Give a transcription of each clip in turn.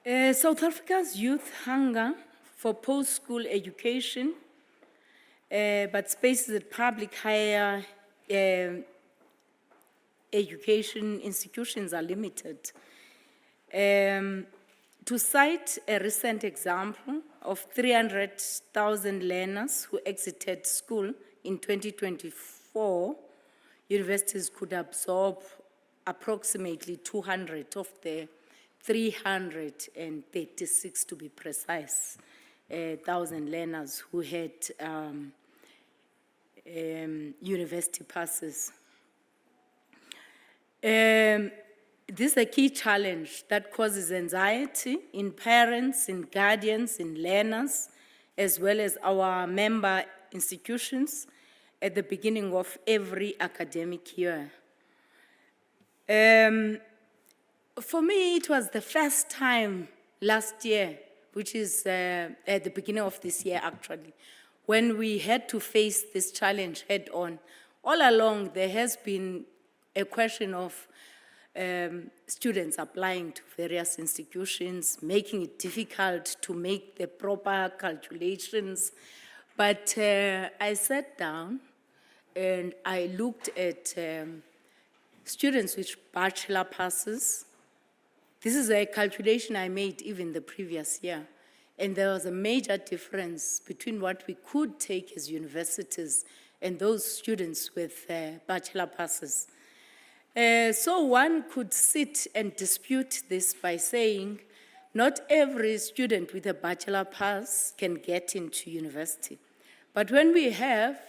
South Africa's youth hunger for post-school education, but spaces at public higher education institutions are limited. To cite a recent example of 300,000 learners who exited school in 2024, universities could absorb approximately 200 of the 336, to be precise, thousand learners who had university passes. This is a key challenge that causes anxiety in parents, in guardians, in learners, as well as our member institutions at the beginning of every academic year. For me, it was the first time last year, which is at the beginning of this year actually, when we had to face this challenge head on. All along, there has been a question of students applying to various institutions, making it difficult to make the proper calculations. But I sat down and I looked at students with bachelor passes. This is a calculation I made even the previous year. And there was a major difference between what we could take as universities and those students with bachelor passes. So one could sit and dispute this by saying, not every student with a bachelor pass can get into university. But when we have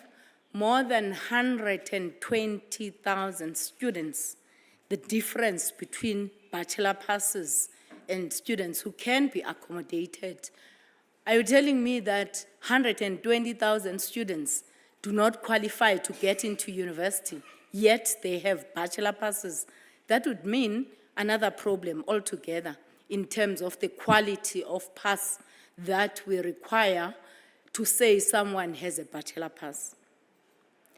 more than 120,000 students, the difference between bachelor passes and students who can be accommodated, are you telling me that 120,000 students do not qualify to get into university, yet they have bachelor passes? That would mean another problem altogether in terms of the quality of pass that we require to say someone has a bachelor pass.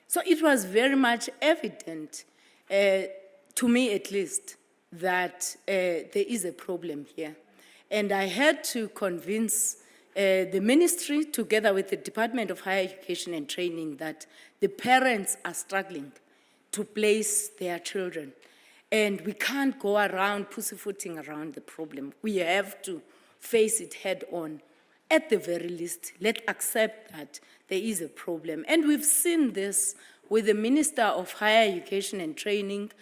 So it was very much evident, to me at least, that there is a problem here. And I had to convince the ministry, together with the Department of Higher Education and Training, that the parents are struggling to place their children. And we can't go around pussyfooting around the problem. We have to face it head on. At the very least, let's accept that there is a problem. And we've seen this with the Minister of Higher Education and Training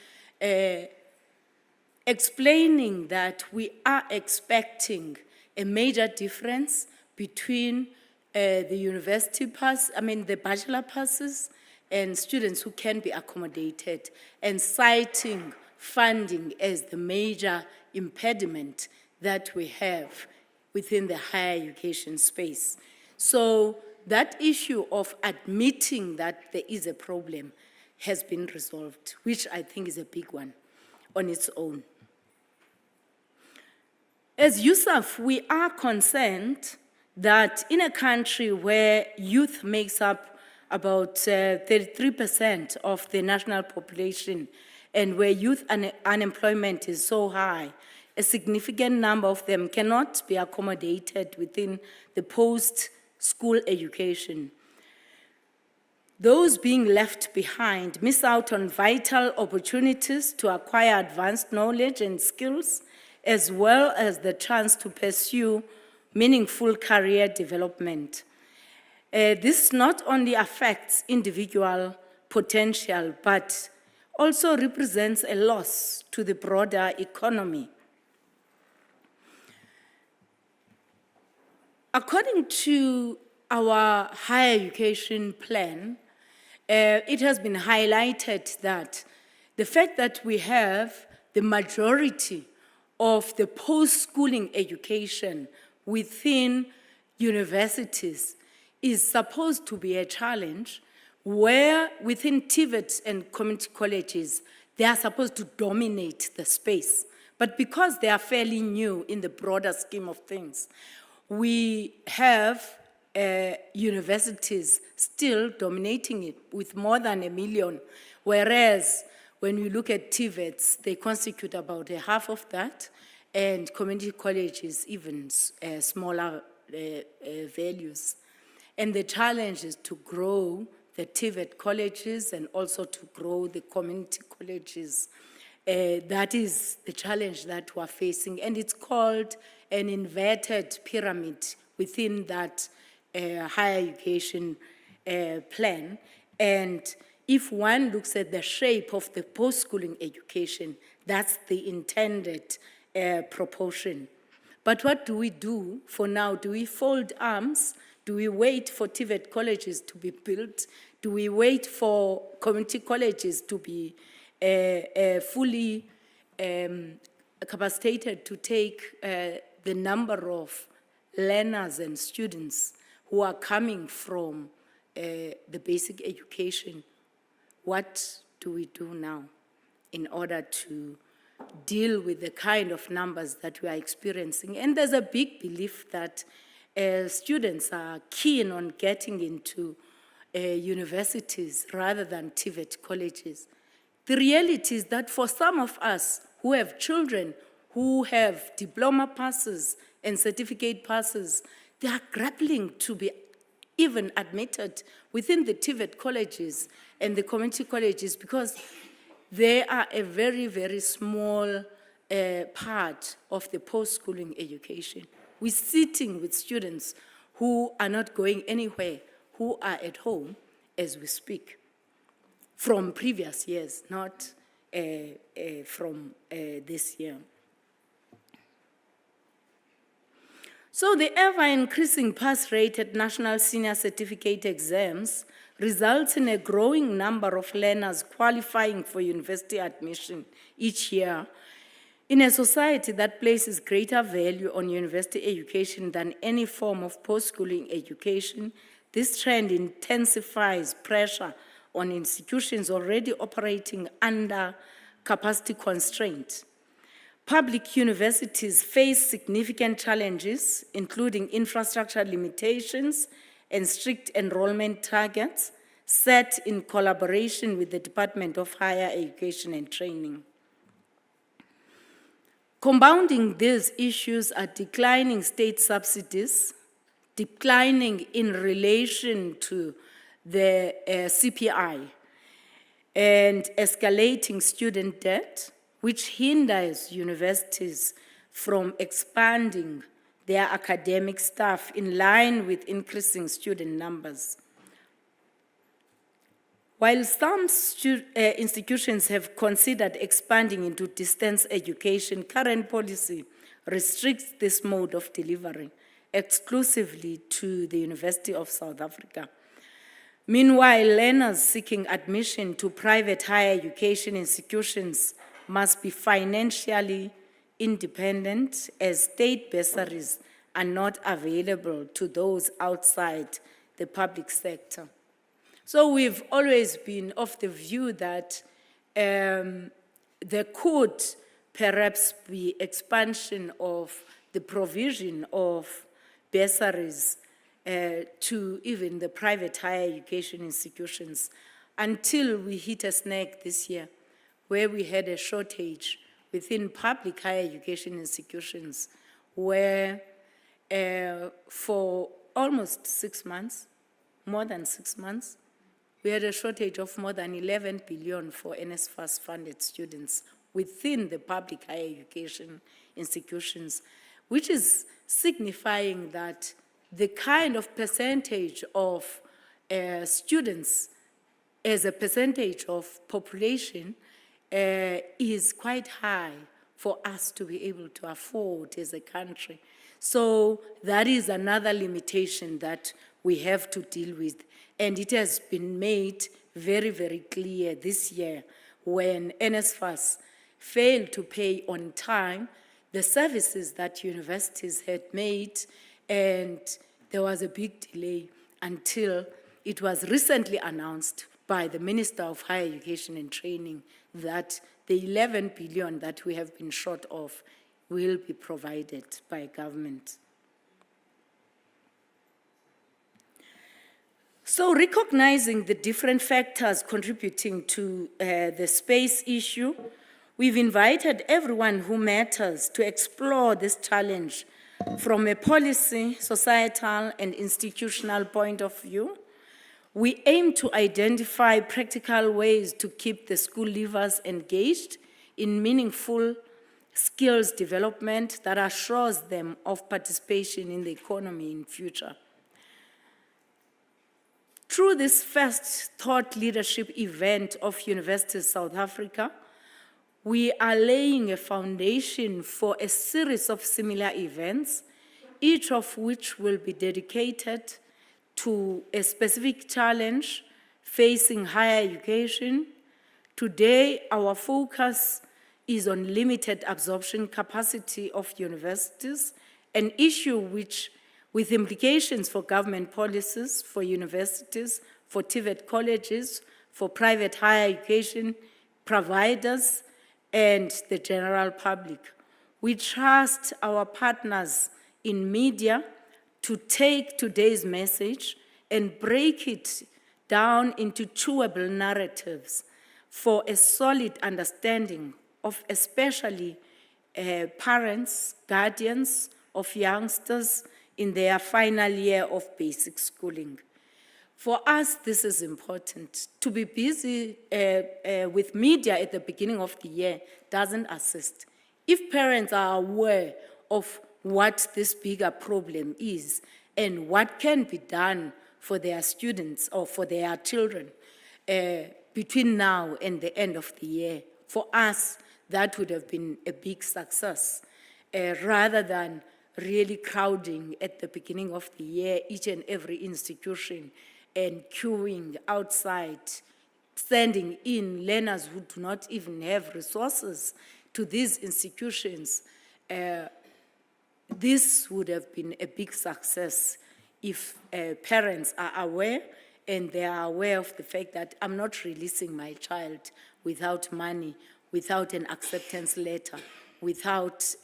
explaining that we are expecting a major difference between the university pass, the bachelor passes, and students who can be accommodated, and citing funding as the major impediment that we have within the higher education space. So that issue of admitting that there is a problem has been resolved, which I think is a big one on its own. As USAF, we are concerned that in a country where youth makes up about 33% of the national population, and where youth unemployment is so high, a significant number of them cannot be accommodated within the post-school education. Those being left behind miss out on vital opportunities to acquire advanced knowledge and skills, as well as the chance to pursue meaningful career development. This not only affects individual potential, but also represents a loss to the broader economy. According to our higher education plan, it has been highlighted that the fact that we have the majority of the post-schooling education within universities is supposed to be a challenge, where within TVET and community colleges, they are supposed to dominate the space. But because they are fairly new in the broader scheme of things, we have universities still dominating it with more than 1 million, whereas when we look at TVETs, they constitute about half of that, and community colleges even smaller values. And the challenge is to grow the TVET colleges and also to grow the community colleges. That is the challenge that we're facing, and it's called an inverted pyramid within that higher education plan. And if one looks at the shape of the post-schooling education, that's the intended proportion. But what do we do for now? Do we fold arms? Do we wait for TVET colleges to be built? Do we wait for community colleges to be fully capacitated to take the number of learners and students who are coming from the basic education? What do we do now in order to deal with the kind of numbers that we are experiencing? And there's a big belief that students are keen on getting into universities rather than TVET colleges. The reality is that for some of us who have children who have diploma passes and certificate passes, they are grappling to be even admitted within the TVET colleges and the community colleges because they are a very, very small part of the post-schooling education. We're sitting with students who are not going anywhere, who are at home as we speak, from previous years, not from this year. So the ever-increasing pass rate at national senior certificate exams results in a growing number of learners qualifying for university admission each year. In a society that places greater value on university education than any form of post-schooling education, this trend intensifies pressure on institutions already operating under capacity constraint. Public universities face significant challenges, including infrastructure limitations and strict enrollment targets set in collaboration with the Department of Higher Education and Training. Compounding these issues are declining state subsidies, declining in relation to the CPI, and escalating student debt, which hinders universities from expanding their academic staff in line with increasing student numbers. While some institutions have considered expanding into distance education, current policy restricts this mode of delivery exclusively to the University of South Africa. Meanwhile, learners seeking admission to private higher education institutions must be financially independent, as state bursaries are not available to those outside the public sector. So we've always been of the view that there could perhaps be expansion of the provision of bursaries to even the private higher education institutions until we hit a snag this year where we had a shortage within public higher education institutions where for almost 6 months, more than 6 months, we had a shortage of more than 11 billion for NSFAS-funded students within the public higher education institutions, which is signifying that the kind of percentage of students as a percentage of population is quite high for us to be able to afford as a country. So that is another limitation that we have to deal with. And it has been made very, very clear this year when NSFAS failed to pay on time the services that universities had made, and there was a big delay until it was recently announced by the Minister of Higher Education and Training that the 11 billion that we have been short of will be provided by government. So recognizing the different factors contributing to the space issue, We've invited everyone who matters to explore this challenge from a policy, societal, and institutional point of view. We aim to identify practical ways to keep the school leavers engaged in meaningful skills development that assures them of participation in the economy in future. Through this first thought leadership event of Universities South Africa, we are laying a foundation for a series of similar events, each of which will be dedicated to a specific challenge facing higher education. Today, our focus is on limited absorption capacity of universities, an issue with implications for government policies, for universities, for TVET colleges, for private higher education providers, and the general public. We trust our partners in media to take today's message and break it down into chewable narratives for a solid understanding of especially parents, guardians of youngsters in their final year of basic schooling. For us, this is important. To be busy with media at the beginning of the year doesn't assist. If parents are aware of what this bigger problem is and what can be done for their students or for their children between now and the end of the year, for us, that would have been a big success, rather than really crowding at the beginning of the year each and every institution and queuing outside, sending in learners who do not even have resources to these institutions. This would have been a big success if parents are aware and they are aware of the fact that I'm not releasing my child without money, without an acceptance letter, without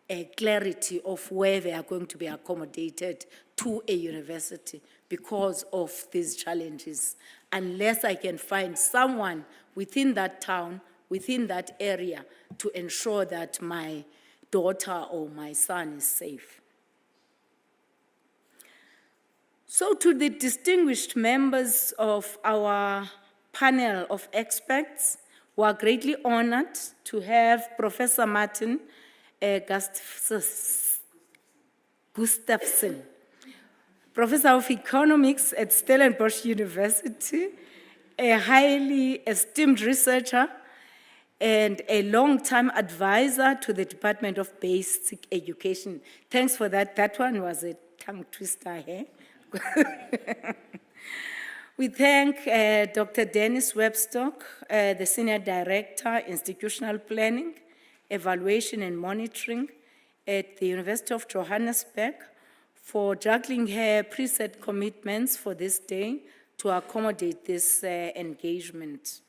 a clarity of where they are going to be accommodated to a university because of these challenges, unless I can find someone within that town, within that area, to ensure that my daughter or my son is safe. So to the distinguished members of our panel of experts, we are greatly honored to have Professor Martin Gustafsson, Professor of Economics at Stellenbosch University, a highly esteemed researcher and a long-time advisor to the Department of Basic Education. Thanks for that. That one was a tongue twister here. We thank Dr. Dennis Webstock, the Senior Director, Institutional Planning, Evaluation and Monitoring at the University of Johannesburg, for juggling her preset commitments for this day to accommodate this engagement.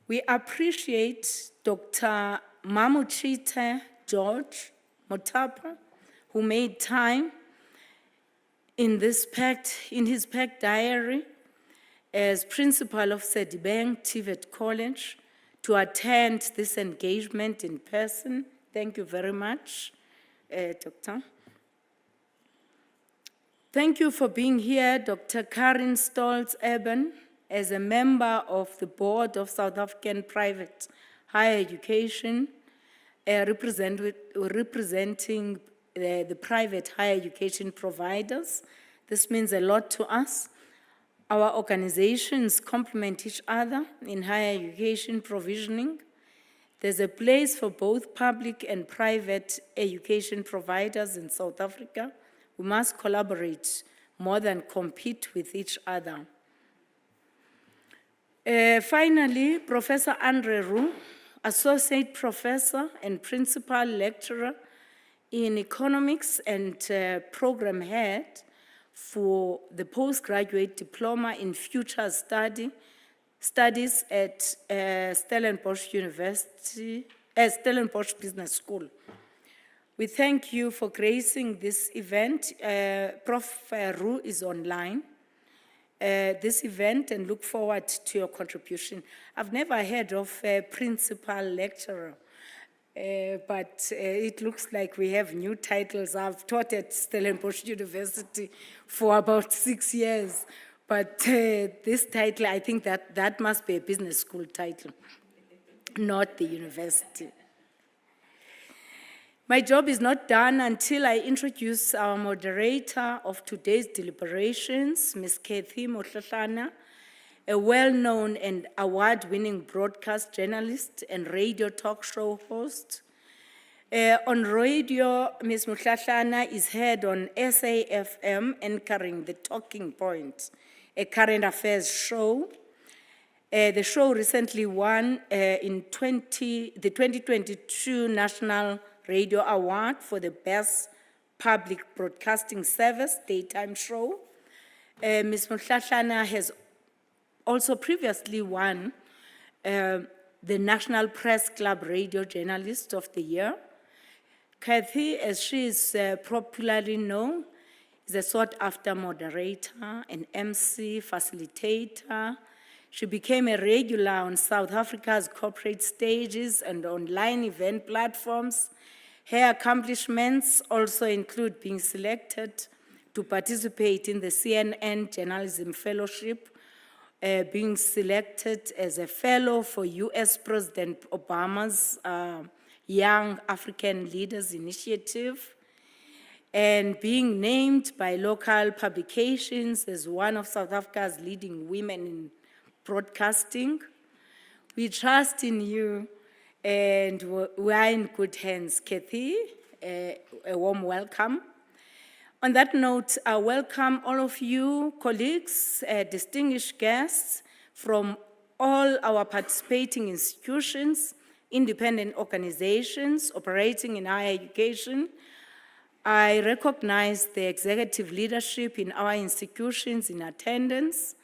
We appreciate Dr. Mamuchita George Motapa, who made time in his packed diary as principal of Sedibeng TVET College to attend this engagement in person. Thank you very much, Doctor. Thank you for being here, Dr. Karin Stolz-Eben, as a member of the board of South African Private Higher Education, representing the private higher education providers. This means a lot to us. Our organizations complement each other in higher education provisioning. There's a place for both public and private education providers in South Africa. We must collaborate more than compete with each other. Finally, Professor Andre Roux, Associate Professor and Principal Lecturer in Economics and Program Head for the Postgraduate Diploma in Future Studies at Stellenbosch University, Stellenbosch Business School. We thank you for gracing this event. Prof. Roux is online. this event and look forward to your contribution. I've never heard of a principal lecturer, but it looks like we have new titles. I've taught at Stellenbosch University for about 6 years, but this title, I think that must be a business school title, not the university. My job is not done until I introduce our moderator of today's deliberations, Ms. Kathy Motlatlana, a well-known and award-winning broadcast journalist and radio talk show host. On radio, Ms. Motlatlana is heard on SAFM anchoring The Talking Point, a current affairs show. The show recently won the 2022 National Radio Award for the Best Public Broadcasting Service Daytime Show. Ms. Motlatlana has also previously won the National Press Club Radio Journalist of the Year. Kathy, as she is popularly known, is a sought-after moderator, an MC, facilitator. She became a regular on South Africa's corporate stages and online event platforms. Her accomplishments also include being selected to participate in the CNN Journalism Fellowship, being selected as a fellow for US President Obama's Young African Leaders Initiative, and being named by local publications as one of South Africa's leading women in broadcasting. We trust in you, and we are in good hands. Kathy, a warm welcome. On that note, I welcome all of you, colleagues, distinguished guests from all our participating institutions, independent organizations operating in higher education. I recognize the executive leadership in our institutions in attendance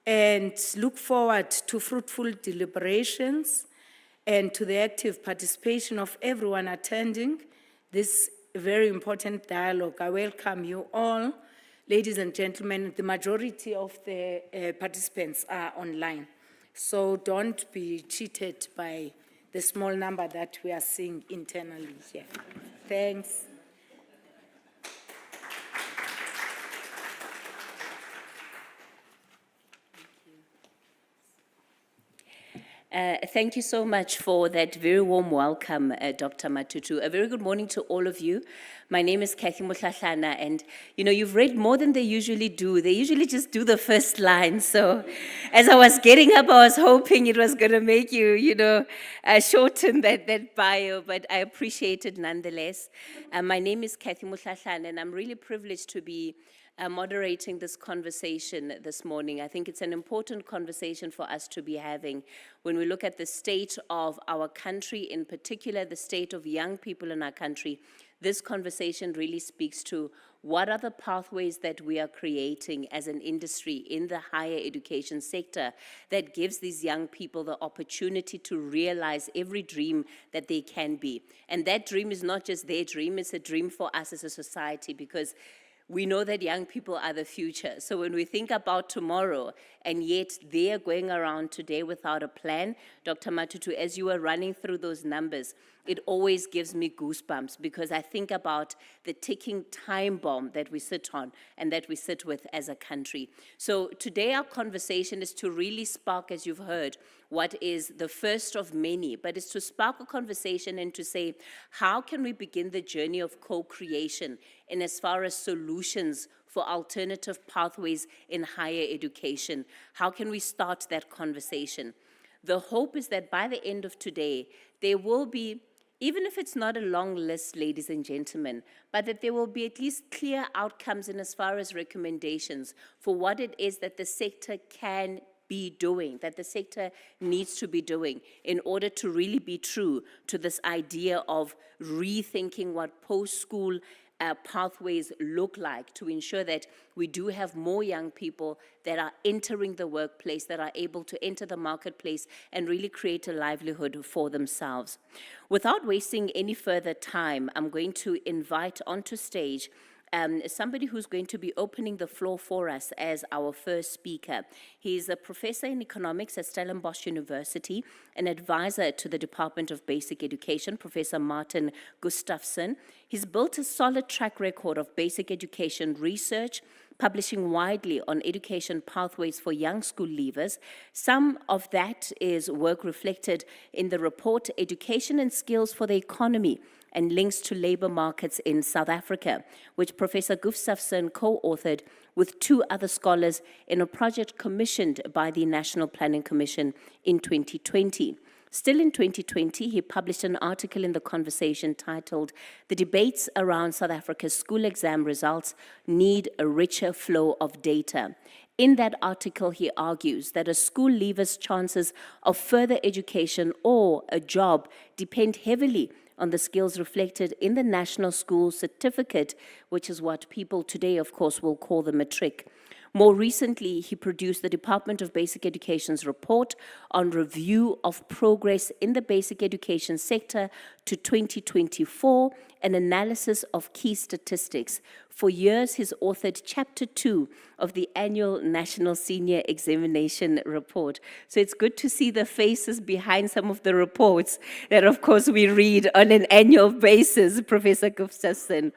and look forward to fruitful deliberations and to the active participation of everyone attending this very important dialogue. I welcome you all. Ladies and gentlemen, the majority of the participants are online, so don't be cheated by the small number that we are seeing internally here. Thanks. Thank you so much for that very warm welcome, Dr. Matutu. A very good morning to all of you. My name is Kathy Motlatlana, and you've read more than they usually do. They usually just do the first line. So as I was getting up, I was hoping it was going to make you, shorten that bio, but I appreciate it nonetheless. My name is Kathy Motlatlana, and I'm really privileged to be moderating this conversation this morning. I think it's an important conversation for us to be having when we look at the state of our country, in particular the state of young people in our country. This conversation really speaks to what are the pathways that we are creating as an industry in the higher education sector that gives these young people the opportunity to realize every dream that they can be. And that dream is not just their dream, it's a dream for us as a society, because we know that young people are the future. So when we think about tomorrow, and yet they are going around today without a plan, Dr. Matutu, as you were running through those numbers, it always gives me goosebumps, because I think about the ticking time bomb that we sit on and that we sit with as a country. So today our conversation is to really spark, as you've heard, what is the first of many, but it's to spark a conversation and to say, how can we begin the journey of co-creation in as far as solutions for alternative pathways in higher education? How can we start that conversation? The hope is that by the end of today, there will be, even if it's not a long list, ladies and gentlemen, but that there will be at least clear outcomes in as far as recommendations for what it is that the sector can be doing, that the sector needs to be doing in order to really be true to this idea of rethinking what post-school pathways look like, to ensure that we do have more young people that are entering the workplace, that are able to enter the marketplace and really create a livelihood for themselves. Without wasting any further time, I'm going to invite onto stage somebody who's going to be opening the floor for us as our first speaker. He's a professor in economics at Stellenbosch University, an advisor to the Department of Basic Education, Professor Martin Gustafsson. He's built a solid track record of basic education research, publishing widely on education pathways for young school leavers. Some of that is work reflected in the report, Education and Skills for the Economy, and links to labor markets in South Africa, which Professor Gustafsson co-authored with two other scholars in a project commissioned by the National Planning Commission in 2020. Still in 2020, he published an article in The Conversation titled, "The Debates Around South Africa's School Exam Results Need a Richer Flow of Data." In that article, he argues that a school leaver's chances of further education or a job depend heavily on the skills reflected in the National School Certificate, which is what people today, of course, will call the matric. More recently, he produced the Department of Basic Education's report on review of progress in the basic education sector to 2024, an analysis of key statistics. For years, he's authored Chapter 2 of the annual National Senior Examination Report. So it's good to see the faces behind some of the reports that, of course, we read on an annual basis, Professor Gustafsson.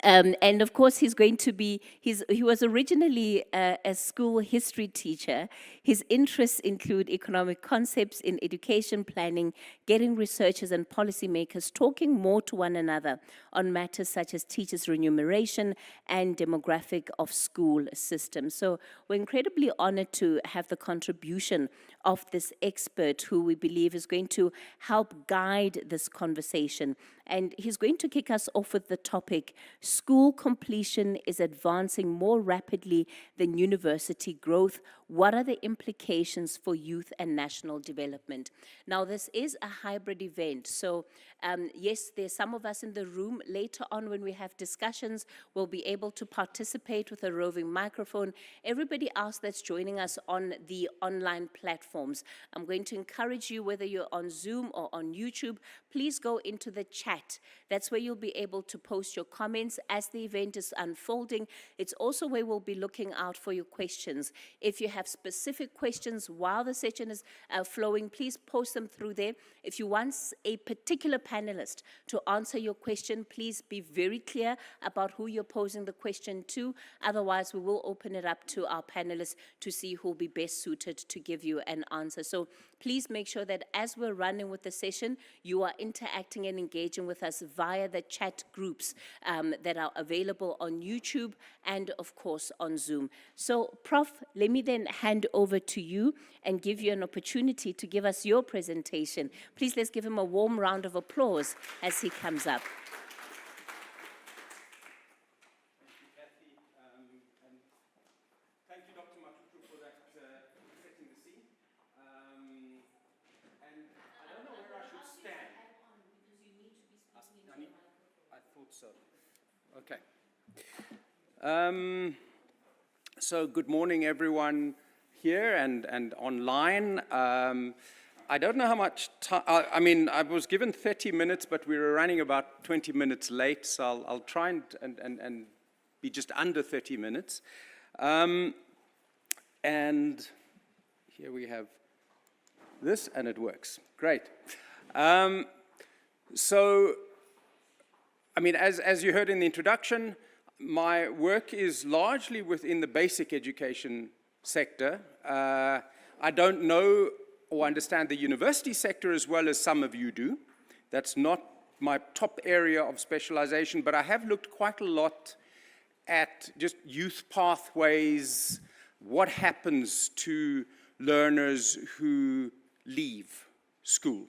And of course, he was originally a school history teacher. His interests include economic concepts in education planning, getting researchers and policymakers talking more to one another on matters such as teachers' remuneration and demographic of school systems. So we're incredibly honored to have the contribution of this expert who we believe is going to help guide this conversation. And he's going to kick us off with the topic, school completion is advancing more rapidly than university growth. What are the implications for youth and national development? Now, this is a hybrid event. So, yes, there's some of us in the room. Later on, when we have discussions, we'll be able to participate with a roving microphone. Everybody else that's joining us on the online platforms, I'm going to encourage you, whether you're on Zoom or on YouTube, please go into the chat. That's where you'll be able to post your comments as the event is unfolding. It's also where we'll be looking out for your questions. If you have specific questions while the session is flowing, please post them through there. If you want a particular panelist to answer your question, please be very clear about who you're posing the question to. Otherwise, we will open it up to our panelists to see who will be best suited to give you an answer. So please make sure that as we're running with the session, you are interacting and engaging with us via the chat groups that are available on YouTube and, of course, on Zoom. So, Prof, let me then hand over to you and give you an opportunity to give us your presentation. Please, let's give him a warm round of applause as he comes up. Okay. So good morning, everyone here and online. I don't know how much time, I mean, I was given 30 minutes, but we were running about 20 minutes late, so I'll try and be just under 30 minutes. And here we have this, and it works. Great. So, I mean, as you heard in the introduction, my work is largely within the basic education sector. I don't know or understand the university sector as well as some of you do. That's not my top area of specialization, but I have looked quite a lot at just youth pathways, what happens to learners who leave school,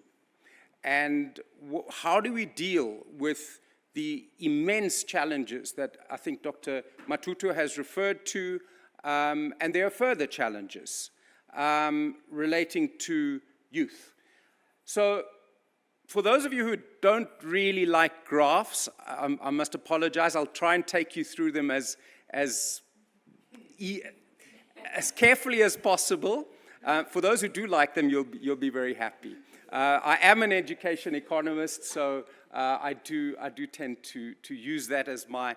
and how do we deal with the immense challenges that I think Dr. Matutu has referred to, and there are further challenges relating to youth. So for those of you who don't really like graphs, I must apologize. I'll try and take you through them as carefully as possible. For those who do like them, you'll be very happy. I am an education economist, so I do tend to use that as my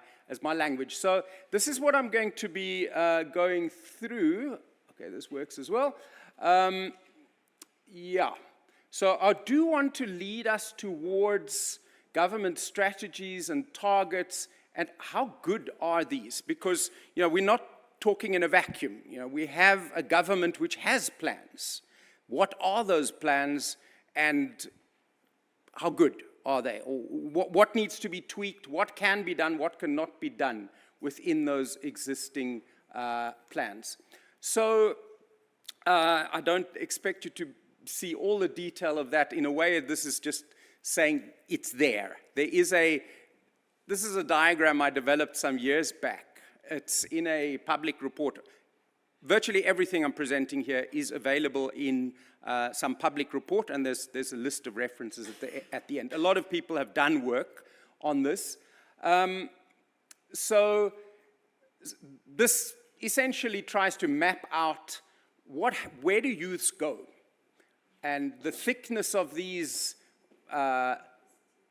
language. So this is what I'm going to be going through. Okay, this works as well. Yeah. So I do want to lead us towards government strategies and targets, and how good are these? Because, we're not talking in a vacuum. We have a government which has plans. What are those plans, and how good are they? Or what needs to be tweaked? What can be done? What cannot be done within those existing plans? So I don't expect you to see all the detail of that. In a way, this is just saying it's there. This is a diagram I developed some years back. It's in a public report. Virtually everything I'm presenting here is available in some public report, and there's a list of references at the end. A lot of people have done work on this. So this essentially tries to map out where do youths go? And the thickness of these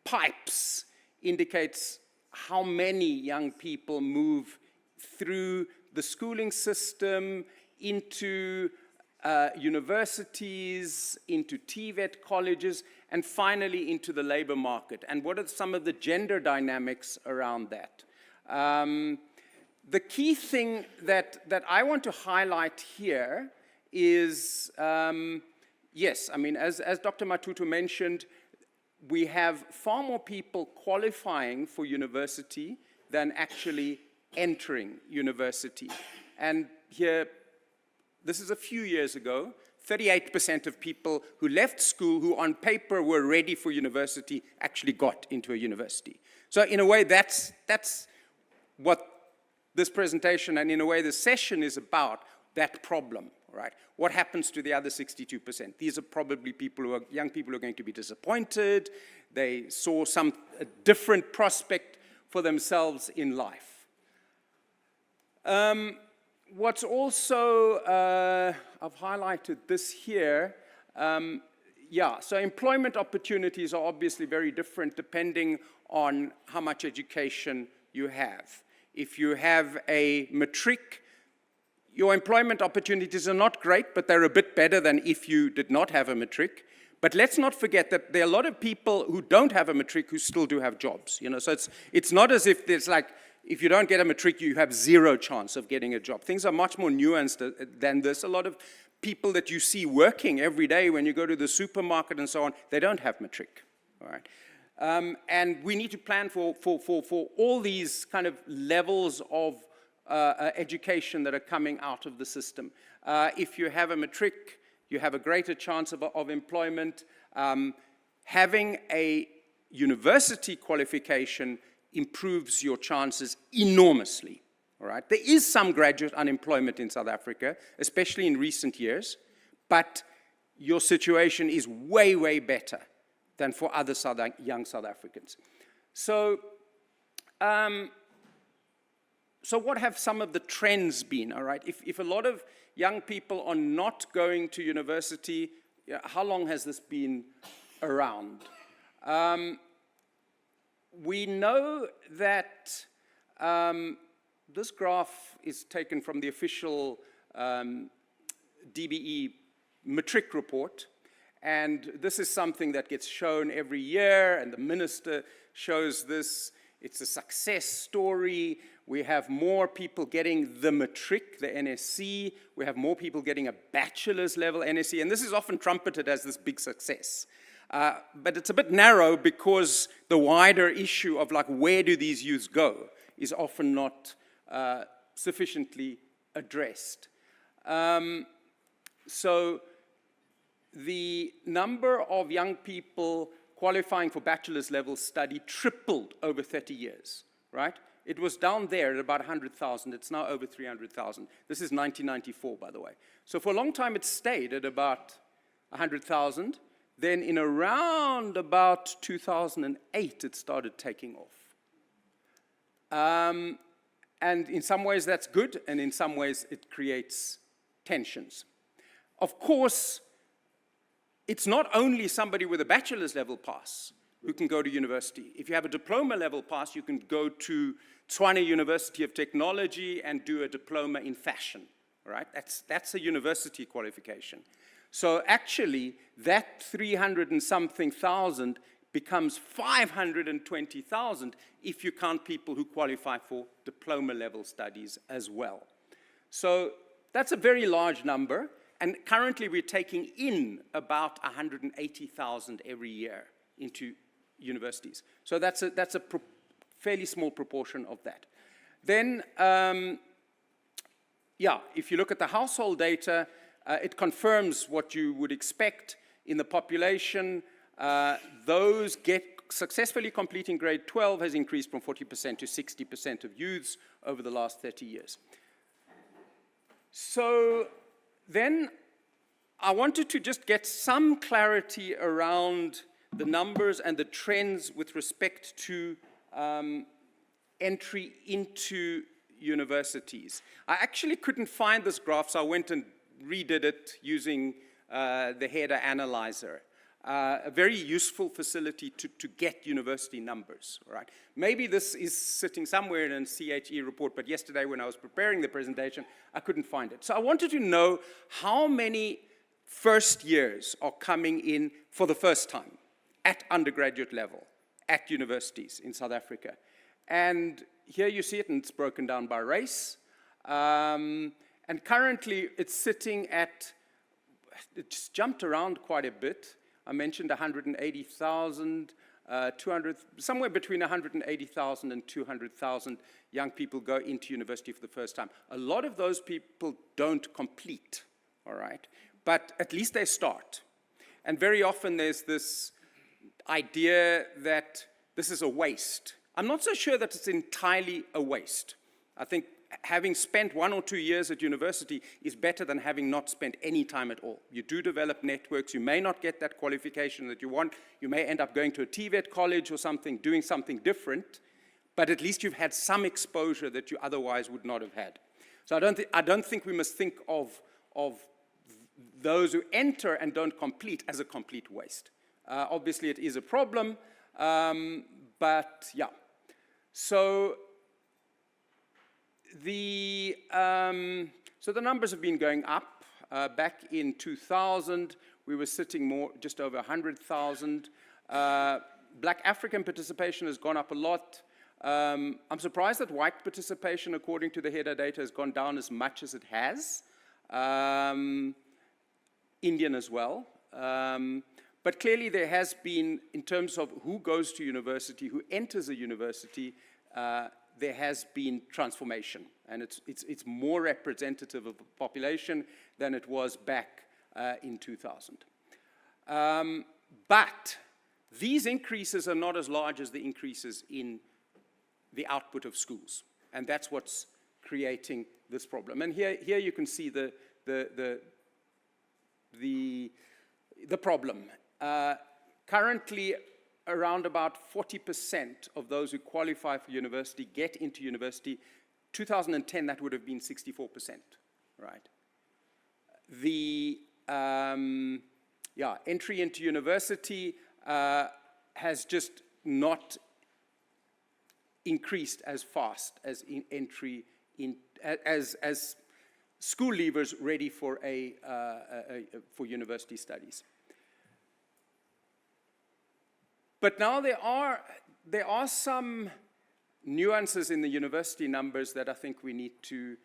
pipes indicates how many young people move through the schooling system, into universities, into TVET colleges, and finally into the labor market. And what are some of the gender dynamics around that? The key thing that I want to highlight here is, yes, I mean, as Dr. Matutu mentioned, we have far more people qualifying for university than actually entering university. And here, this is a few years ago, 38% of people who left school who on paper were ready for university actually got into a university. So in a way, that's what this presentation and in a way the session is about, that problem, right? What happens to the other 62%? These are probably young people who are going to be disappointed. They saw a different prospect for themselves in life. What's also, I've highlighted this here, so employment opportunities are obviously very different depending on how much education you have. If you have a matric, your employment opportunities are not great, but they're a bit better than if you did not have a matric. But let's not forget that there are a lot of people who don't have a matric who still do have jobs. So it's not as if there's like, if you don't get a matric, you have zero chance of getting a job. Things are much more nuanced than this. A lot of people that you see working every day when you go to the supermarket and so on, they don't have matric. All right. And we need to plan for all these kind of levels of education that are coming out of the system. If you have a matric, you have a greater chance of employment. Having a university qualification improves your chances enormously, all right? There is some graduate unemployment in South Africa, especially in recent years, but your situation is way, way better than for other young South Africans. So what have some of the trends been, all right? If a lot of young people are not going to university, how long has this been around? We know that this graph is taken from the official DBE matric report, and this is something that gets shown every year, and the minister shows this. It's a success story. We have more people getting the matric, the NSC. We have more people getting a bachelor's level NSC, and this is often trumpeted as this big success. But it's a bit narrow because the wider issue of like where do these youths go is often not sufficiently addressed. So the number of young people qualifying for bachelor's level study tripled over 30 years, right? It was down there at about 100,000. It's now over 300,000. This is 1994, by the way. So for a long time, it stayed at about 100,000. Then in around about 2008, it started taking off. And in some ways, that's good, and in some ways, it creates tensions. Of course, it's not only somebody with a bachelor's level pass who can go to university. If you have a diploma level pass, you can go to Tshwane University of Technology and do a diploma in fashion, right? That's a university qualification. So actually, that 300 and something thousand becomes 520,000 if you count people who qualify for diploma level studies as well. So that's a very large number, and currently we're taking in about 180,000 every year into universities. So that's a fairly small proportion of that. Then, if you look at the household data, it confirms what you would expect in the population. Those successfully completing grade 12 has increased from 40% to 60% of youths over the last 30 years. So then I wanted to just get some clarity around the numbers and the trends with respect to entry into universities. I actually couldn't find this graph, so I went and redid it using the header analyzer. A very useful facility to get university numbers, right? Maybe this is sitting somewhere in a CHE report, but yesterday when I was preparing the presentation, I couldn't find it. So I wanted to know how many first years are coming in for the first time at undergraduate level, at universities in South Africa. And here you see it, and it's broken down by race. And currently, it's sitting at, it's jumped around quite a bit. I mentioned 180,000, 200, somewhere between 180,000 and 200,000 young people go into university for the first time. A lot of those people don't complete, all right? But at least they start. And very often there's this idea that this is a waste. I'm not so sure that it's entirely a waste. I think having spent 1 or 2 years at university is better than having not spent any time at all. You do develop networks. You may not get that qualification that you want. You may end up going to a TVET college or something, doing something different, but at least you've had some exposure that you otherwise would not have had. So I don't think we must think of those who enter and don't complete as a complete waste. Obviously, it is a problem, but yeah. So the numbers have been going up. Back in 2000, we were sitting just over 100,000. Black African participation has gone up a lot. I'm surprised that white participation, according to the header data, has gone down as much as it has. Indian as well. But clearly there has been, in terms of who goes to university, who enters a university, there has been transformation, and it's more representative of the population than it was back in 2000. But these increases are not as large as the increases in the output of schools, and that's what's creating this problem. And here you can see the problem. Currently, around about 40% of those who qualify for university get into university. 2010, that would have been 64%, right? The entry into university has just not increased as fast as in entry in as school leavers ready for for university studies. But now there are some nuances in the university numbers that I think we need to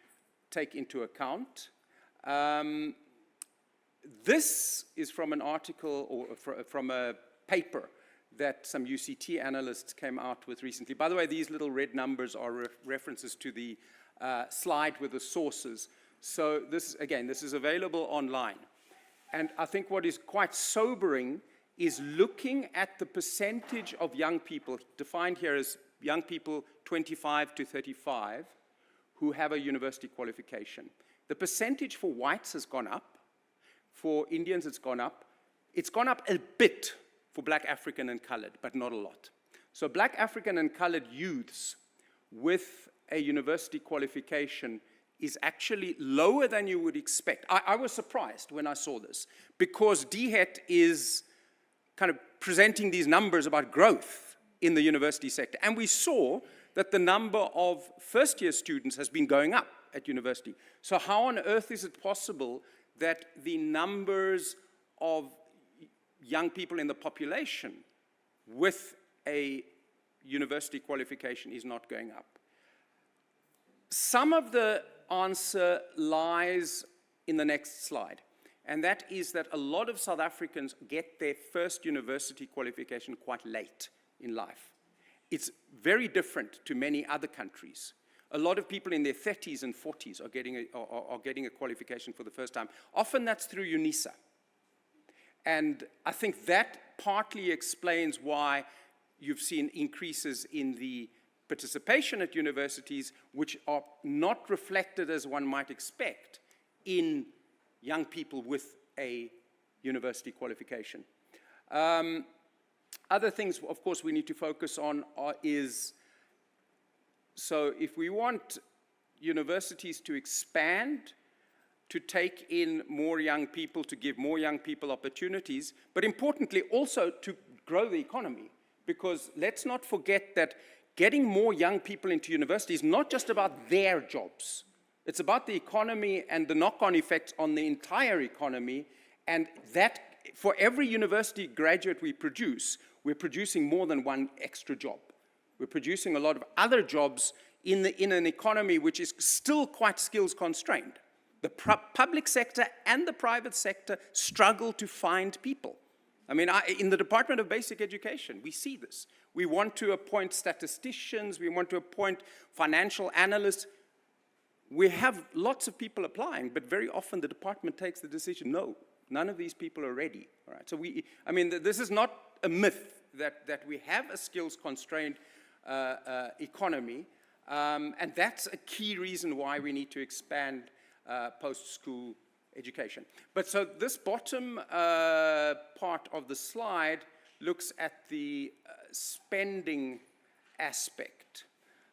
take into account. This is from an article or from a paper that some UCT analysts came out with recently. By the way, these little red numbers are references to the slide with the sources. So this is available online. And I think what is quite sobering is looking at the percentage of young people, defined here as young people 25 to 35, who have a university qualification. The percentage for whites has gone up. For Indians, it's gone up. It's gone up a bit for Black African and colored, but not a lot. So Black African and colored youths with a university qualification is actually lower than you would expect. I was surprised when I saw this, because DHET is kind of presenting these numbers about growth in the university sector. And we saw that the number of first-year students has been going up at university. So how on earth is it possible that the numbers of young people in the population with a university qualification is not going up? Some of the answer lies in the next slide, and that is that a lot of South Africans get their first university qualification quite late in life. It's very different to many other countries. A lot of people in their 30s and 40s are getting a qualification for the first time. Often that's through UNISA. And I think that partly explains why you've seen increases in the participation at universities, which are not reflected as one might expect in young people with a university qualification. Other things, of course, we need to focus on so if we want universities to expand, to take in more young people, to give more young people opportunities, but importantly also to grow the economy. Because let's not forget that getting more young people into university is not just about their jobs. It's about the economy and the knock-on effects on the entire economy, and that for every university graduate we produce, we're producing more than one extra job. We're producing a lot of other jobs in an economy which is still quite skills constrained. The public sector and the private sector struggle to find people. I mean, in the Department of Basic Education, we see this. We want to appoint statisticians, we want to appoint financial analysts. We have lots of people applying, but very often the department takes the decision, no, none of these people are ready. All right? So this is not a myth that we have a skills-constrained economy, and that's a key reason why we need to expand post-school education. But so this bottom part of the slide looks at the spending aspect.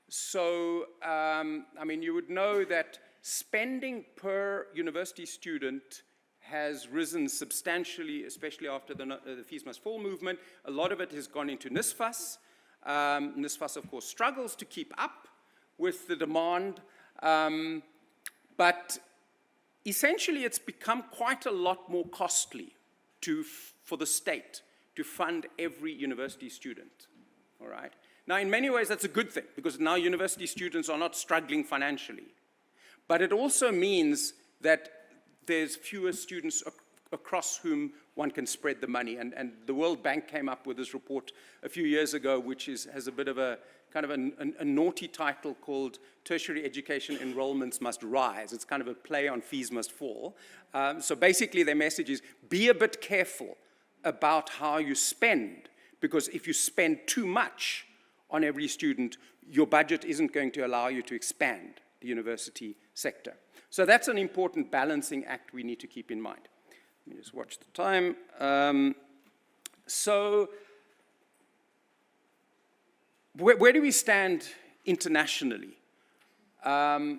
So, I mean, you would know that spending per university student has risen substantially, especially after the Fees Must Fall movement. A lot of it has gone into NSFAS. NSFAS, of course, struggles to keep up with the demand, but essentially it's become quite a lot more costly for the state to fund every university student, all right? Now, in many ways, that's a good thing, because now university students are not struggling financially. But it also means that there's fewer students across whom one can spread the money. And the World Bank came up with this report a few years ago, which has a bit of a kind of a naughty title called Tertiary Education Enrollments Must Rise. It's kind of a play on Fees Must Fall. So basically their message is, be a bit careful about how you spend, because if you spend too much on every student, your budget isn't going to allow you to expand the university sector. So that's an important balancing act we need to keep in mind. Let me just watch the time. So where do we stand internationally? Our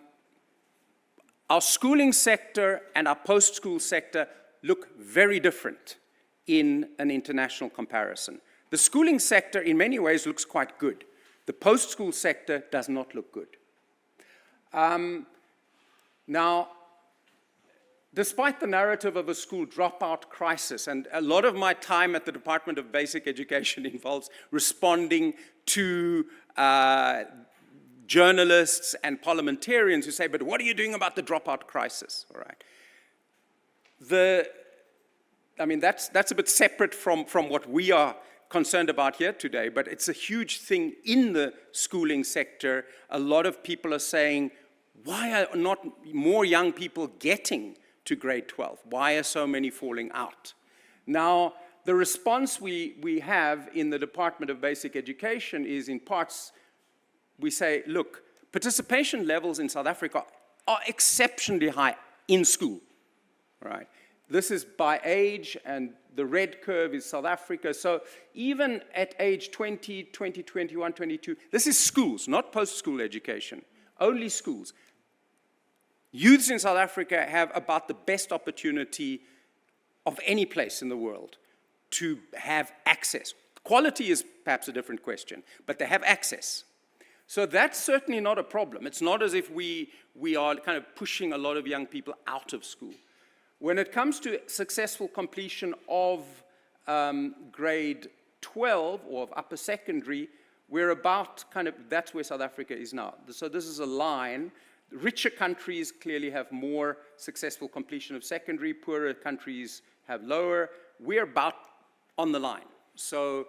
schooling sector and our post-school sector look very different in an international comparison. The schooling sector, in many ways, looks quite good. The post-school sector does not look good. Now, despite the narrative of a school dropout crisis, and a lot of my time at the Department of Basic Education involves responding to journalists and parliamentarians who say, but what are you doing about the dropout crisis? All right. I mean, that's a bit separate from what we are concerned about here today, but it's a huge thing in the schooling sector. A lot of people are saying, why are not more young people getting to grade 12? Why are so many falling out? Now, the response we have in the Department of Basic Education is, in parts, we say, look, participation levels in South Africa are exceptionally high in school, right? This is by age, and the red curve is South Africa. So even at age 20, 21, 22, this is schools, not post-school education, only schools. Youths in South Africa have about the best opportunity of any place in the world to have access. Quality is perhaps a different question, but they have access. So that's certainly not a problem. It's not as if we are kind of pushing a lot of young people out of school. When it comes to successful completion of grade 12 or of upper secondary, we're about kind of, that's where South Africa is now. So this is a line. Richer countries clearly have more successful completion of secondary, poorer countries have lower. We're about on the line. So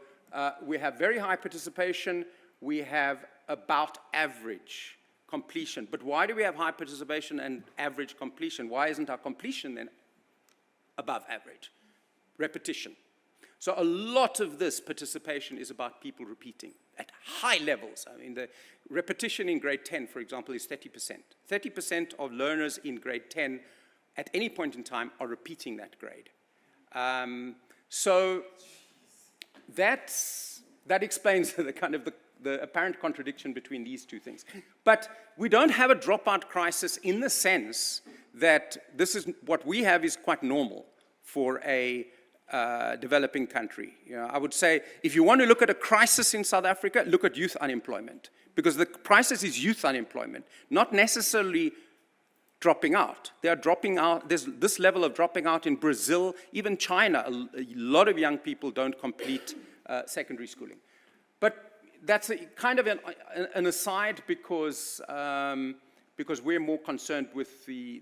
we have very high participation. We have about average completion. But why do we have high participation and average completion? Why isn't our completion then above average? Repetition. So a lot of this participation is about people repeating at high levels. I mean, the repetition in grade 10, for example, is 30%. 30% of learners in grade 10 at any point in time are repeating that grade. So that explains the kind of the apparent contradiction between these two things. But we don't have a dropout crisis in the sense that this is what we have is quite normal for a developing country. You know, I would say if you want to look at a crisis in South Africa, look at youth unemployment, because the crisis is youth unemployment, not necessarily dropping out. They are dropping out. There's this level of dropping out in Brazil, even China. A lot of young people don't complete secondary schooling. But that's kind of an aside because we're more concerned with the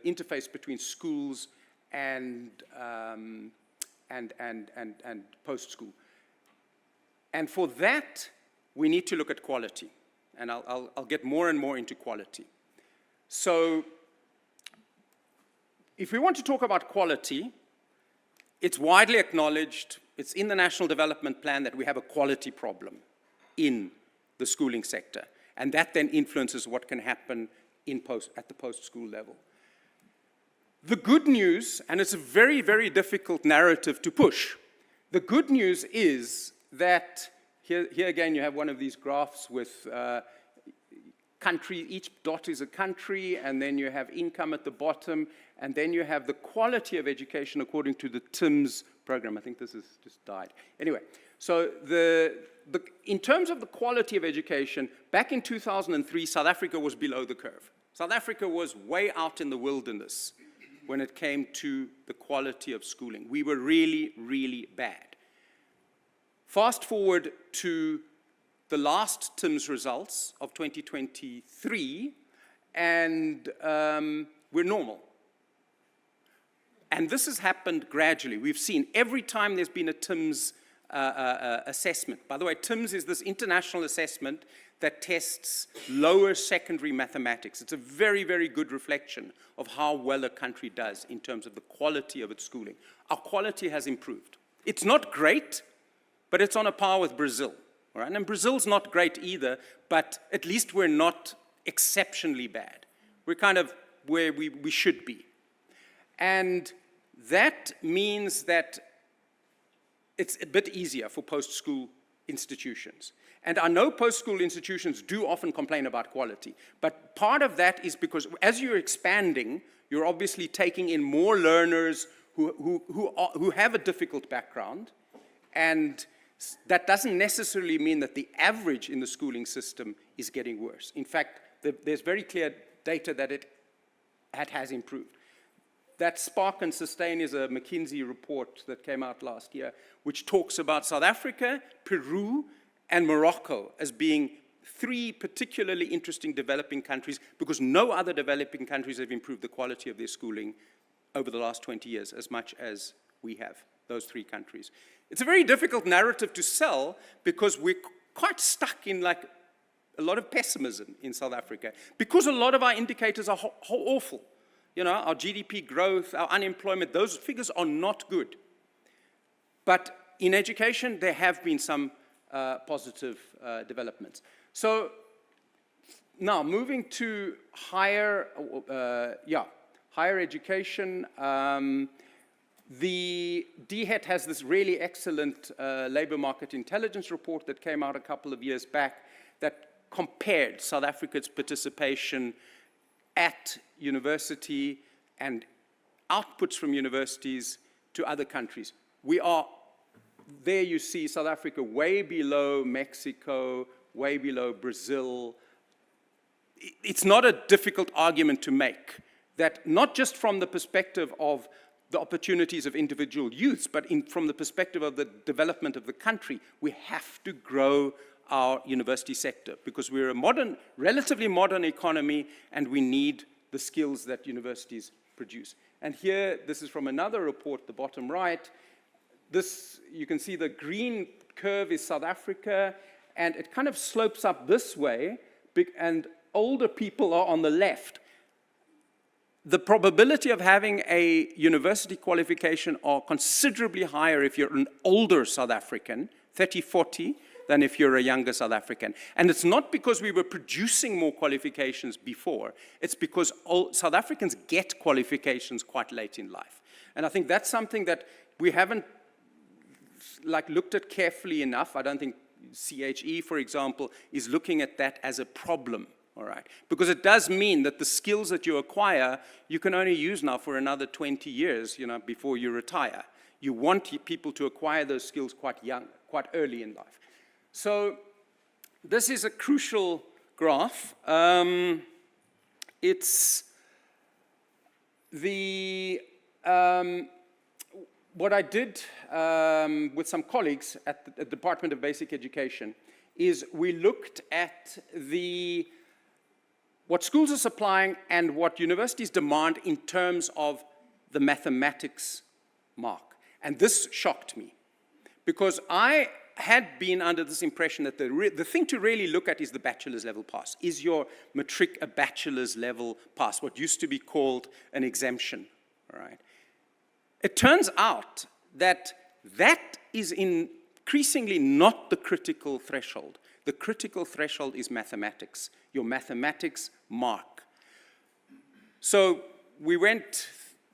interface between schools and post-school. And for that, we need to look at quality. And I'll get more and more into quality. So if we want to talk about quality, it's widely acknowledged, it's in the National Development Plan that we have a quality problem in the schooling sector. And that then influences what can happen at the post-school level. The good news, and it's a very, very difficult narrative to push, the good news is that, here again you have one of these graphs with country, each dot is a country, and then you have income at the bottom, and then you have the quality of education according to the TIMS program. I think this has just died. Anyway, so in terms of the quality of education, back in 2003, South Africa was below the curve. South Africa was way out in the wilderness when it came to the quality of schooling. We were really, really bad. Fast forward to the last TIMS results of 2023, and we're normal. And this has happened gradually. We've seen every time there's been a TIMS assessment. By the way, TIMS is this international assessment that tests lower secondary mathematics. It's a very, very good reflection of how well a country does in terms of the quality of its schooling. Our quality has improved. It's not great, but it's on a par with Brazil. All right? And Brazil's not great either, but at least we're not exceptionally bad. We're kind of where we should be. And that means that it's a bit easier for post-school institutions. And I know post-school institutions do often complain about quality, but part of that is because as you're expanding, you're obviously taking in more learners who have a difficult background, and that doesn't necessarily mean that the average in the schooling system is getting worse. In fact, there's very clear data that it has improved. That Spark and Sustain is a McKinsey report that came out last year, which talks about South Africa, Peru, and Morocco as being three particularly interesting developing countries because no other developing countries have improved the quality of their schooling over the last 20 years as much as we have, those three countries. It's a very difficult narrative to sell because we're quite stuck in like a lot of pessimism in South Africa because a lot of our indicators are awful. You know, our GDP growth, our unemployment, those figures are not good. But in education, there have been some positive developments. So now moving to higher education. The DHET has this really excellent labor market intelligence report that came out a couple of years back that compared South Africa's participation at university and outputs from universities to other countries. we are, there you see South Africa way below Mexico, way below Brazil. It's not a difficult argument to make that not just from the perspective of the opportunities of individual youths, but from the perspective of the development of the country, we have to grow our university sector because we're a modern, relatively modern economy and we need the skills that universities produce. And here, this is from another report, the bottom right. This, you can see the green curve is South Africa and it kind of slopes up this way and older people are on the left. The probability of having a university qualification are considerably higher if you're an older South African, 30, 40, than if you're a younger South African. And it's not because we were producing more qualifications before, it's because South Africans get qualifications quite late in life. And I think that's something that we haven't looked at carefully enough. I don't think CHE, for example, is looking at that as a problem. All right, because it does mean that the skills that you acquire, you can only use now for another 20 years, before you retire. You want people to acquire those skills quite young, quite early in life. So this is a crucial graph. It's the, what I did with some colleagues at the Department of Basic Education is we looked at what schools are supplying and what universities demand in terms of the mathematics mark. And this shocked me because I had been under this impression that the thing to really look at is the bachelor's level pass. Is your matric a bachelor's level pass, what used to be called an exemption, all right? It turns out that that is increasingly not the critical threshold. The critical threshold is mathematics, your mathematics mark. So we went,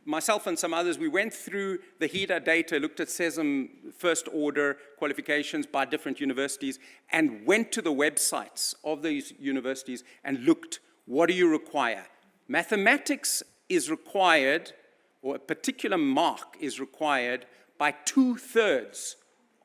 myself and some others, we went through the HEDA data, looked at SESM first order qualifications by different universities, and went to the websites of these universities and looked, what do you require? Mathematics is required, or a particular mark is required by 2/3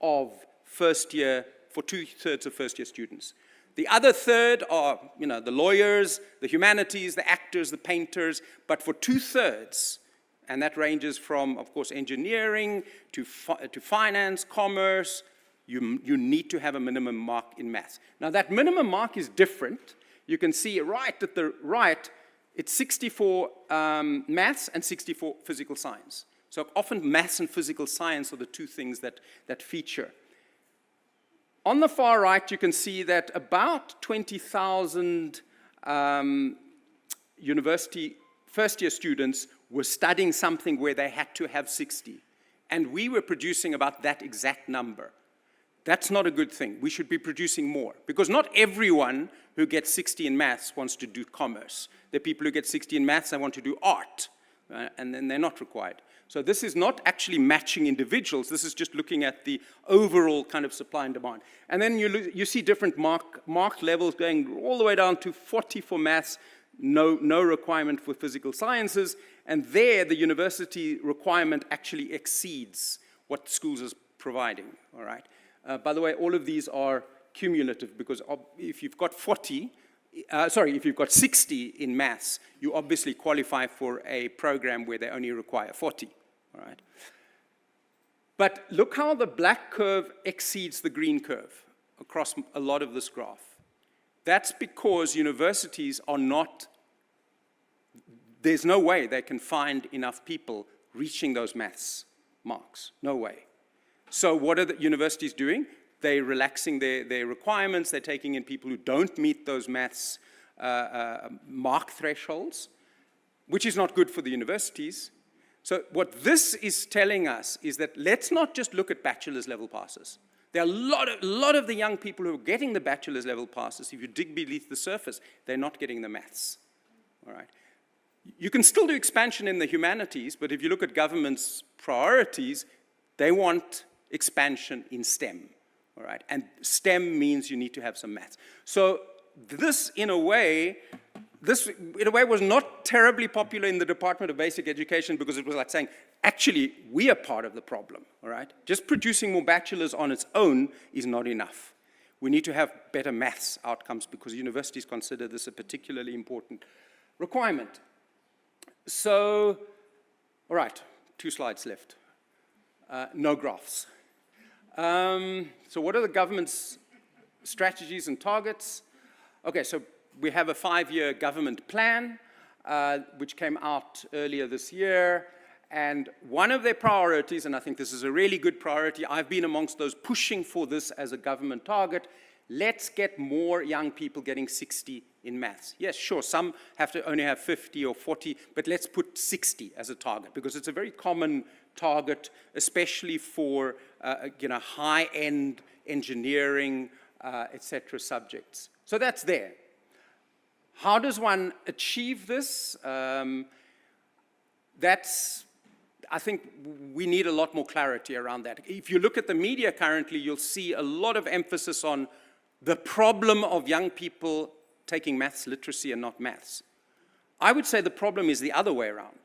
of first year, for 2/3 of first year students. The other third are, the lawyers, the humanities, the actors, the painters, but for 2/3, and that ranges from, of course, engineering to finance, commerce, you need to have a minimum mark in maths. Now that minimum mark is different. You can see right at the right, it's 64 maths and 64 physical science. So often maths and physical science are the two things that feature. On the far right, you can see that about 20,000 university first-year students were studying something where they had to have 60. And we were producing about that exact number. That's not a good thing. We should be producing more. Because not everyone who gets 60 in maths wants to do commerce. There are people who get 60 in maths and want to do art. And then they're not required. So this is not actually matching individuals. This is just looking at the overall kind of supply and demand. And then you see different mark levels going all the way down to 40 for maths, no requirement for physical sciences. And there, the university requirement actually exceeds what schools are providing, all right? By the way, all of these are cumulative because if you've got 60 in maths, you obviously qualify for a program where they only require 40, all right? But look how the black curve exceeds the green curve across a lot of this graph. That's because universities are not, there's no way they can find enough people reaching those maths marks, no way. So what are the universities doing? They're relaxing their requirements. They're taking in people who don't meet those maths mark thresholds, which is not good for the universities. So what this is telling us is that let's not just look at bachelor's level passes. There are a lot of the young people who are getting the bachelor's level passes. If you dig beneath the surface, they're not getting the maths. All right. You can still do expansion in the humanities, but if you look at government's priorities, they want expansion in STEM. All right, and STEM means you need to have some maths. So this, in a way, was not terribly popular in the Department of Basic Education because it was like saying, actually, we are part of the problem, all right? Just producing more bachelors on its own is not enough. We need to have better maths outcomes because universities consider this a particularly important requirement. So, all right, 2 slides left. No graphs. So what are the government's strategies and targets? Okay, so we have a 5-year government plan, which came out earlier this year. And one of their priorities, and I think this is a really good priority, I've been amongst those pushing for this as a government target, let's get more young people getting 60 in maths. Yes, sure, some have to only have 50 or 40, but let's put 60 as a target because it's a very common target, especially for high-end engineering, etc. subjects. So that's there. How does one achieve this? I think we need a lot more clarity around that. If you look at the media currently, you'll see a lot of emphasis on the problem of young people taking maths literacy and not maths. I would say the problem is the other way around.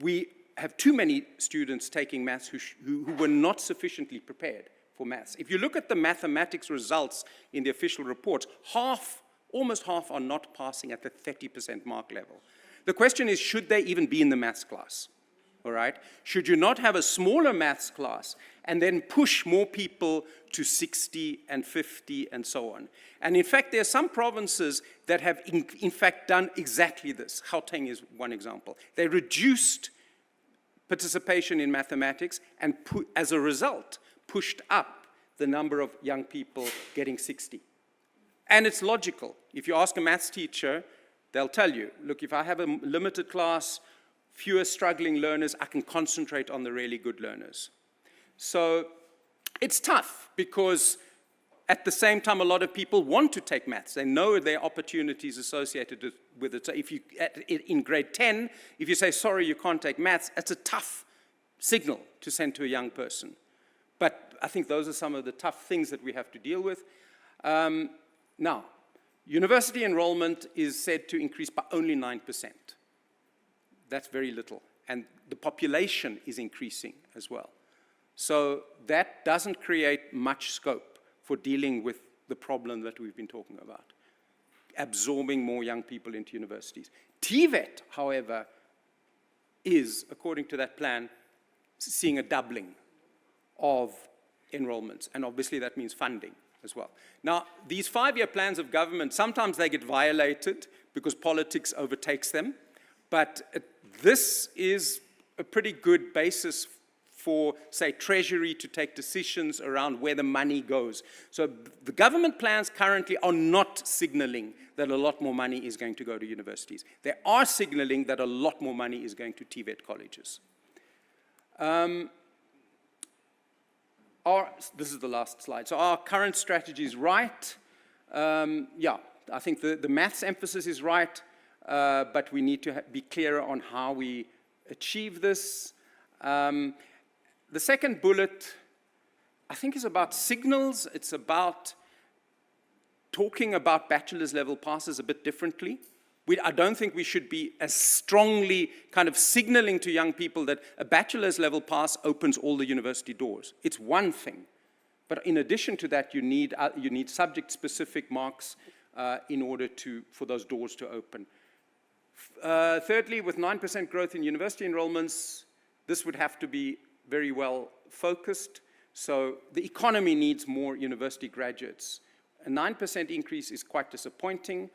We have too many students taking maths who were not sufficiently prepared for maths. If you look at the mathematics results in the official reports, almost half are not passing at the 30% mark level. The question is, should they even be in the maths class? All right? Should you not have a smaller maths class and then push more people to 60 and 50 and so on? And in fact, there are some provinces that have in fact done exactly this. Gauteng is one example. They reduced participation in mathematics and as a result, pushed up the number of young people getting 60. And it's logical. If you ask a maths teacher, they'll tell you, look, if I have a limited class, fewer struggling learners, I can concentrate on the really good learners. So it's tough because at the same time, a lot of people want to take maths. They know there are opportunities associated with it. So if you, in grade 10, if you say, sorry, you can't take maths, it's a tough signal to send to a young person. But I think those are some of the tough things that we have to deal with. Now, university enrollment is said to increase by only 9%. That's very little. And the population is increasing as well. So that doesn't create much scope for dealing with the problem that we've been talking about, absorbing more young people into universities. TVET, however, is, according to that plan, seeing a doubling of enrollments. And obviously that means funding as well. Now, these 5-year plans of government, sometimes they get violated because politics overtakes them. But this is a pretty good basis for, say, Treasury to take decisions around where the money goes. So the government plans currently are not signaling that a lot more money is going to go to universities. They are signaling that a lot more money is going to TVET colleges. This is the last slide. So our current strategy is right. Yeah, I think the maths emphasis is right. But we need to be clearer on how we achieve this. The second bullet, I think, is about signals. It's about talking about bachelor's level passes a bit differently. I don't think we should be as strongly kind of signaling to young people that a bachelor's level pass opens all the university doors. It's one thing. But in addition to that, you need subject-specific marks in order for those doors to open. Thirdly, with 9% growth in university enrollments, this would have to be very well focused. So the economy needs more university graduates. A 9% increase is quite disappointing.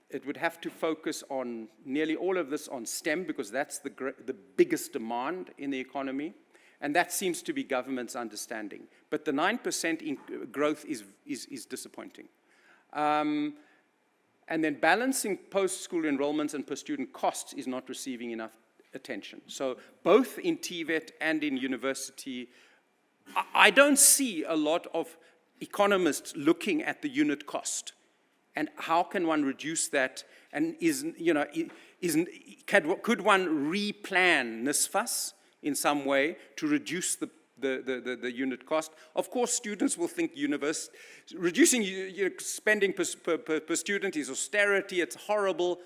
It would have to focus on nearly all of this on STEM because that's the biggest demand in the economy. And that seems to be government's understanding. But the 9% growth is disappointing. And then balancing post-school enrollments and per-student costs is not receiving enough attention. So both in TVET and in university, I don't see a lot of economists looking at the unit cost. And how can one reduce that? And could one replan NSFAS in some way to reduce the unit cost? Of course, students will think reducing spending per student is austerity, it's horrible,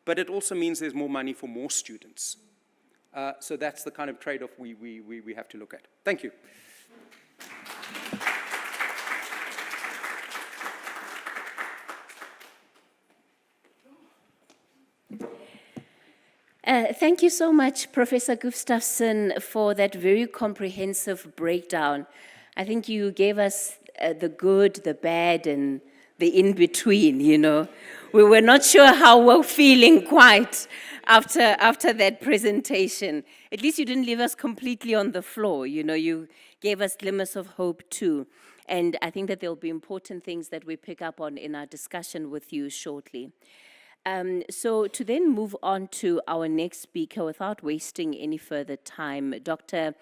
but it also means there's more money for more students. So that's the kind of trade-off we have to look at. Thank you. Thank you so much, Professor Gustafsson, for that very comprehensive breakdown. I think you gave us the good, the bad, and the in-between, you know. We were not sure how we're feeling quite after that presentation. At least you didn't leave us completely on the floor, you know. You gave us glimmers of hope too. And I think that there'll be important things that we pick up on in our discussion with you shortly. So to then move on to our next speaker without wasting any further time, Dr.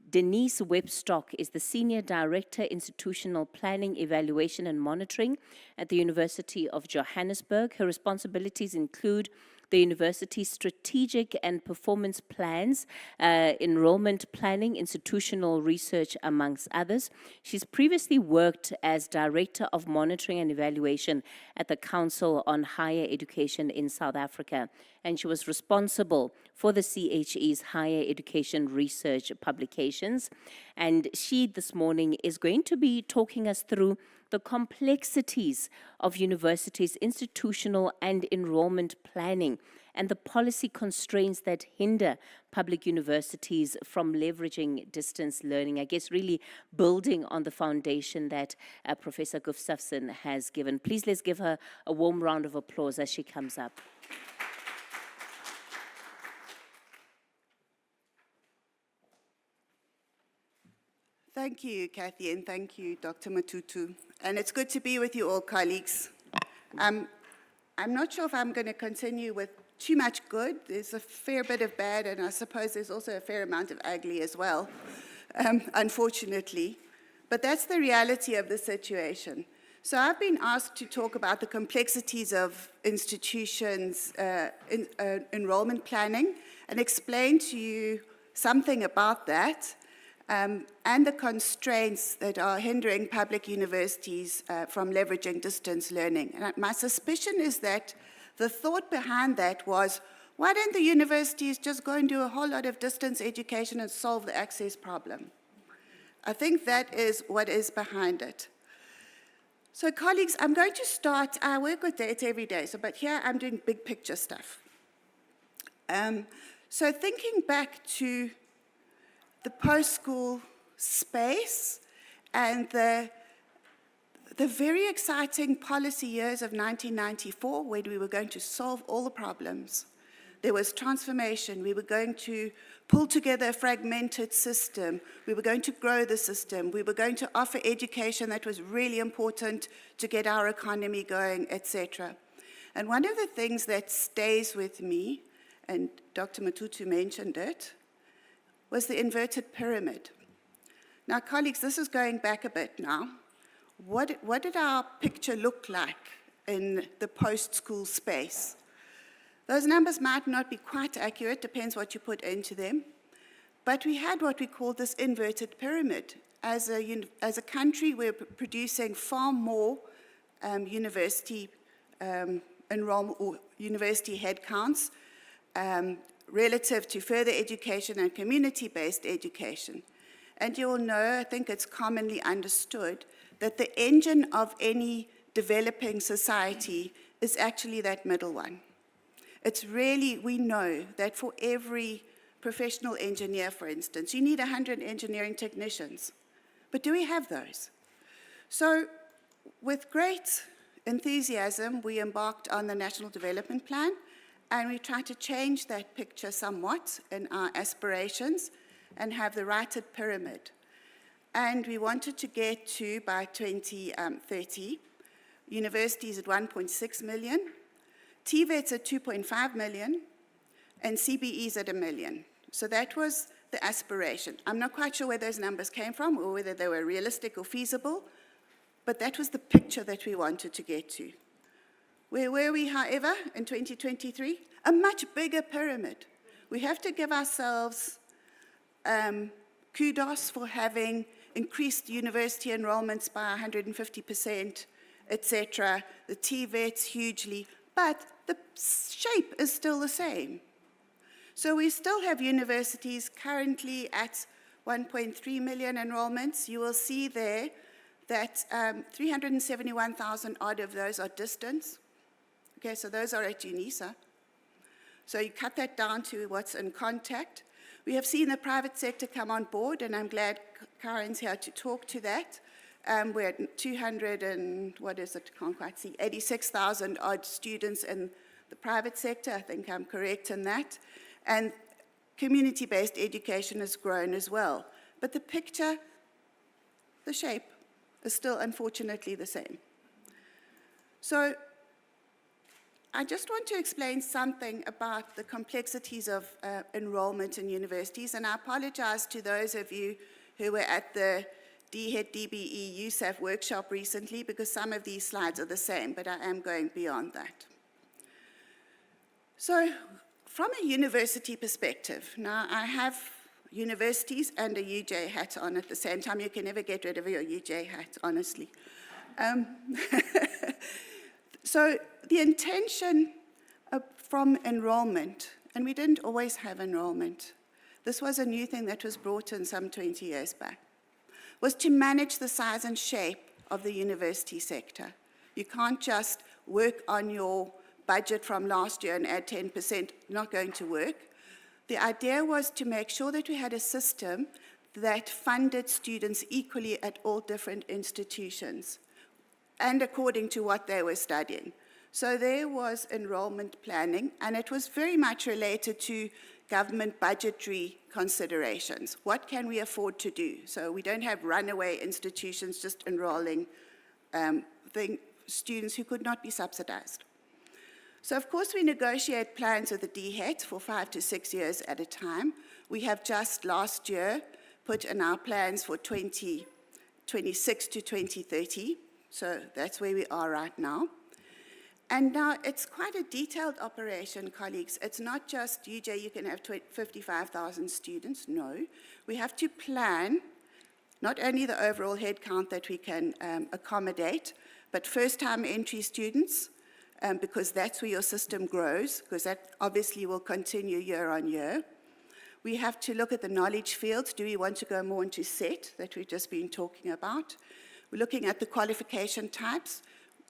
Denise Webstock is the Senior Director, Institutional Planning, Evaluation and Monitoring at the University of Johannesburg. Her responsibilities include the university's strategic and performance plans, enrollment planning, institutional research, amongst others. She's previously worked as Director of Monitoring and Evaluation at the Council on Higher Education in South Africa, and she was responsible for the CHE's higher education research publications. And she this morning is going to be talking us through the complexities of universities' institutional and enrollment planning and the policy constraints that hinder public universities from leveraging distance learning. I guess really building on the foundation that Professor Gustafsson has given. Please let's give her a warm round of applause as she comes up. Thank you, Kathy, and thank you, Dr. Matutu. And it's good to be with you all, colleagues. I'm not sure if I'm going to continue with too much good. There's a fair bit of bad, and I suppose there's also a fair amount of ugly as well, unfortunately. But that's the reality of the situation. So I've been asked to talk about the complexities of institutions' enrollment planning and explain to you something about that. And the constraints that are hindering public universities from leveraging distance learning. And my suspicion is that the thought behind that was, why don't the universities just go and do a whole lot of distance education and solve the access problem? I think that is what is behind it. So colleagues, I'm going to start, I work with data every day, but here I'm doing big picture stuff. So thinking back to the post-school space and the very exciting policy years of 1994, when we were going to solve all the problems. There was transformation. We were going to pull together a fragmented system. We were going to grow the system. We were going to offer education that was really important to get our economy going, etc. And one of the things that stays with me, and Dr. Matutu mentioned it, was the inverted pyramid. Now, colleagues, this is going back a bit now. What did our picture look like in the post-school space? Those numbers might not be quite accurate, depends what you put into them. But we had what we call this inverted pyramid. As a country, we're producing far more university enrollment or university headcounts relative to further education and community-based education. And you'll know, I think it's commonly understood, that the engine of any developing society is actually that middle one. It's really, we know that for every professional engineer, for instance, you need 100 engineering technicians. But do we have those? So with great enthusiasm, we embarked on the National Development Plan, and we tried to change that picture somewhat in our aspirations and have the righted pyramid. And we wanted to get to, by 2030, universities at 1.6 million, TVETs at 2.5 million, and CBEs at 1 million. So that was the aspiration. I'm not quite sure where those numbers came from or whether they were realistic or feasible, but that was the picture that we wanted to get to. Where were we, however, in 2023? A much bigger pyramid. We have to give ourselves kudos for having increased university enrollments by 150%, etc. The TVETs hugely, but the shape is still the same. So we still have universities currently at 1.3 million enrollments. You will see there that 371,000 odd of those are distance. Okay, so those are at UNISA. So you cut that down to what's in contact. We have seen the private sector come on board, and I'm glad Karen's here to talk to that. We're at 200 and, what is it, can't quite see, 86,000 odd students in the private sector. I think I'm correct in that. And community-based education has grown as well. But the picture, the shape, is still unfortunately the same. So I just want to explain something about the complexities of enrollment in universities, and I apologize to those of you who were at the DHET DBE USAF workshop recently, because some of these slides are the same, but I am going beyond that. So from a university perspective, now I have universities and a UJ hat on at the same time. You can never get rid of your UJ hat, honestly. So the intention from enrollment, and we didn't always have enrollment, this was a new thing that was brought in some 20 years back, was to manage the size and shape of the university sector. You can't just work on your budget from last year and add 10%, not going to work. The idea was to make sure that we had a system that funded students equally at all different institutions and according to what they were studying. So there was enrollment planning, and it was very much related to government budgetary considerations. What can we afford to do? So we don't have runaway institutions just enrolling students who could not be subsidized. So of course we negotiate plans with the DHET for 5 to 6 years at a time. We have just last year put in our plans for 2026 to 2030. So that's where we are right now. And now it's quite a detailed operation, colleagues. It's not just UJ, you can have 55,000 students. No, we have to plan not only the overall headcount that we can accommodate, but first-time entry students, because that's where your system grows, because that obviously will continue year on year. We have to look at the knowledge fields. Do we want to go more into SET that we've just been talking about? We're looking at the qualification types.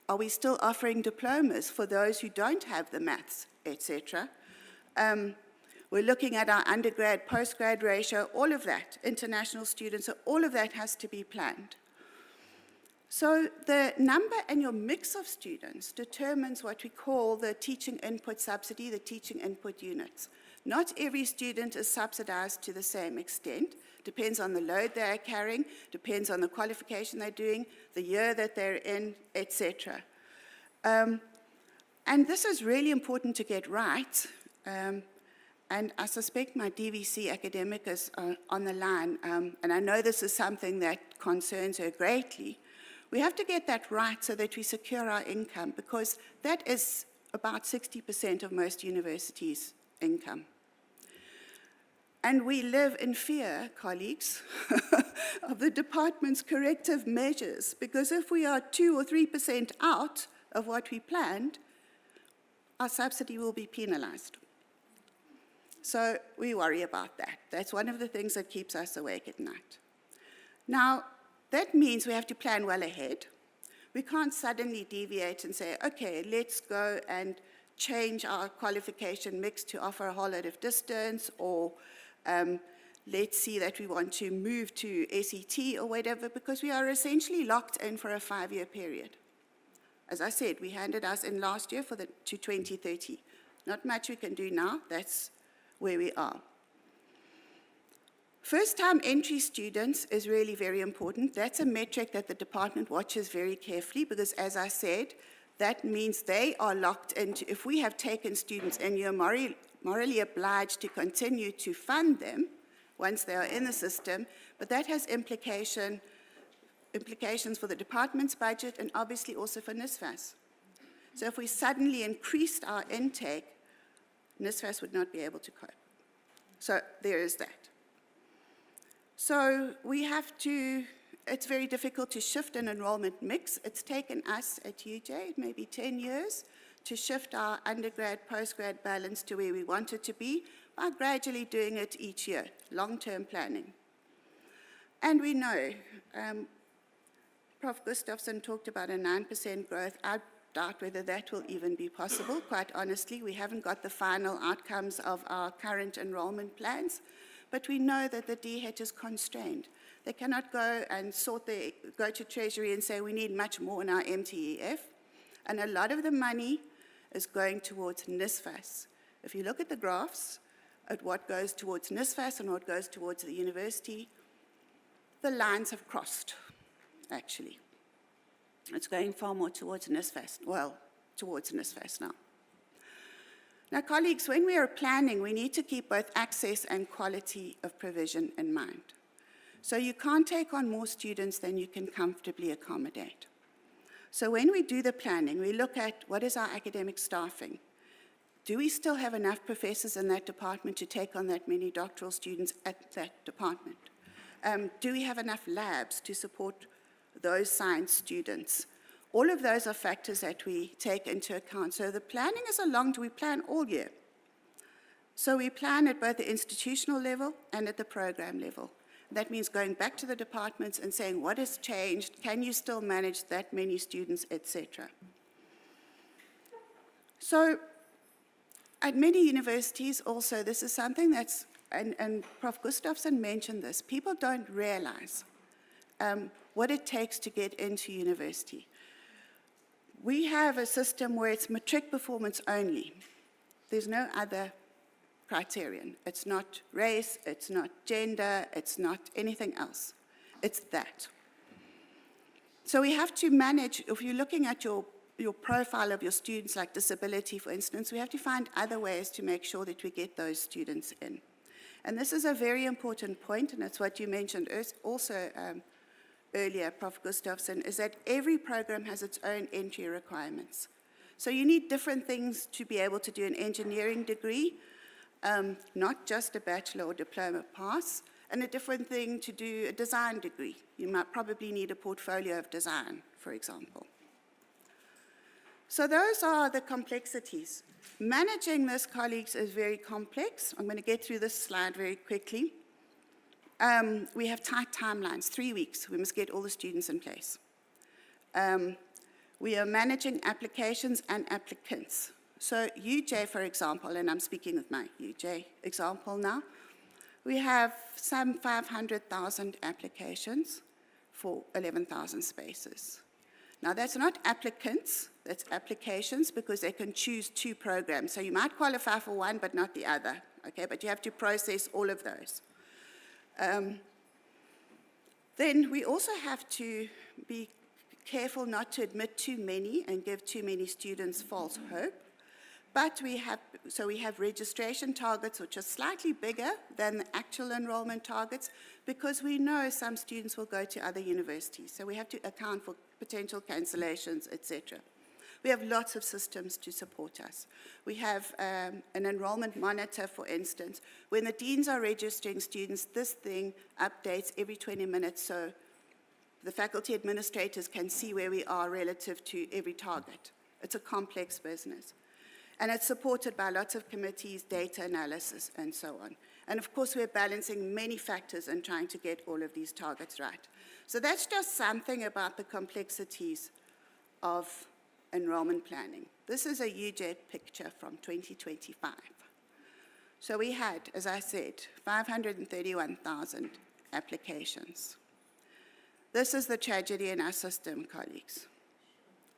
Are we still offering diplomas for those who don't have the maths, etc.? We're looking at our undergrad, postgrad ratio, all of that, international students, so all of that has to be planned. So the number and your mix of students determines what we call the teaching input subsidy, the teaching input units. Not every student is subsidized to the same extent. Depends on the load they're carrying, depends on the qualification they're doing, the year that they're in, etc. And this is really important to get right. And I suspect my DVC academic is on the line, and I know this is something that concerns her greatly. We have to get that right so that we secure our income, because that is about 60% of most universities' income. And we live in fear, colleagues, of the department's corrective measures, because if we are 2 or 3% out of what we planned, our subsidy will be penalized. So we worry about that. That's one of the things that keeps us awake at night. Now, that means we have to plan well ahead. We can't suddenly deviate and say, okay, let's go and change our qualification mix to offer a whole lot of distance, or let's see that we want to move to SET or whatever, because we are essentially locked in for a 5-year period. As I said, we handed us in last year to 2030. Not much we can do now, that's where we are. First-time entry students is really very important. That's a metric that the department watches very carefully, because as I said, that means they are locked into, if we have taken students and you're morally obliged to continue to fund them once they are in the system, but that has implications for the department's budget and obviously also for NSFAS. So if we suddenly increased our intake, NSFAS would not be able to cope. So there is that. So we have to, it's very difficult to shift an enrollment mix. It's taken us at UJ maybe 10 years to shift our undergrad, postgrad balance to where we want it to be by gradually doing it each year, long-term planning. And we know, Prof. Gustafsson talked about a 9% growth. I doubt whether that will even be possible, quite honestly. We haven't got the final outcomes of our current enrollment plans, but we know that the DHET is constrained. They cannot go and go to Treasury and say, we need much more in our MTEF. And a lot of the money is going towards NSFAS. If you look at the graphs at what goes towards NSFAS and what goes towards the university, the lines have crossed, actually. It's going far more towards NSFAS, well, towards NSFAS now. Now, colleagues, when we are planning, we need to keep both access and quality of provision in mind. So you can't take on more students than you can comfortably accommodate. So when we do the planning, we look at what is our academic staffing. Do we still have enough professors in that department to take on that many doctoral students at that department? Do we have enough labs to support those science students? All of those are factors that we take into account. So the planning is we plan all year. So we plan at both the institutional level and at the program level. That means going back to the departments and saying, what has changed? Can you still manage that many students, etc.? So at many universities also, this is something that's, and Prof. Gustafsson mentioned this, people don't realize what it takes to get into university. We have a system where it's matric performance only. There's no other criterion. It's not race, it's not gender, it's not anything else. It's that. So we have to manage, if you're looking at your profile of your students, like disability, for instance, we have to find other ways to make sure that we get those students in. And this is a very important point, and it's what you mentioned also earlier, Prof. Gustafsson, is that every program has its own entry requirements. So you need different things to be able to do an engineering degree, not just a bachelor or diploma pass, and a different thing to do a design degree. You might probably need a portfolio of design, for example. So those are the complexities. Managing this, colleagues, is very complex. I'm going to get through this slide very quickly. We have tight timelines, 3 weeks. We must get all the students in place. We are managing applications and applicants. So UJ, for example, and I'm speaking with my UJ example now, we have some 500,000 applications for 11,000 spaces. Now, that's not applicants, that's applications, because they can choose 2 programs. So you might qualify for one, but not the other, okay? But you have to process all of those. Then we also have to be careful not to admit too many and give too many students false hope. But we have registration targets which are slightly bigger than the actual enrollment targets because we know some students will go to other universities. So we have to account for potential cancellations, etc. We have lots of systems to support us. We have an enrollment monitor, for instance. When the deans are registering students, this thing updates every 20 minutes so the faculty administrators can see where we are relative to every target. It's a complex business. And it's supported by lots of committees, data analysis, and so on. And of course, we're balancing many factors and trying to get all of these targets right. So that's just something about the complexities of enrollment planning. This is a UJ picture from 2025. So we had, as I said, 531,000 applications. This is the tragedy in our system, colleagues.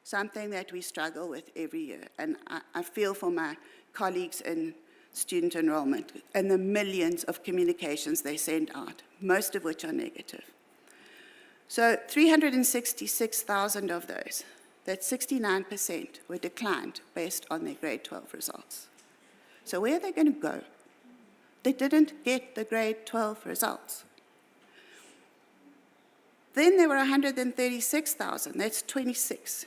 Something that we struggle with every year. And I feel for my colleagues in student enrollment and the millions of communications they send out, most of which are negative. So 366,000 of those, that's 69%, were declined based on their grade 12 results. So where are they going to go? They didn't get the grade 12 results. Then there were 136,000, that's 26%.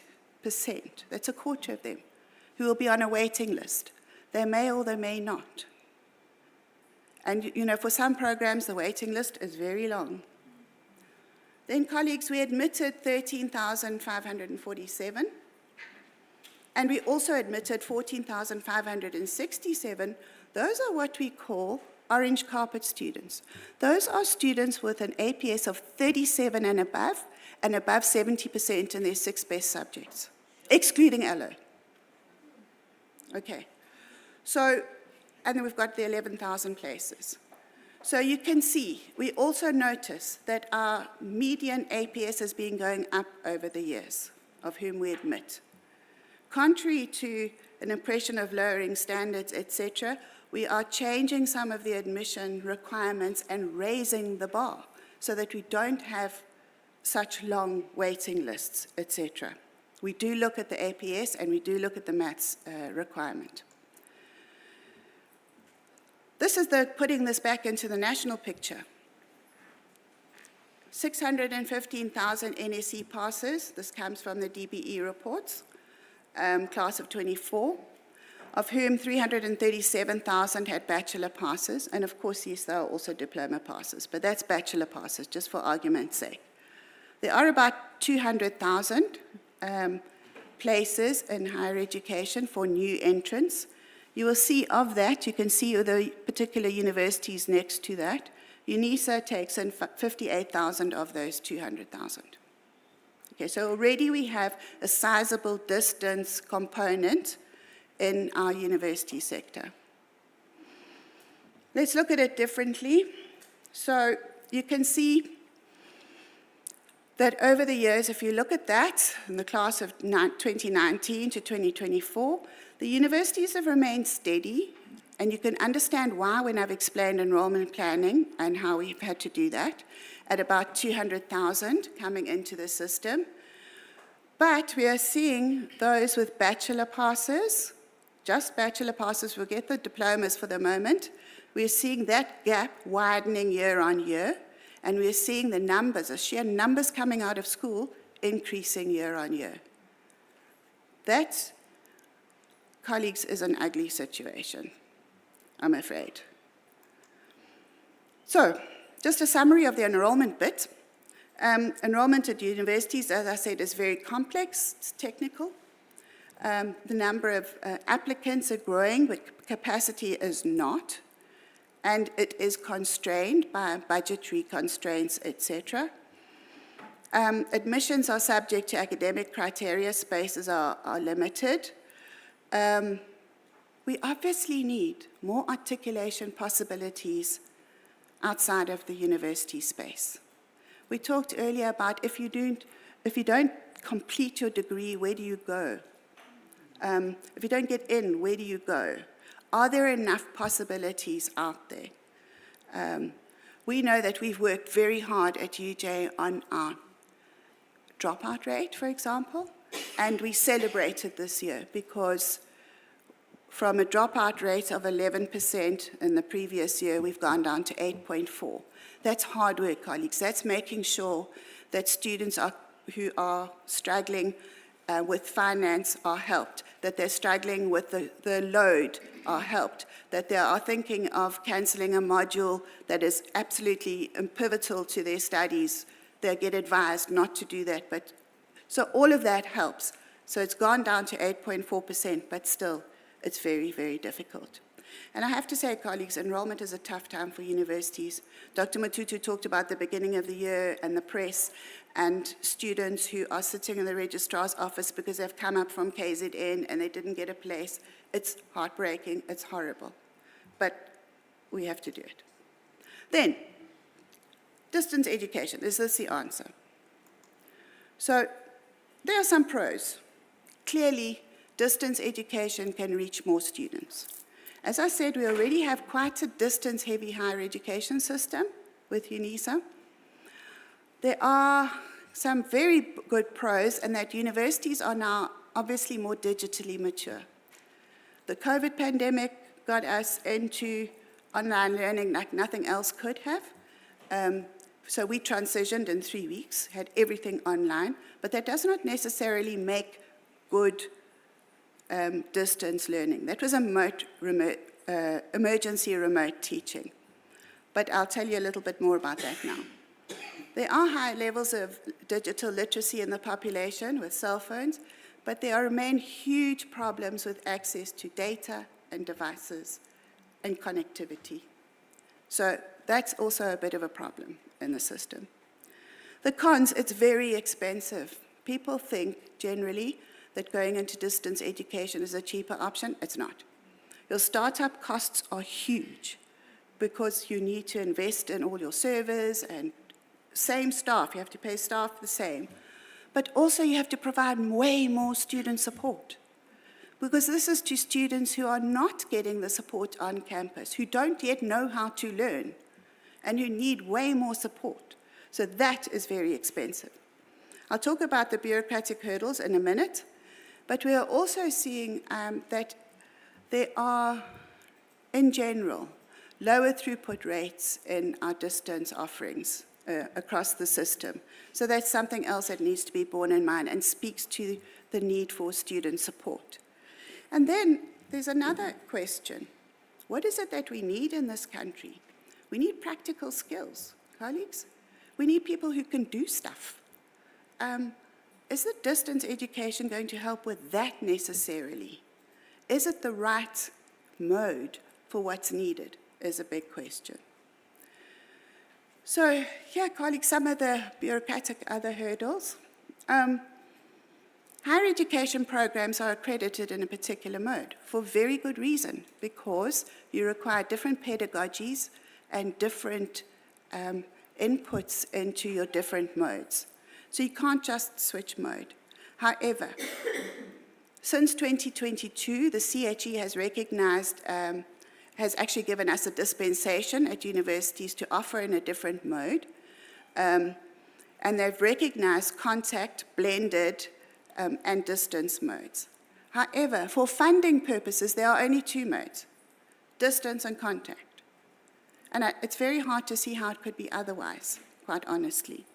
That's a quarter of them who will be on a waiting list. They may or they may not. And, you know, for some programs, the waiting list is very long. Then, colleagues, we admitted 13,547. And we also admitted 14,567. Those are what we call orange carpet students. Those are students with an APS of 37 and above 70% in their 6 best subjects, excluding LO. Okay. So, and then we've got the 11,000 places. So you can see, we also notice that our median APS has been going up over the years, of whom we admit. Contrary to an impression of lowering standards, etc., we are changing some of the admission requirements and raising the bar so that we don't have such long waiting lists, etc. We do look at the APS and we do look at the maths requirement. This is putting this back into the national picture. 615,000 NSC passes. This comes from the DBE reports, class of 24, of whom 337,000 had bachelor passes. And of course, yes, there are also diploma passes, but that's bachelor passes, just for argument's sake. There are about 200,000 places in higher education for new entrants. You will see of that, you can see the particular universities next to that. UNISA takes in 58,000 of those 200,000. Okay, so already we have a sizable distance component in our university sector. Let's look at it differently. So you can see that over the years, if you look at that, in the class of 2019 to 2024, the universities have remained steady, and you can understand why when I've explained enrollment planning and how we've had to do that, at about 200,000 coming into the system. But we are seeing those with bachelor passes, just bachelor passes, forget the diplomas for the moment. We're seeing that gap widening year on year, and we're seeing the numbers, the sheer numbers coming out of school, increasing year on year. That, colleagues, is an ugly situation, I'm afraid. So, just a summary of the enrollment bit. Enrollment at universities, as I said, is very complex, it's technical. The number of applicants are growing, but capacity is not. And it is constrained by budgetary constraints, etc. Admissions are subject to academic criteria, spaces are limited. We obviously need more articulation possibilities outside of the university space. We talked earlier about if you don't complete your degree, where do you go? If you don't get in, where do you go? Are there enough possibilities out there? We know that we've worked very hard at UJ on our dropout rate, for example, and we celebrated this year because from a dropout rate of 11% in the previous year, we've gone down to 8.4. That's hard work, colleagues. That's making sure that students who are struggling with finance are helped, that they're struggling with the load are helped, that they are thinking of cancelling a module that is absolutely pivotal to their studies. They get advised not to do that. So all of that helps. So it's gone down to 8.4%, but still, it's very, very difficult. And I have to say, colleagues, enrollment is a tough time for universities. Dr. Matutu talked about the beginning of the year and the press and students who are sitting in the registrar's office because they've come up from KZN and they didn't get a place. It's heartbreaking, it's horrible, but we have to do it. Then, distance education, is this the answer? So, there are some pros. Clearly, distance education can reach more students. As I said, we already have quite a distance-heavy higher education system with UNISA. There are some very good pros in that universities are now obviously more digitally mature. The COVID pandemic got us into online learning like nothing else could have. So we transitioned in 3 weeks, had everything online, but that does not necessarily make good distance learning. That was emergency remote teaching. But I'll tell you a little bit more about that now. There are high levels of digital literacy in the population with cell phones, but there remain huge problems with access to data and devices and connectivity. So that's also a bit of a problem in the system. The cons, it's very expensive. People think generally that going into distance education is a cheaper option. It's not. Your startup costs are huge because you need to invest in all your servers and same staff. You have to pay staff the same. But also you have to provide way more student support, because this is to students who are not getting the support on campus, who don't yet know how to learn, and who need way more support. So that is very expensive. I'll talk about the bureaucratic hurdles in a minute, but we are also seeing that there are, in general, lower throughput rates in our distance offerings across the system. So that's something else that needs to be borne in mind and speaks to the need for student support. And then there's another question. What is it that we need in this country? We need practical skills, colleagues. We need people who can do stuff. Is the distance education going to help with that necessarily? Is it the right mode for what's needed is a big question. So here, colleagues, some of the bureaucratic other hurdles. Higher education programs are accredited in a particular mode for very good reason, because you require different pedagogies and different inputs into your different modes. So you can't just switch mode. However, since 2022, the CHE has recognized, has actually given us a dispensation at universities to offer in a different mode. And they've recognized contact, blended, and distance modes. However, for funding purposes, there are only two modes, distance and contact. And it's very hard to see how it could be otherwise, quite honestly.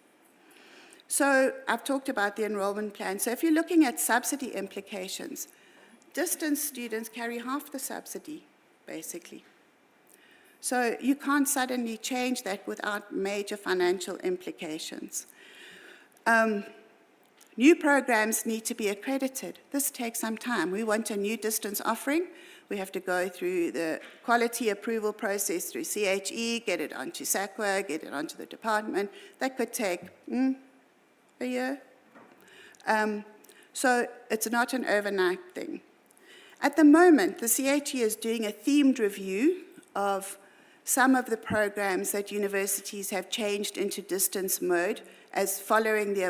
So I've talked about the enrollment plan. So if you're looking at subsidy implications, distance students carry half the subsidy, basically. So you can't suddenly change that without major financial implications. New programs need to be accredited. This takes some time. We want a new distance offering. We have to go through the quality approval process through CHE, get it onto SACWA, get it onto the department. That could take a year. So it's not an overnight thing. At the moment, the CHE is doing a themed review of some of the programs that universities have changed into distance mode as following the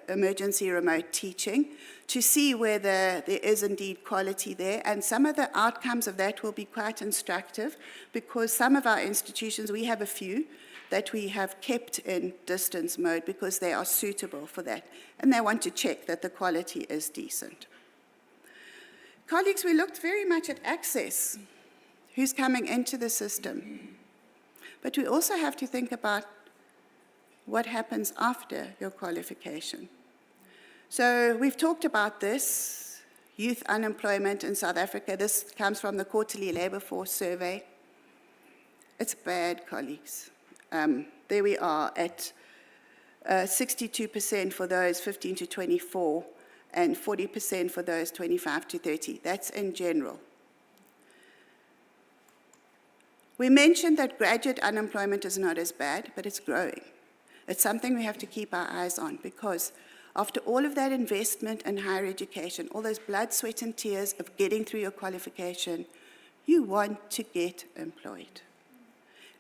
emergency remote teaching, to see whether there is indeed quality there. And some of the outcomes of that will be quite instructive, because some of our institutions, we have a few that we have kept in distance mode because they are suitable for that. And they want to check that the quality is decent. Colleagues, we looked very much at access, who's coming into the system. But we also have to think about what happens after your qualification. So we've talked about this, youth unemployment in South Africa. This comes from the quarterly labor force survey. It's bad, colleagues. There we are at 62% for those 15 to 24 and 40% for those 25 to 30. That's in general. We mentioned that graduate unemployment is not as bad, but it's growing. It's something we have to keep our eyes on, because after all of that investment in higher education, all those blood, sweat, and tears of getting through your qualification, you want to get employed.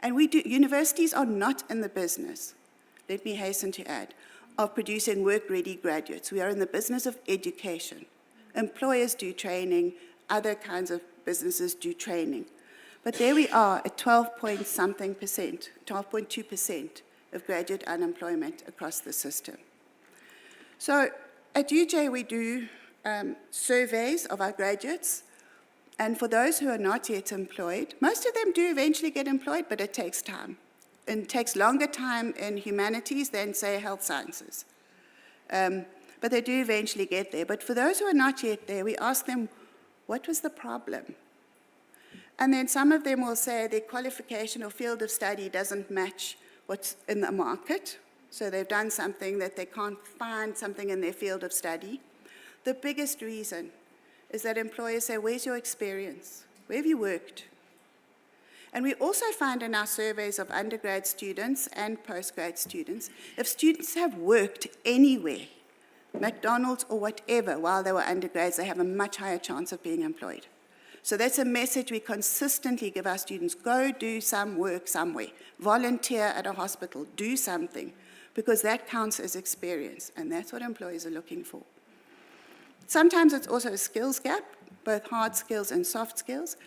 And universities are not in the business, let me hasten to add, of producing work-ready graduates. We are in the business of education. Employers do training, other kinds of businesses do training. But there we are at 12.something percent, 12.2% of graduate unemployment across the system. So at UJ, we do surveys of our graduates. And for those who are not yet employed, most of them do eventually get employed, but it takes time. It takes longer time in humanities than, say, health sciences. But they do eventually get there. But for those who are not yet there, we ask them, what was the problem? And then some of them will say their qualification or field of study doesn't match what's in the market. So they've done something that they can't find something in their field of study. The biggest reason is that employers say, where's your experience? Where have you worked? And we also find in our surveys of undergrad students and postgrad students, if students have worked anywhere, McDonald's or whatever, while they were undergrads, they have a much higher chance of being employed. So that's a message we consistently give our students. Go do some work somewhere. Volunteer at a hospital. Do something. Because that counts as experience. And that's what employers are looking for. Sometimes it's also a skills gap, both hard skills and soft skills.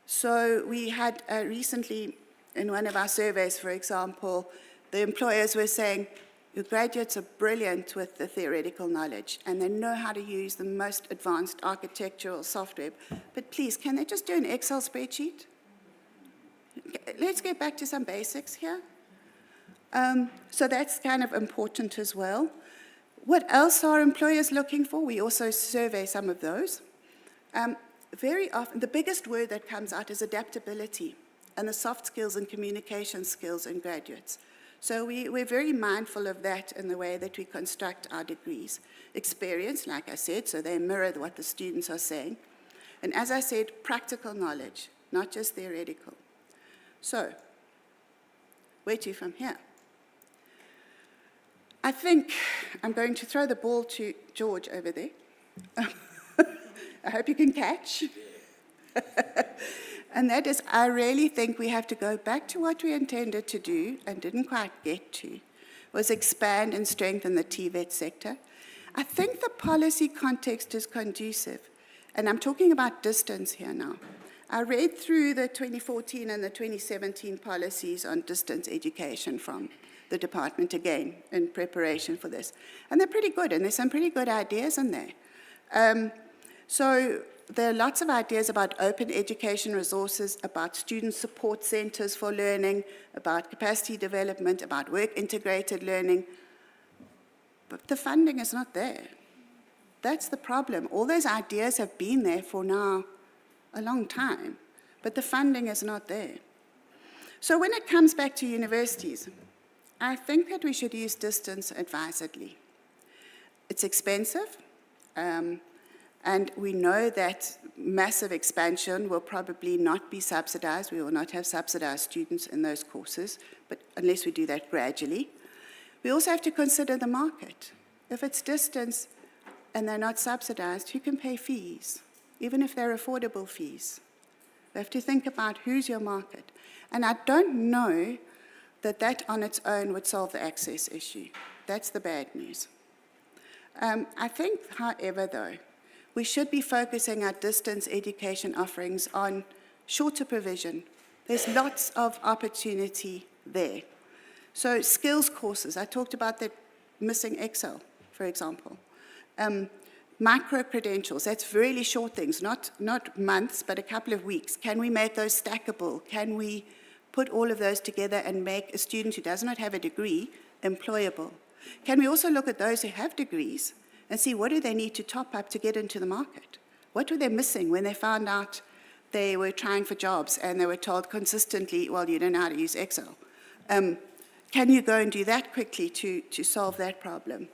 So we had recently, in one of our surveys, for example, the employers were saying, your graduates are brilliant with the theoretical knowledge, and they know how to use the most advanced architectural software. But please, can they just do an Excel spreadsheet? Let's get back to some basics here. So that's kind of important as well. What else are employers looking for? We also survey some of those. Very often, the biggest word that comes out is adaptability and the soft skills and communication skills in graduates. So we're very mindful of that in the way that we construct our degrees. Experience, like I said, so they mirror what the students are saying. And as I said, practical knowledge, not just theoretical. So, where to from here? I think I'm going to throw the ball to George over there. I hope you can catch. And that is, I really think we have to go back to what we intended to do and didn't quite get to, was expand and strengthen the TVET sector. I think the policy context is conducive, and I'm talking about distance here now. I read through the 2014 and the 2017 policies on distance education from the department again in preparation for this. And they're pretty good, and there's some pretty good ideas in there. So there are lots of ideas about open education resources, about student support centers for learning, about capacity development, about work-integrated learning. But the funding is not there. That's the problem. All those ideas have been there for now a long time, but the funding is not there. So when it comes back to universities, I think that we should use distance advisedly. It's expensive. And we know that massive expansion will probably not be subsidized. We will not have subsidized students in those courses, but unless we do that gradually. We also have to consider the market. If it's distance and they're not subsidized, who can pay fees, even if they're affordable fees? We have to think about who's your market. And I don't know that that on its own would solve the access issue. That's the bad news. I think, however, though, we should be focusing our distance education offerings on shorter provision. There's lots of opportunity there. So skills courses, I talked about that missing Excel, for example. Micro-credentials, that's really short things, not months, but a couple of weeks. Can we make those stackable? Can we put all of those together and make a student who does not have a degree employable? Can we also look at those who have degrees and see what do they need to top up to get into the market? What were they missing when they found out they were trying for jobs and they were told consistently, well, you don't know how to use Excel? Can you go and do that quickly to solve that problem?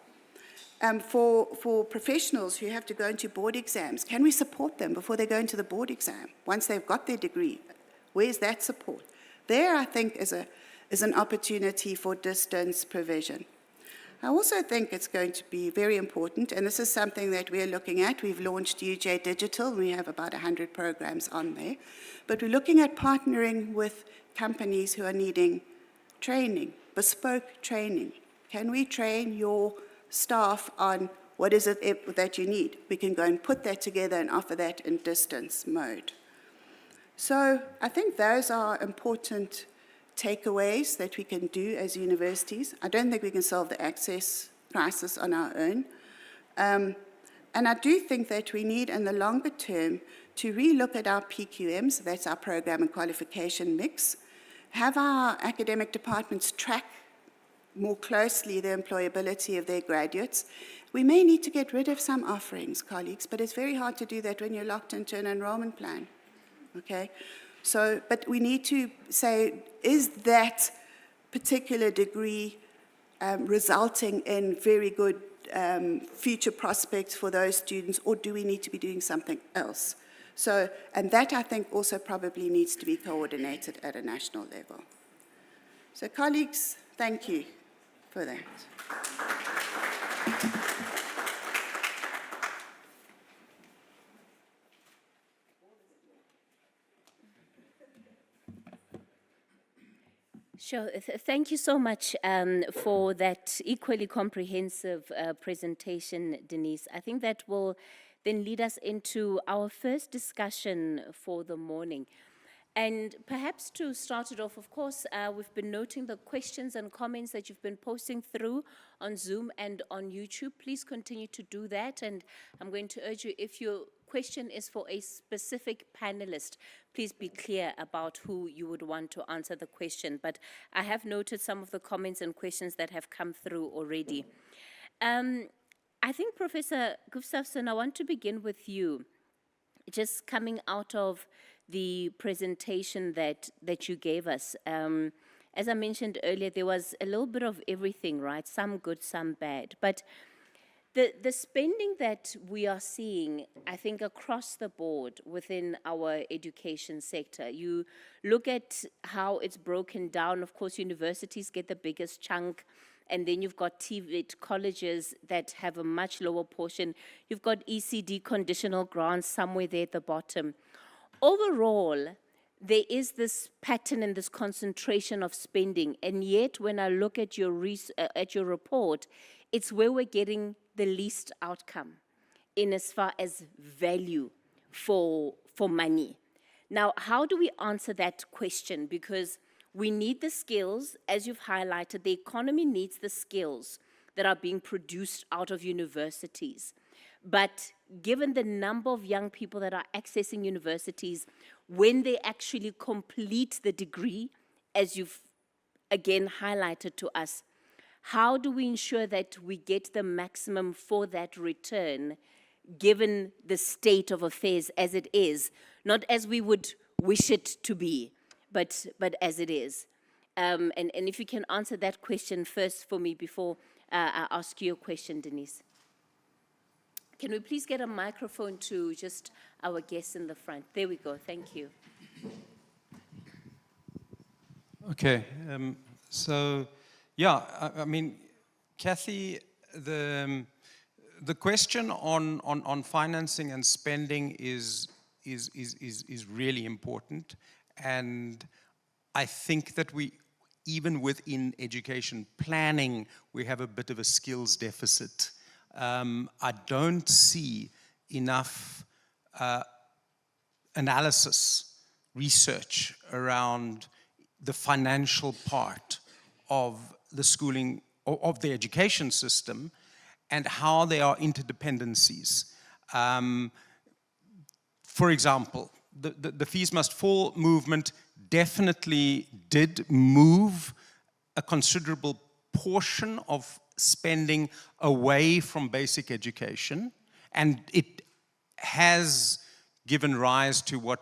For professionals who have to go into board exams, can we support them before they go into the board exam? Once they've got their degree, where's that support? There, I think, is an opportunity for distance provision. I also think it's going to be very important, and this is something that we're looking at. We've launched UJ Digital. We have about 100 programs on there. But we're looking at partnering with companies who are needing training, bespoke training. Can we train your staff on what is it that you need? We can go and put that together and offer that in distance mode. So I think those are important takeaways that we can do as universities. I don't think we can solve the access crisis on our own. And I do think that we need, in the longer term, to relook at our PQMs, that's our program and qualification mix, have our academic departments track more closely the employability of their graduates. We may need to get rid of some offerings, colleagues, but it's very hard to do that when you're locked into an enrollment plan, okay? So, but we need to say, is that particular degree resulting in very good future prospects for those students, or do we need to be doing something else? So, and that I think also probably needs to be coordinated at a national level. So colleagues, thank you for that. Sure. Thank you so much for that equally comprehensive presentation, Denise. I think that will then lead us into our first discussion for the morning. And perhaps to start it off, of course, we've been noting the questions and comments that you've been posting through on Zoom and on YouTube. Please continue to do that. And I'm going to urge you, if your question is for a specific panelist, please be clear about who you would want to answer the question. But I have noted some of the comments and questions that have come through already. I think, Professor Gustafsson, I want to begin with you. Just coming out of the presentation that you gave us, as I mentioned earlier, there was a little bit of everything, right? Some good, some bad. But the spending that we are seeing, I think, across the board within our education sector, you look at how it's broken down. Of course, universities get the biggest chunk, and then you've got TVET colleges that have a much lower portion. You've got ECD conditional grants somewhere there at the bottom. Overall, there is this pattern and this concentration of spending, and yet when I look at your report, it's where we're getting the least outcome in as far as value for money. Now, how do we answer that question? Because we need the skills, as you've highlighted, the economy needs the skills that are being produced out of universities. But given the number of young people that are accessing universities, when they actually complete the degree, as you've again highlighted to us, how do we ensure that we get the maximum for that return, given the state of affairs as it is, not as we would wish it to be, but as it is? And if you can answer that question first for me before I ask you a question, Denise. Can we please get a microphone to just our guests in the front? There we go. Thank you. Okay. So, yeah, I mean, Kathy, the question on financing and spending is really important, and I think that even within education planning, we have a bit of a skills deficit. I don't see enough analysis, research around the financial part of the schooling, of the education system, and how there are interdependencies. For example, the Fees Must Fall movement definitely did move a considerable portion of spending away from basic education, and it has given rise to what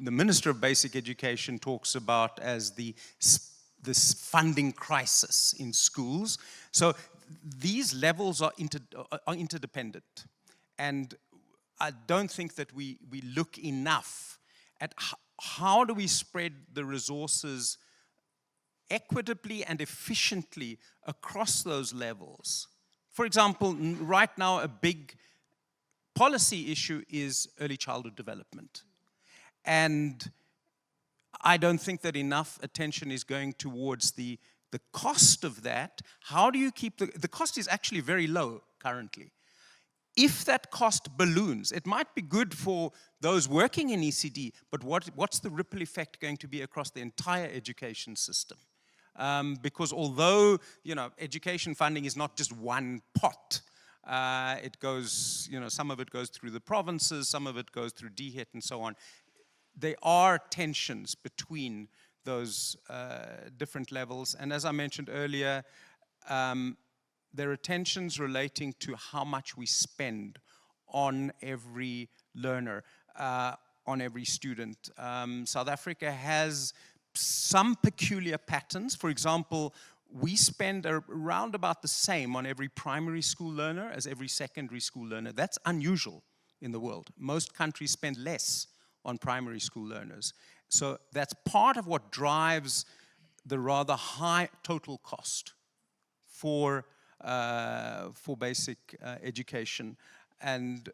the Minister of Basic Education talks about as this funding crisis in schools. So these levels are interdependent, and I don't think that we look enough at how do we spread the resources equitably and efficiently across those levels. For example, right now a big policy issue is early childhood development. And I don't think that enough attention is going towards the cost of that. How do you keep the cost is actually very low currently. If that cost balloons, it might be good for those working in ECD, but what's the ripple effect going to be across the entire education system? Because although, education funding is not just one pot, it goes, some of it goes through the provinces, some of it goes through DHET and so on. There are tensions between those different levels. And as I mentioned earlier, there are tensions relating to how much we spend on every learner, on every student. South Africa has some peculiar patterns. For example, we spend around about the same on every primary school learner as every secondary school learner. That's unusual in the world. Most countries spend less on primary school learners. So that's part of what drives the rather high total cost for basic education. And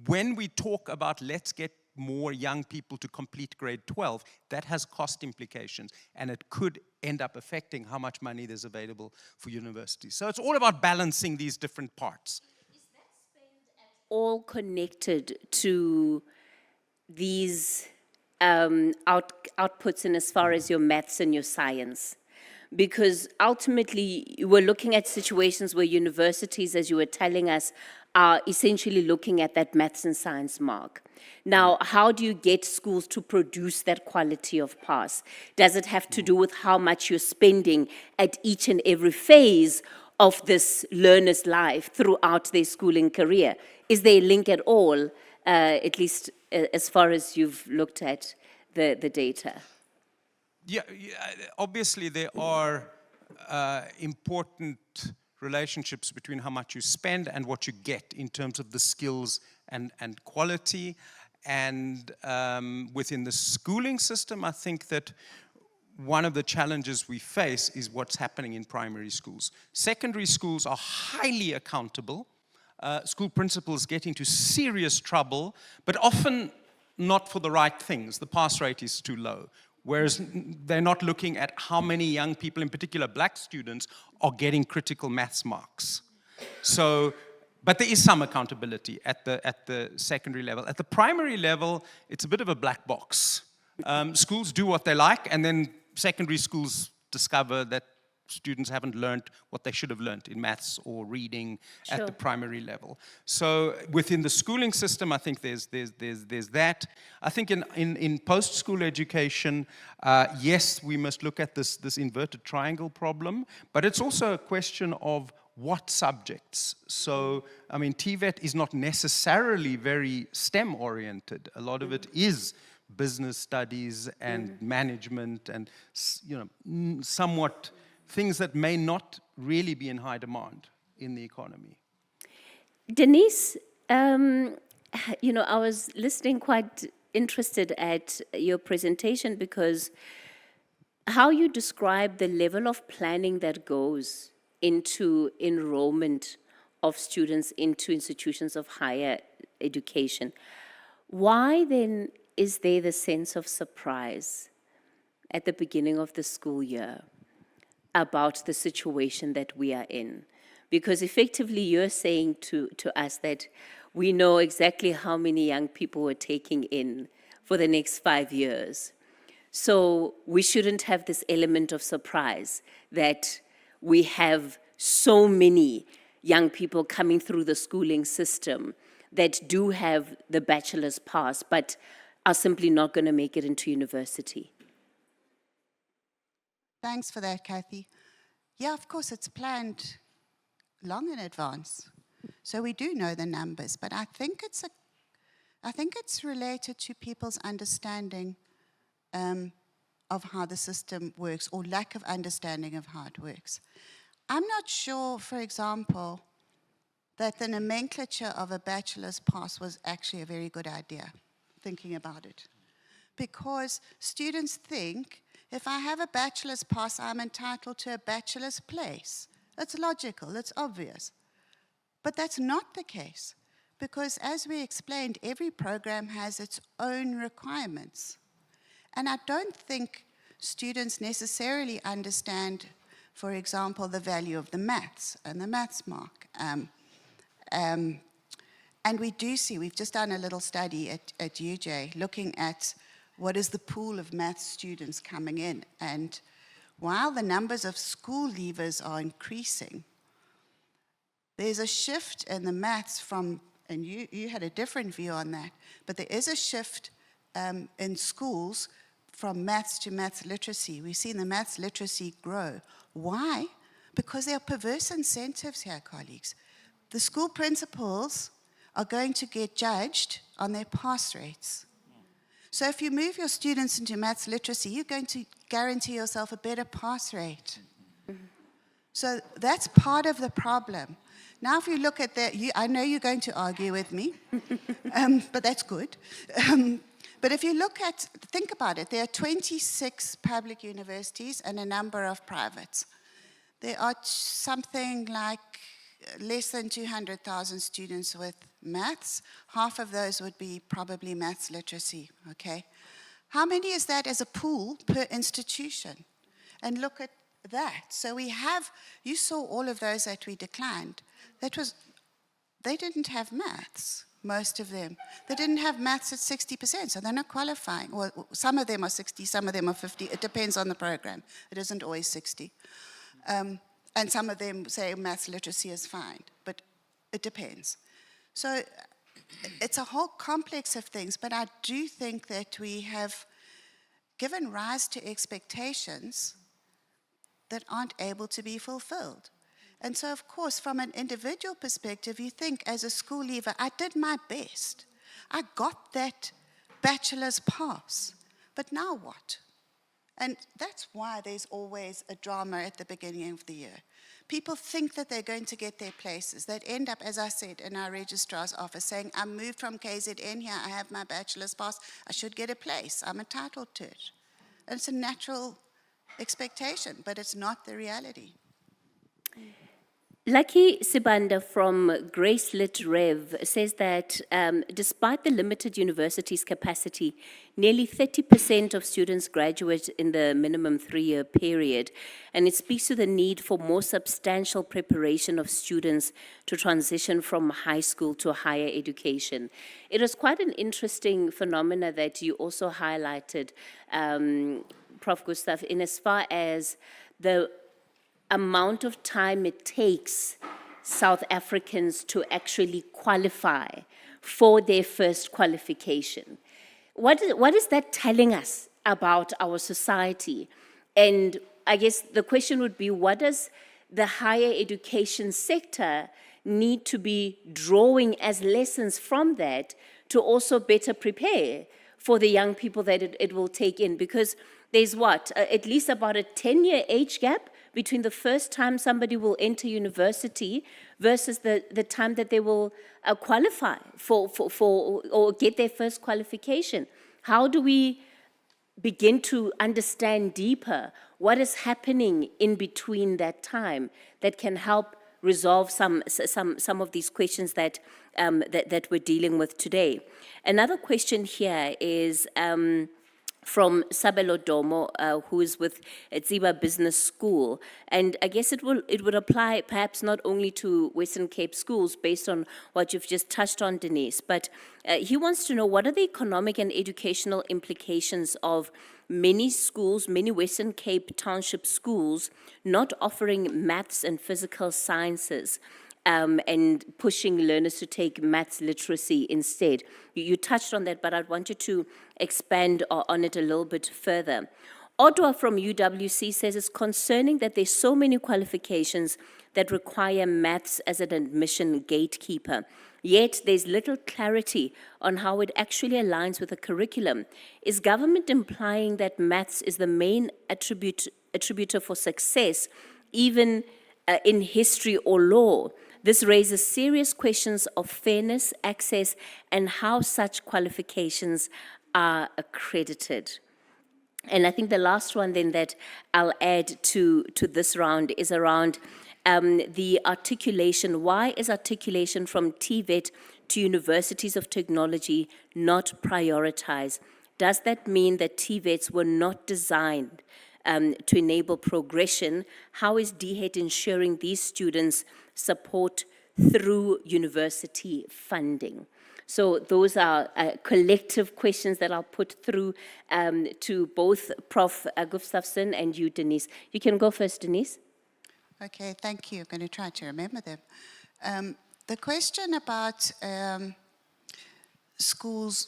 when we talk about let's get more young people to complete grade 12, that has cost implications, and it could end up affecting how much money there's available for universities. So it's all about balancing these different parts. Is that spend at all connected to these outputs in as far as your maths and your science? Because ultimately, we're looking at situations where universities, as you were telling us, are essentially looking at that maths and science mark. Now, how do you get schools to produce that quality of pass? Does it have to do with how much you're spending at each and every phase of this learner's life throughout their schooling career? Is there a link at all, at least as far as you've looked at the data? Yeah, obviously there are important relationships between how much you spend and what you get in terms of the skills and quality. And within the schooling system, I think that one of the challenges we face is what's happening in primary schools. Secondary schools are highly accountable. School principals get into serious trouble, but often not for the right things. The pass rate is too low. Whereas they're not looking at how many young people, in particular black students, are getting critical maths marks. So, but there is some accountability at the secondary level. At the primary level, it's a bit of a black box. Schools do what they like, and then secondary schools discover that students haven't learned what they should have learned in maths or reading at the primary level. So within the schooling system, I think there's that. I think in post-school education, yes, we must look at this inverted triangle problem, but it's also a question of what subjects. So, I mean, TVET is not necessarily very STEM-oriented. A lot of it is business studies and management and, you know, somewhat things that may not really be in high demand in the economy. Denise, you know, I was listening quite interested at your presentation because how you describe the level of planning that goes into enrollment of students into institutions of higher education. Why then is there the sense of surprise at the beginning of the school year about the situation that we are in? Because effectively you're saying to us that we know exactly how many young people we're taking in for the next 5 years. So we shouldn't have this element of surprise that we have so many young people coming through the schooling system that do have the bachelor's pass but are simply not going to make it into university. Thanks for that, Kathy. Yeah, of course, it's planned long in advance. So we do know the numbers, but I think it's related to people's understanding of how the system works, or lack of understanding of how it works. I'm not sure, for example, that the nomenclature of a bachelor's pass was actually a very good idea, thinking about it. Because students think, if I have a bachelor's pass, I'm entitled to a bachelor's place. That's logical, it's obvious. But that's not the case, because as we explained, every program has its own requirements. And I don't think students necessarily understand, for example, the value of the maths and the maths mark. And we do see, we've just done a little study at UJ looking at what is the pool of maths students coming in. And while the numbers of school leavers are increasing, there's a shift in the maths from, and you had a different view on that, but there is a shift in schools from maths to maths literacy. We've seen the maths literacy grow. Why? Because there are perverse incentives here, colleagues. The school principals are going to get judged on their pass rates. So if you move your students into maths literacy, you're going to guarantee yourself a better pass rate. So that's part of the problem. Now, if you look at that, I know you're going to argue with me, but that's good. But if you think about it, there are 26 public universities and a number of privates. There are something like less than 200,000 students with maths. Half of those would be probably maths literacy, okay? How many is that as a pool per institution? And look at that. So you saw all of those that we declined. They didn't have maths, most of them. They didn't have maths at 60%, so they're not qualifying. Well, some of them are 60, some of them are 50. It depends on the program. It isn't always 60. And some of them say maths literacy is fine, but it depends. So it's a whole complex of things, but I do think that we have given rise to expectations that aren't able to be fulfilled. And so, of course, from an individual perspective, you think, as a school leaver, I did my best. I got that bachelor's pass. But now what? And that's why there's always a drama at the beginning of the year. People think that they're going to get their places. They'd end up, as I said, in our registrar's office saying, I moved from KZN here, I have my bachelor's pass, I should get a place, I'm entitled to it. And it's a natural expectation, but it's not the reality. Lucky Sibanda from Gracelit Rev says that despite the limited university's capacity, nearly 30% of students graduate in the minimum 3-year period, and it speaks to the need for more substantial preparation of students to transition from high school to higher education. It was quite an interesting phenomena that you also highlighted, Prof. Gustav, in as far as the amount of time it takes South Africans to actually qualify for their first qualification. What is that telling us about our society? And I guess the question would be, what does the higher education sector need to be drawing as lessons from that to also better prepare for the young people that it will take in? Because there's at least about a 10-year age gap between the first time somebody will enter university versus the time that they will qualify for or get their first qualification. How do we begin to understand deeper what is happening in between that time that can help resolve some of these questions that we're dealing with today? Another question here is from Sabelo Domo, who is with Ziba Business School. And I guess it would apply perhaps not only to Western Cape schools based on what you've just touched on, Denise, but he wants to know what are the economic and educational implications of many schools, many Western Cape township schools not offering maths and physical sciences, and pushing learners to take maths literacy instead. You touched on that, but I'd want you to expand on it a little bit further. Odwa from UWC says it's concerning that there's so many qualifications that require maths as an admission gatekeeper, yet there's little clarity on how it actually aligns with the curriculum. Is government implying that maths is the main attributor for success, even in history or law? This raises serious questions of fairness, access, and how such qualifications are accredited. And I think the last one then that I'll add to this round is around the articulation. Why is articulation from TVET to universities of technology not prioritized? Does that mean that TVETs were not designed to enable progression? How is DHET ensuring these students support through university funding? So those are collective questions that I'll put through to both Prof. Gustafsson and you, Denise. You can go first, Denise. Okay, thank you. I'm going to try to remember them. The question about schools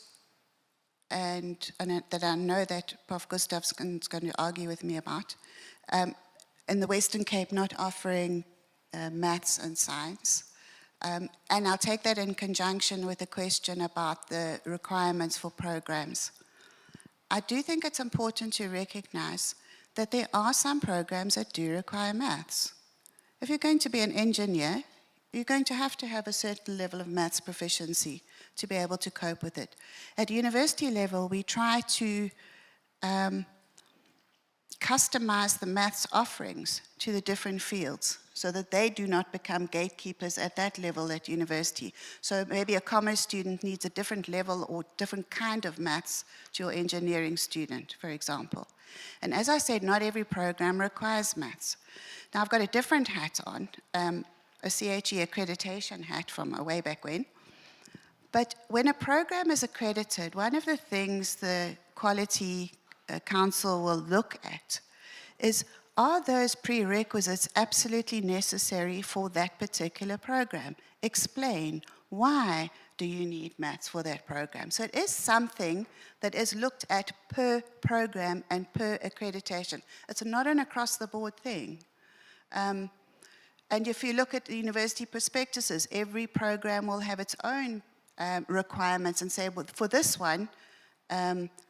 and that I know that Prof. Gustafsson is going to argue with me about, in the Western Cape not offering maths and science. And I'll take that in conjunction with the question about the requirements for programs. I do think it's important to recognize that there are some programs that do require maths. If you're going to be an engineer, you're going to have a certain level of maths proficiency to be able to cope with it. At university level, we try to customize the maths offerings to the different fields so that they do not become gatekeepers at that level at university. So maybe a commerce student needs a different level or different kind of maths to your engineering student, for example. And as I said, not every program requires maths. Now I've got a different hat on, a CHE accreditation hat from way back when. But when a program is accredited, one of the things the Quality Council will look at is, are those prerequisites absolutely necessary for that particular program? Explain, why do you need maths for that program? So it is something that is looked at per program and per accreditation. It's not an across-the-board thing. And if you look at the university prospectuses, every program will have its own requirements and say, well, for this one,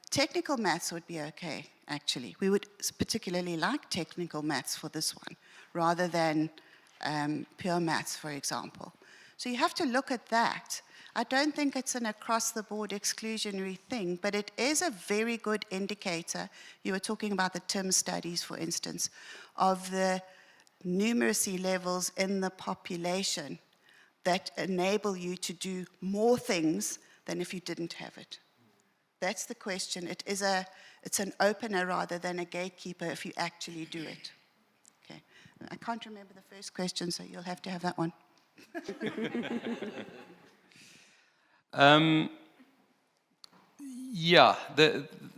technical maths would be okay, actually. We would particularly like technical maths for this one, rather than pure maths, for example. So you have to look at that. I don't think it's an across-the-board exclusionary thing, but it is a very good indicator. You were talking about the TIM studies, for instance, of the numeracy levels in the population that enable you to do more things than if you didn't have it. That's the question. It's an opener rather than a gatekeeper if you actually do it. Okay. I can't remember the first question, so you'll have to have that one.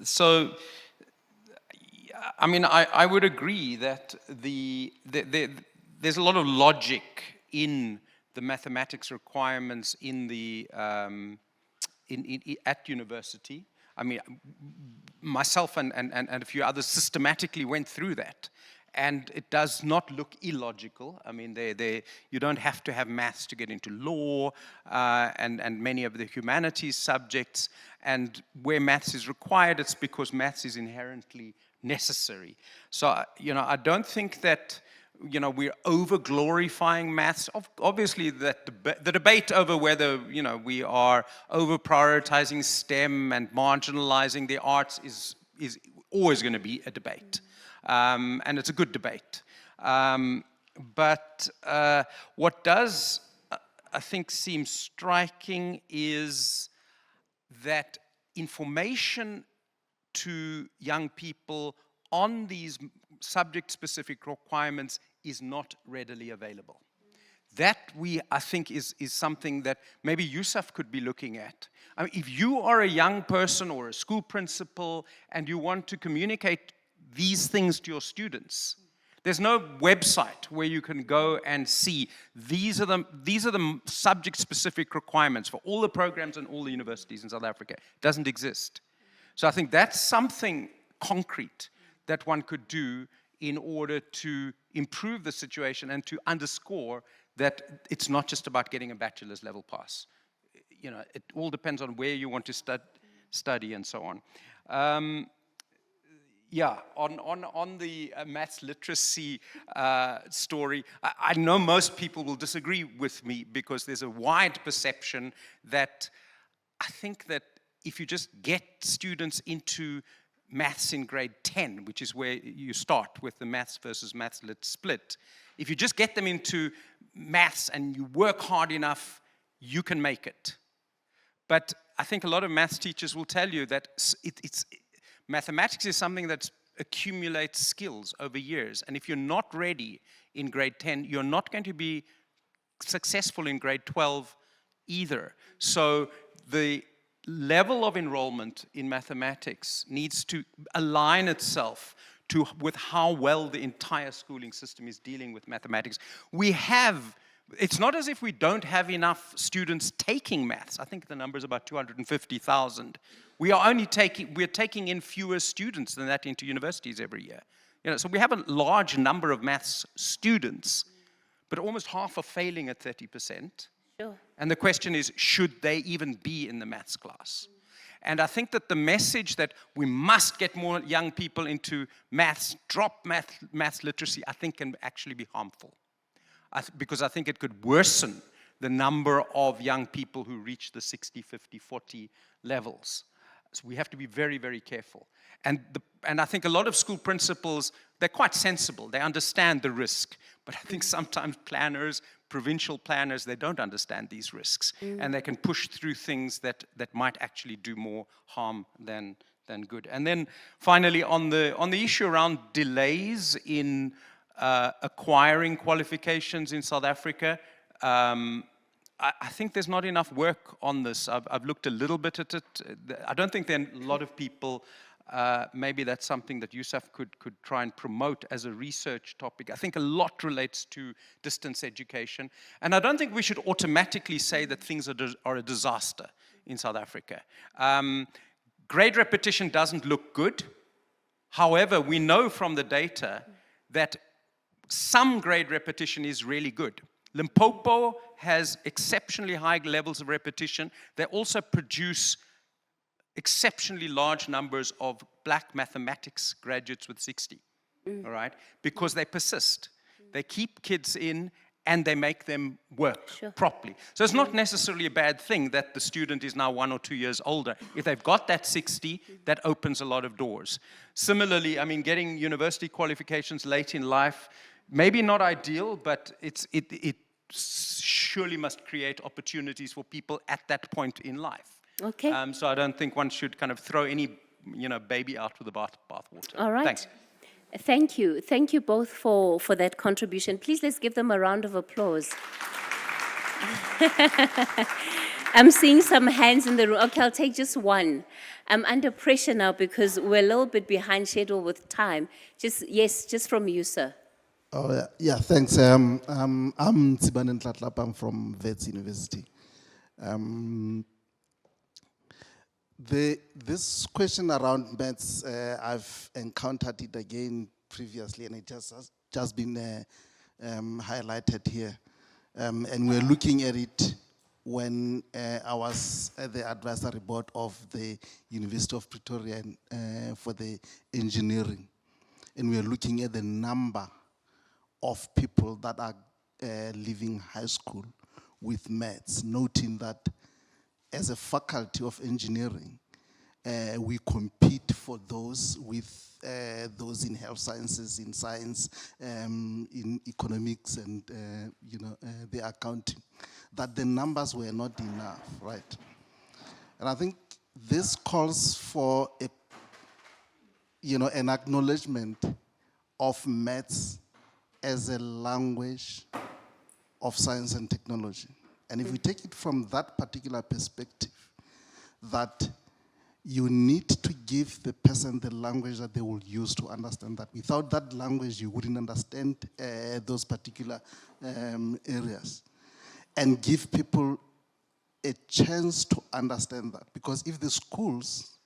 So, I mean, I would agree that there's a lot of logic in the mathematics requirements in the at university. I mean, myself and a few others systematically went through that. And it does not look illogical. I mean, you don't have to have maths to get into law and many of the humanities subjects. And where maths is required, it's because maths is inherently necessary. So, you know, I don't think that, you know, we're over-glorifying maths. Obviously, the debate over whether, you know, we are over-prioritizing STEM and marginalizing the arts is always going to be a debate. And it's a good debate. But what does, I think, seem striking is that information to young people on these subject-specific requirements is not readily available. That, I think, is something that maybe Yusuf could be looking at. I mean, if you are a young person or a school principal and you want to communicate these things to your students, there's no website where you can go and see these are the subject-specific requirements for all the programs and all the universities in South Africa. It doesn't exist. So I think that's something concrete that one could do in order to improve the situation and to underscore that it's not just about getting a bachelor's level pass. You know, it all depends on where you want to study and so on. Yeah, on the maths literacy story, I know most people will disagree with me because there's a wide perception that I think that if you just get students into maths in grade 10, which is where you start with the maths versus maths lit split, if you just get them into maths and you work hard enough, you can make it. But I think a lot of maths teachers will tell you that mathematics is something that accumulates skills over years. And if you're not ready in grade 10, you're not going to be successful in grade 12 either. So the level of enrollment in mathematics needs to align itself with how well the entire schooling system is dealing with mathematics. It's not as if we don't have enough students taking maths. I think the number is about 250,000. We're taking in fewer students than that into universities every year. You know, so we have a large number of maths students, but almost half are failing at 30%. Sure. And the question is, should they even be in the maths class? And I think that the message that we must get more young people into maths, drop maths literacy, I think can actually be harmful. Because I think it could worsen the number of young people who reach the 60, 50, 40 levels. So we have to be very, very careful. And I think a lot of school principals, they're quite sensible. They understand the risk. But I think sometimes planners, provincial planners, they don't understand these risks. And they can push through things that might actually do more harm than good. And then finally, on the issue around delays in acquiring qualifications in South Africa, I think there's not enough work on this. I've looked a little bit at it. I don't think there are a lot of people, maybe that's something that USAF could try and promote as a research topic. I think a lot relates to distance education. And I don't think we should automatically say that things are a disaster in South Africa. Grade repetition doesn't look good. However, we know from the data that some grade repetition is really good. Limpopo has exceptionally high levels of repetition. They also produce exceptionally large numbers of black mathematics graduates with 60, all right? Because they persist. They keep kids in and they make them work properly. So it's not necessarily a bad thing that the student is now 1 or 2 years older. If they've got that 60, that opens a lot of doors. Similarly, I mean, getting university qualifications late in life, maybe not ideal, but it surely must create opportunities for people at that point in life. Okay. So I don't think one should kind of throw any, baby out with the bathwater. All right. Thanks. Thank you. Thank you both for that contribution. Please, let's give them a round of applause. I'm seeing some hands in the room. Okay, I'll take just one. I'm under pressure now because we're a little bit behind schedule with time. Just from you, sir. Oh, yeah, thanks. I'm Tsibanen Tlatlapa, I'm from Wits University. This question around maths, I've encountered it again previously, and it has just been highlighted here. And we're looking at it when I was at the advisory board of the University of Pretoria for the engineering. And we're looking at the number of people that are leaving high school with maths, noting that as a faculty of engineering, we compete for those with those in health sciences, in science, in economics, and the accounting, that the numbers were not enough, right? And I think this calls for an acknowledgement of maths as a language of science and technology. And if we take it from that particular perspective, that you need to give the person the language that they will use to understand that. Without that language, you wouldn't understand those particular areas. And give people a chance to understand that. Because if the schools,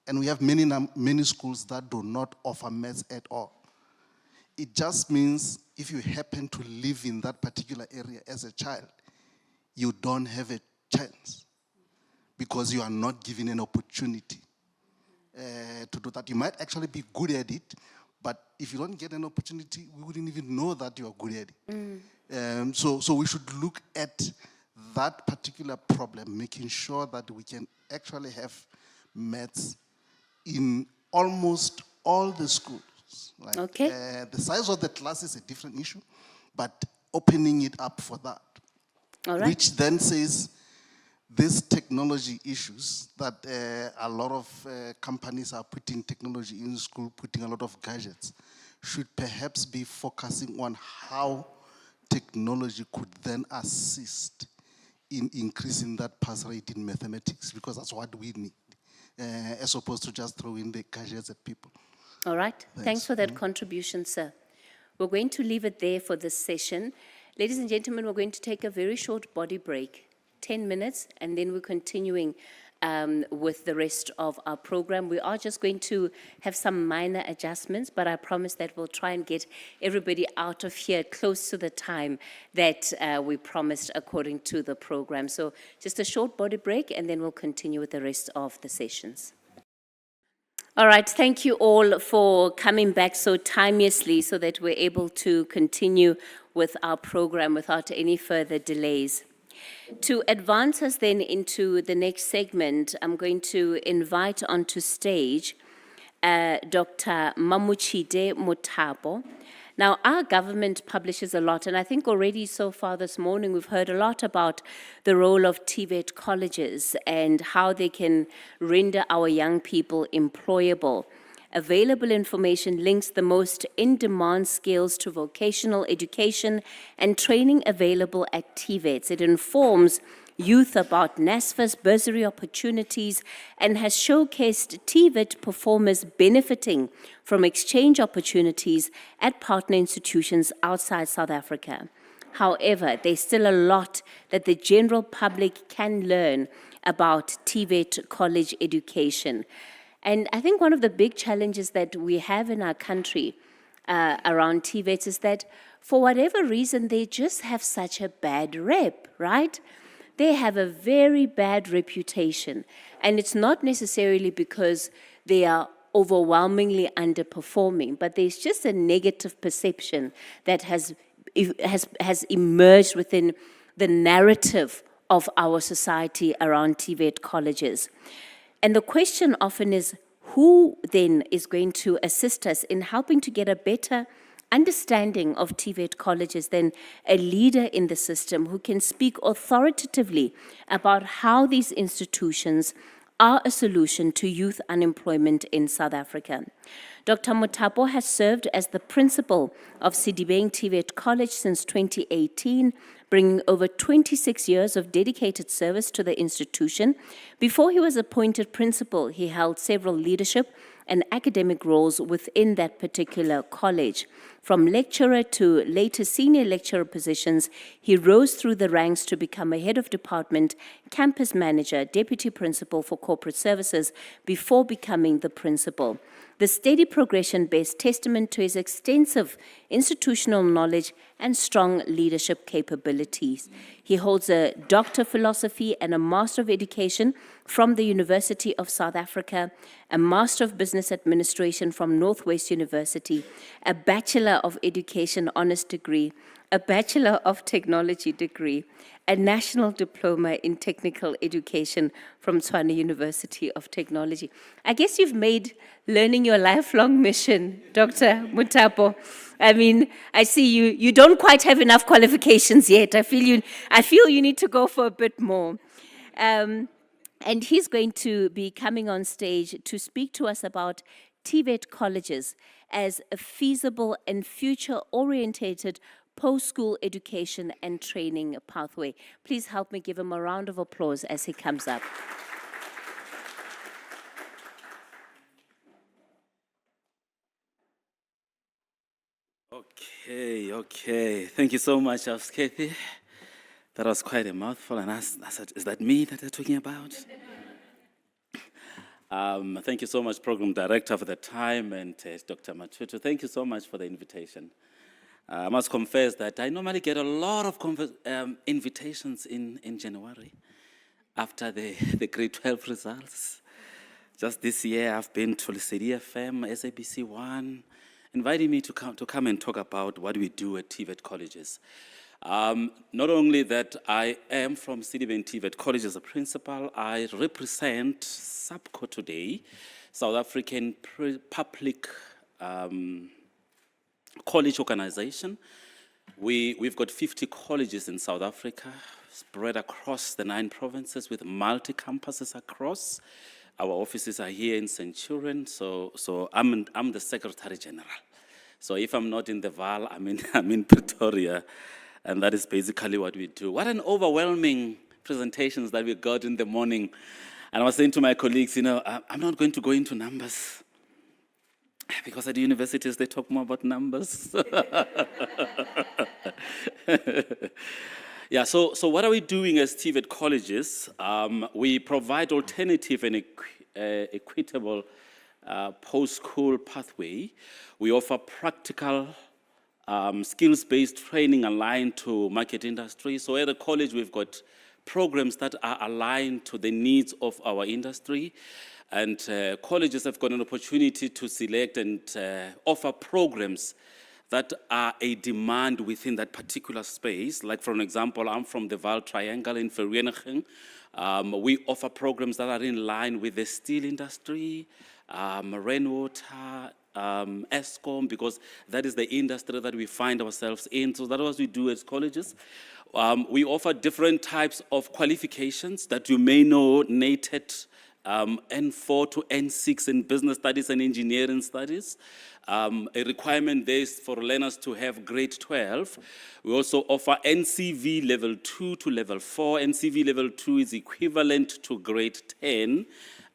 and we have many schools that do not offer maths at all, it just means if you happen to live in that particular area as a child, you don't have a chance because you are not given an opportunity to do that. You might actually be good at it, but if you don't get an opportunity, we wouldn't even know that you are good at it. So we should look at that particular problem, making sure that we can actually have maths in almost all the schools. Like, Okay. The size of the class is a different issue, but opening it up for that. All right. Which then says these technology issues that a lot of companies are putting technology in school, putting a lot of gadgets, should perhaps be focusing on how technology could then assist in increasing that pass rate in mathematics, because that's what we need, as opposed to just throwing the gadgets at people. All right. Thanks for that contribution, sir. We're going to leave it there for this session. Ladies and gentlemen, we're going to take a very short body break, 10 minutes, and then we're continuing with the rest of our program. We are just going to have some minor adjustments, but I promise that we'll try and get everybody out of here close to the time that we promised according to the program. So just a short body break, and then we'll continue with the rest of the sessions. All right, thank you all for coming back so timeously so that we're able to continue with our program without any further delays. To advance us then into the next segment, I'm going to invite onto stage Dr. Mamuchide Mutabo. Now, our government publishes a lot, and I think already so far this morning we've heard a lot about the role of TVET colleges and how they can render our young people employable. Available information links the most in-demand skills to vocational education and training available at TVETs. It informs youth about NSFA's bursary opportunities and has showcased TVET performers benefiting from exchange opportunities at partner institutions outside South Africa. However, there's still a lot that the general public can learn about TVET college education. And I think one of the big challenges that we have in our country around TVETs is that for whatever reason, they just have such a bad rep, right? They have a very bad reputation. And it's not necessarily because they are overwhelmingly underperforming, but there's just a negative perception that has emerged within the narrative of our society around TVET colleges. And the question often is, who then is going to assist us in helping to get a better understanding of TVET colleges than a leader in the system who can speak authoritatively about how these institutions are a solution to youth unemployment in South Africa. Dr. Mutabo has served as the principal of Sedibeng TVET College since 2018, bringing over 26 years of dedicated service to the institution. Before he was appointed principal, he held several leadership and academic roles within that particular college. From lecturer to later senior lecturer positions, he rose through the ranks to become a head of department, campus manager, deputy principal for corporate services, before becoming the principal. The steady progression bears testament to his extensive institutional knowledge and strong leadership capabilities. He holds a Doctor of Philosophy and a Master of Education from the University of South Africa, a Master of Business Administration from Northwest University, a Bachelor of Education Honours degree, a Bachelor of Technology degree, a National Diploma in Technical Education from Tshwane University of Technology. I guess you've made learning your lifelong mission, Dr. Mutabo. I mean, I see you don't quite have enough qualifications yet. I feel you need to go for a bit more. And he's going to be coming on stage to speak to us about TVET colleges as a feasible and future-orientated post-school education and training pathway. Please help me give him a round of applause as he comes up. Okay. Thank you so much, Kathy. That was quite a mouthful, and I said, is that me that they're talking about? Thank you so much, Program Director, for the time, and Dr. Matutu, thank you so much for the invitation. I must confess that I normally get a lot of invitations in January after the grade 12 results. Just this year, I've been to Lesedi FM, SABC 1, inviting me to come and talk about what we do at TVET colleges. Not only that I am from Sedibeng TVET College as a principal, I represent SAPCO today, South African Public College Organization. We've got 50 colleges in South Africa, spread across the 9 provinces with multi-campuses across. Our offices are here in Centurion, so I'm the Secretary General. So if I'm not in the Val, I'm in Pretoria. And that is basically what we do. What an overwhelming presentations that we got in the morning. And I was saying to my colleagues, I'm not going to go into numbers. Because at the universities, they talk more about numbers. Yeah, so what are we doing as TVET colleges? We provide alternative and equitable post-school pathway. We offer practical skills-based training aligned to market industry. So at the college, we've got programs that are aligned to the needs of our industry. And colleges have got an opportunity to select and offer programs that are a demand within that particular space. Like, for an example, I'm from the Vaal Triangle in Vereeniging. We offer programs that are in line with the steel industry, rainwater, Eskom, because that is the industry that we find ourselves in. So that's what we do as colleges. We offer different types of qualifications that you may know, NATED, N4 to N6 in business studies and engineering studies. A requirement there is for learners to have grade 12. We also offer NCV level 2 to level 4. NCV level 2 is equivalent to grade 10.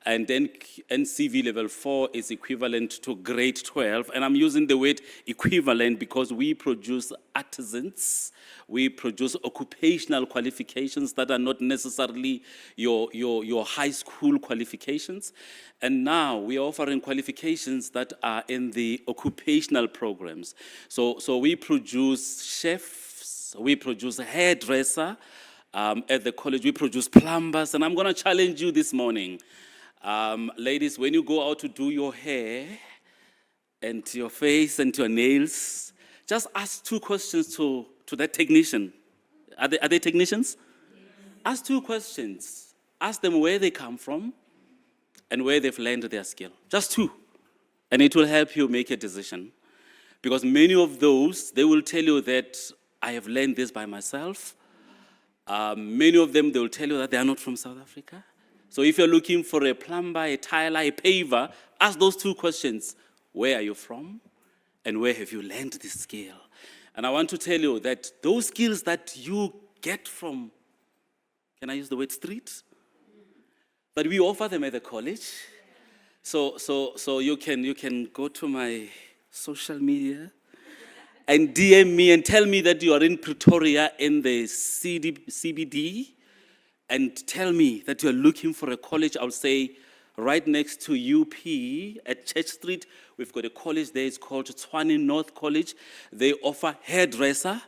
And then NCV level 4 is equivalent to grade 12. And I'm using the word equivalent because we produce artisans, we produce occupational qualifications that are not necessarily your high school qualifications. And now we are offering qualifications that are in the occupational programs. So we produce chefs, we produce hairdresser at the college, we produce plumbers. And I'm going to challenge you this morning. Ladies, when you go out to do your hair and your face and your nails, just ask 2 questions to that technician. Are they technicians? Yes. Ask 2 questions. Ask them where they come from and where they've learned their skill. Just 2. And it will help you make a decision. Because many of those, they will tell you that I have learned this by myself. Many of them, they will tell you that they are not from South Africa. So if you're looking for a plumber, a tiler, a paver, ask those 2 questions. Where are you from? And where have you learned this skill? And I want to tell you that those skills that you get from, can I use the word street? That we offer them at the college. So you can go to my social media and DM me and tell me that you are in Pretoria in the CBD. And tell me that you're looking for a college. I'll say right next to UP at Church Street, we've got a college there. It's called Tshwane North College. They offer hairdresser.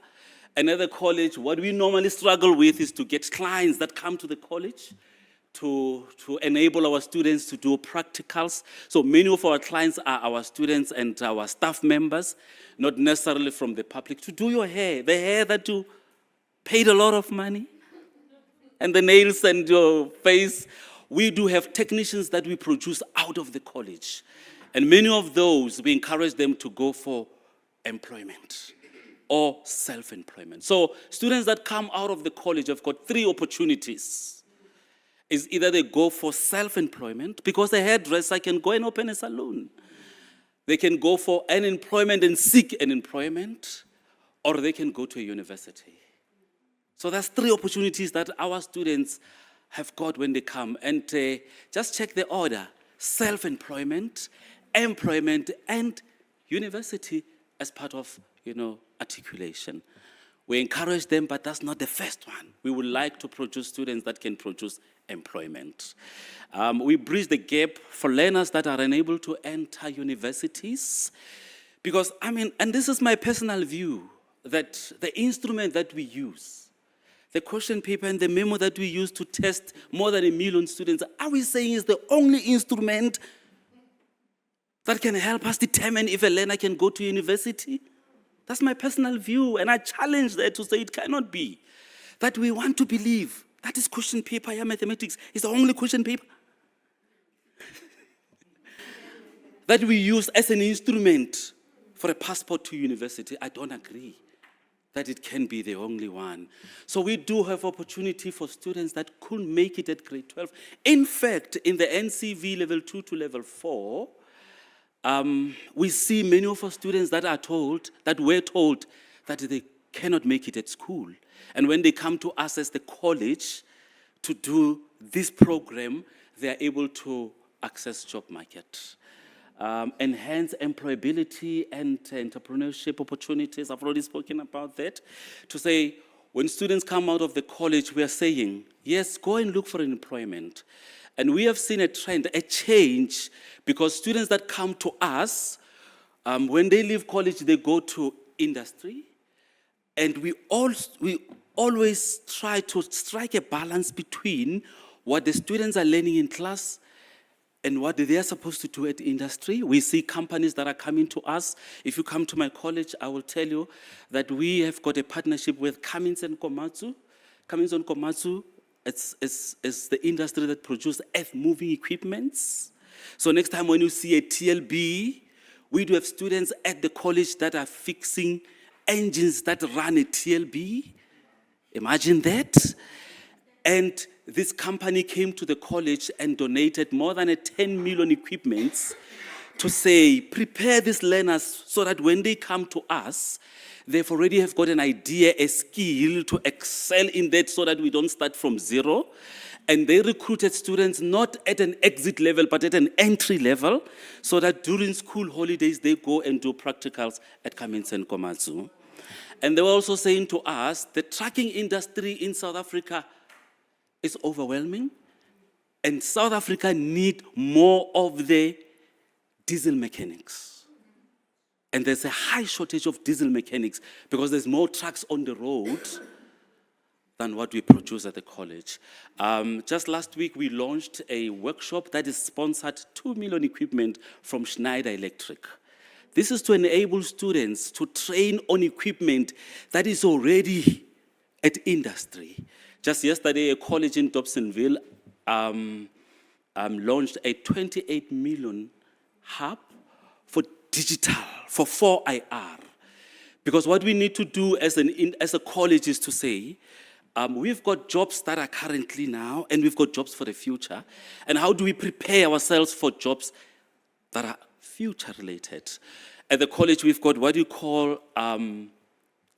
Another college, what we normally struggle with is to get clients that come to the college to enable our students to do practicals. So many of our clients are our students and our staff members, not necessarily from the public, to do your hair, the hair that you paid a lot of money. And the nails and your face. We do have technicians that we produce out of the college. And many of those, we encourage them to go for employment or self-employment. So students that come out of the college have got 3 opportunities. Is either they go for self-employment, because a hairdresser can go and open a salon. They can go for unemployment and seek an employment, or they can go to a university. So that's 3 opportunities that our students have got when they come. And just check the order: self-employment, employment, and university as part of, articulation. We encourage them, but that's not the first one. We would like to produce students that can produce employment. We bridge the gap for learners that are unable to enter universities. Because, and this is my personal view, that the instrument that we use, the question paper and the memo that we use to test more than 1 million students, are we saying is the only instrument that can help us determine if a learner can go to university? That's my personal view, and I challenge that to say it cannot be. That we want to believe that is question paper, mathematics is the only question paper that we use as an instrument for a passport to university. I don't agree that it can be the only one. So we do have opportunity for students that couldn't make it at grade 12. In fact, in the NCV level 2 to level 4, we see many of our students that were told that they cannot make it at school. And when they come to us as the college to do this program, they are able to access job market. Enhance employability and entrepreneurship opportunities. I've already spoken about that. To say, When students come out of the college, we are saying, yes, go and look for employment. And we have seen a trend, a change, because students that come to us, when they leave college, they go to industry. And we always try to strike a balance between what the students are learning in class and what they are supposed to do at industry. We see companies that are coming to us. If you come to my college, I will tell you that we have got a partnership with Cummins and Komatsu. Cummins and Komatsu, it's the industry that produces earth-moving equipments. So next time when you see a TLB, we do have students at the college that are fixing engines that run a TLB. Imagine that. And this company came to the college and donated more than 10 million equipments to say, prepare these learners so that when they come to us, they've already have got an idea, a skill to excel in that so that we don't start from zero. And they recruited students not at an exit level, but at an entry level, so that during school holidays, they go and do practicals at Cummins and Komatsu. And they were also saying to us, the trucking industry in South Africa is overwhelming, and South Africa need more of the diesel mechanics. And there's a high shortage of diesel mechanics because there's more trucks on the road than what we produce at the college. Just last week, we launched a workshop that is sponsored 2 million equipment from Schneider Electric. This is to enable students to train on equipment that is already at industry. Just yesterday, a college in Dobsonville launched a 28 million hub for digital, for 4IR. Because what we need to do as a college is to say, we've got jobs that are currently now, and we've got jobs for the future. And how do we prepare ourselves for jobs that are future-related? At the college, we've got what you call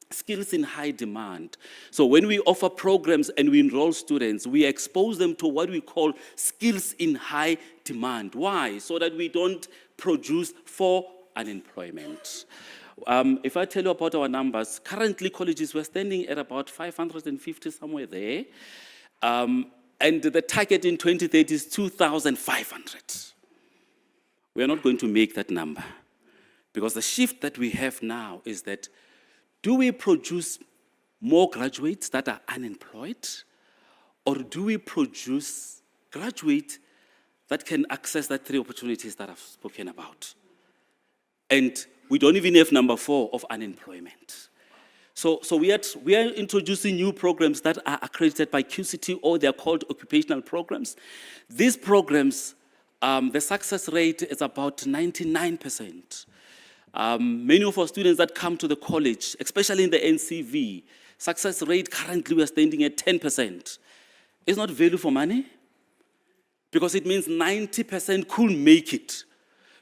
skills in high demand. So when we offer programs and we enroll students, we expose them to what we call skills in high demand. Why? So that we don't produce for unemployment. If I tell you about our numbers, currently colleges, we're standing at about 550, somewhere there. And the target in 2030 is 2,500. We are not going to make that number. Because the shift that we have now is that, do we produce more graduates that are unemployed? Or do we produce graduates that can access the 3 opportunities that I've spoken about? And we don't even have number 4 of unemployment. So we are introducing new programs that are accredited by QCT, or they're called occupational programs. These programs, the success rate is about 99%. Many of our students that come to the college, especially in the NCV, success rate currently we are standing at 10%. It's not value for money, because it means 90% could make it.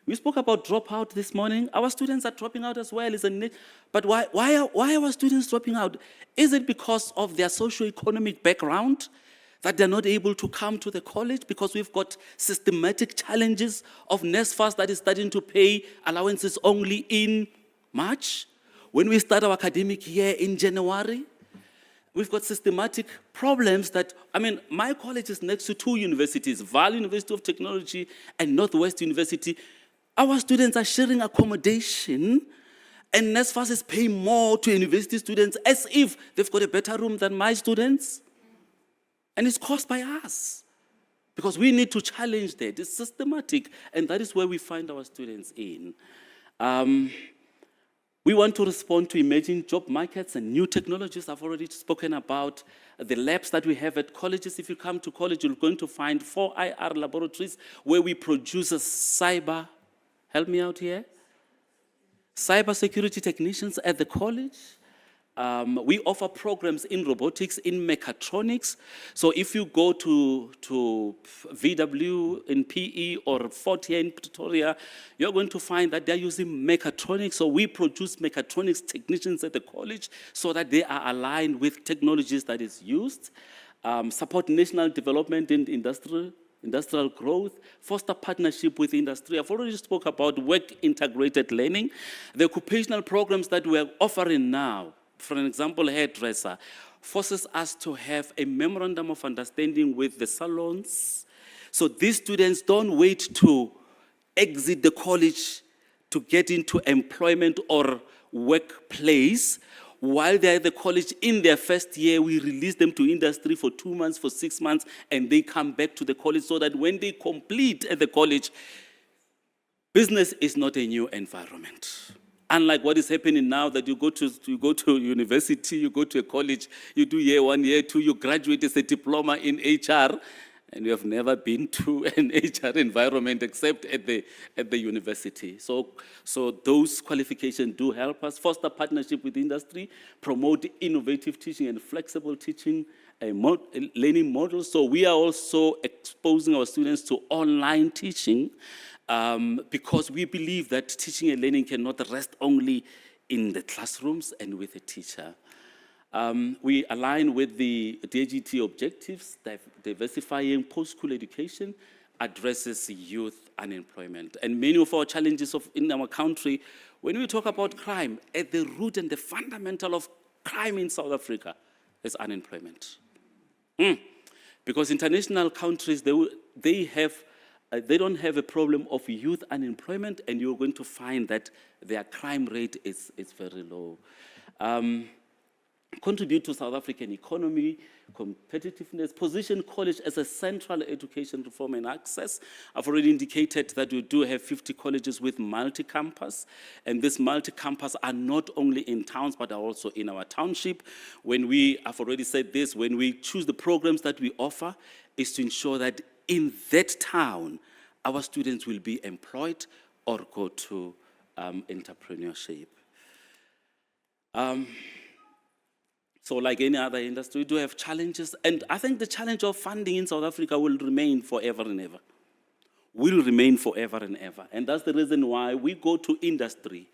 We spoke about dropout this morning. Our students are dropping out as well, isn't it? But why are our students dropping out? Is it because of their socioeconomic background that they're not able to come to the college? Because we've got systematic challenges of NSFAS that is starting to pay allowances only in March. When we start our academic year in January, we've got systematic problems that, my college is next to 2 universities, Vaal University of Technology and Northwest University. Our students are sharing accommodation, and NSFAS is paying more to university students as if they've got a better room than my students. And it's caused by us, because we need to challenge that. It's systematic, and that is where we find our students in. We want to respond to emerging job markets and new technologies. I've already spoken about the labs that we have at colleges. If you come to college, you're going to find 4IR laboratories where we produce a cyber, help me out here, cyber security technicians at the college. We offer programs in robotics, in mechatronics. So if you go to VW in PE or Fort here in Pretoria, you're going to find that they're using mechatronics. So we produce mechatronics technicians at the college so that they are aligned with technologies that is used. Support national development in industrial growth, foster partnership with industry. I've already spoke about work-integrated learning. The occupational programs that we're offering now, for an example, hairdresser, forces us to have a memorandum of understanding with the salons. So these students don't wait to exit the college to get into employment or workplace. While they're at the college in their first year, we release them to industry for 2 months, for 6 months, and they come back to the college so that when they complete at the college, business is not a new environment. Unlike what is happening now, that you go to university, you go to a college, you do year 1, year 2, you graduate as a diploma in HR, and you have never been to an HR environment except at the university. So those qualifications do help us foster partnership with industry, promote innovative teaching and flexible teaching learning models. So we are also exposing our students to online teaching because we believe that teaching and learning cannot rest only in the classrooms and with a teacher. We align with the DGT objectives, diversifying post-school education addresses youth unemployment. And many of our challenges in our country, when we talk about crime, at the root and the fundamental of crime in South Africa is unemployment. Because international countries, they don't have a problem of youth unemployment, and you're going to find that their crime rate is very low. Contribute to South African economy, competitiveness, position college as a central education reform and access. I've already indicated that we do have 50 colleges with multi-campus, and these multi-campus are not only in towns, but are also in our township. I've already said this, when we choose the programs that we offer, is to ensure that in that town, our students will be employed or go to entrepreneurship. So like any other industry, we do have challenges. And I think the challenge of funding in South Africa will remain forever and ever. Will remain forever and ever. And that's the reason why we go to industry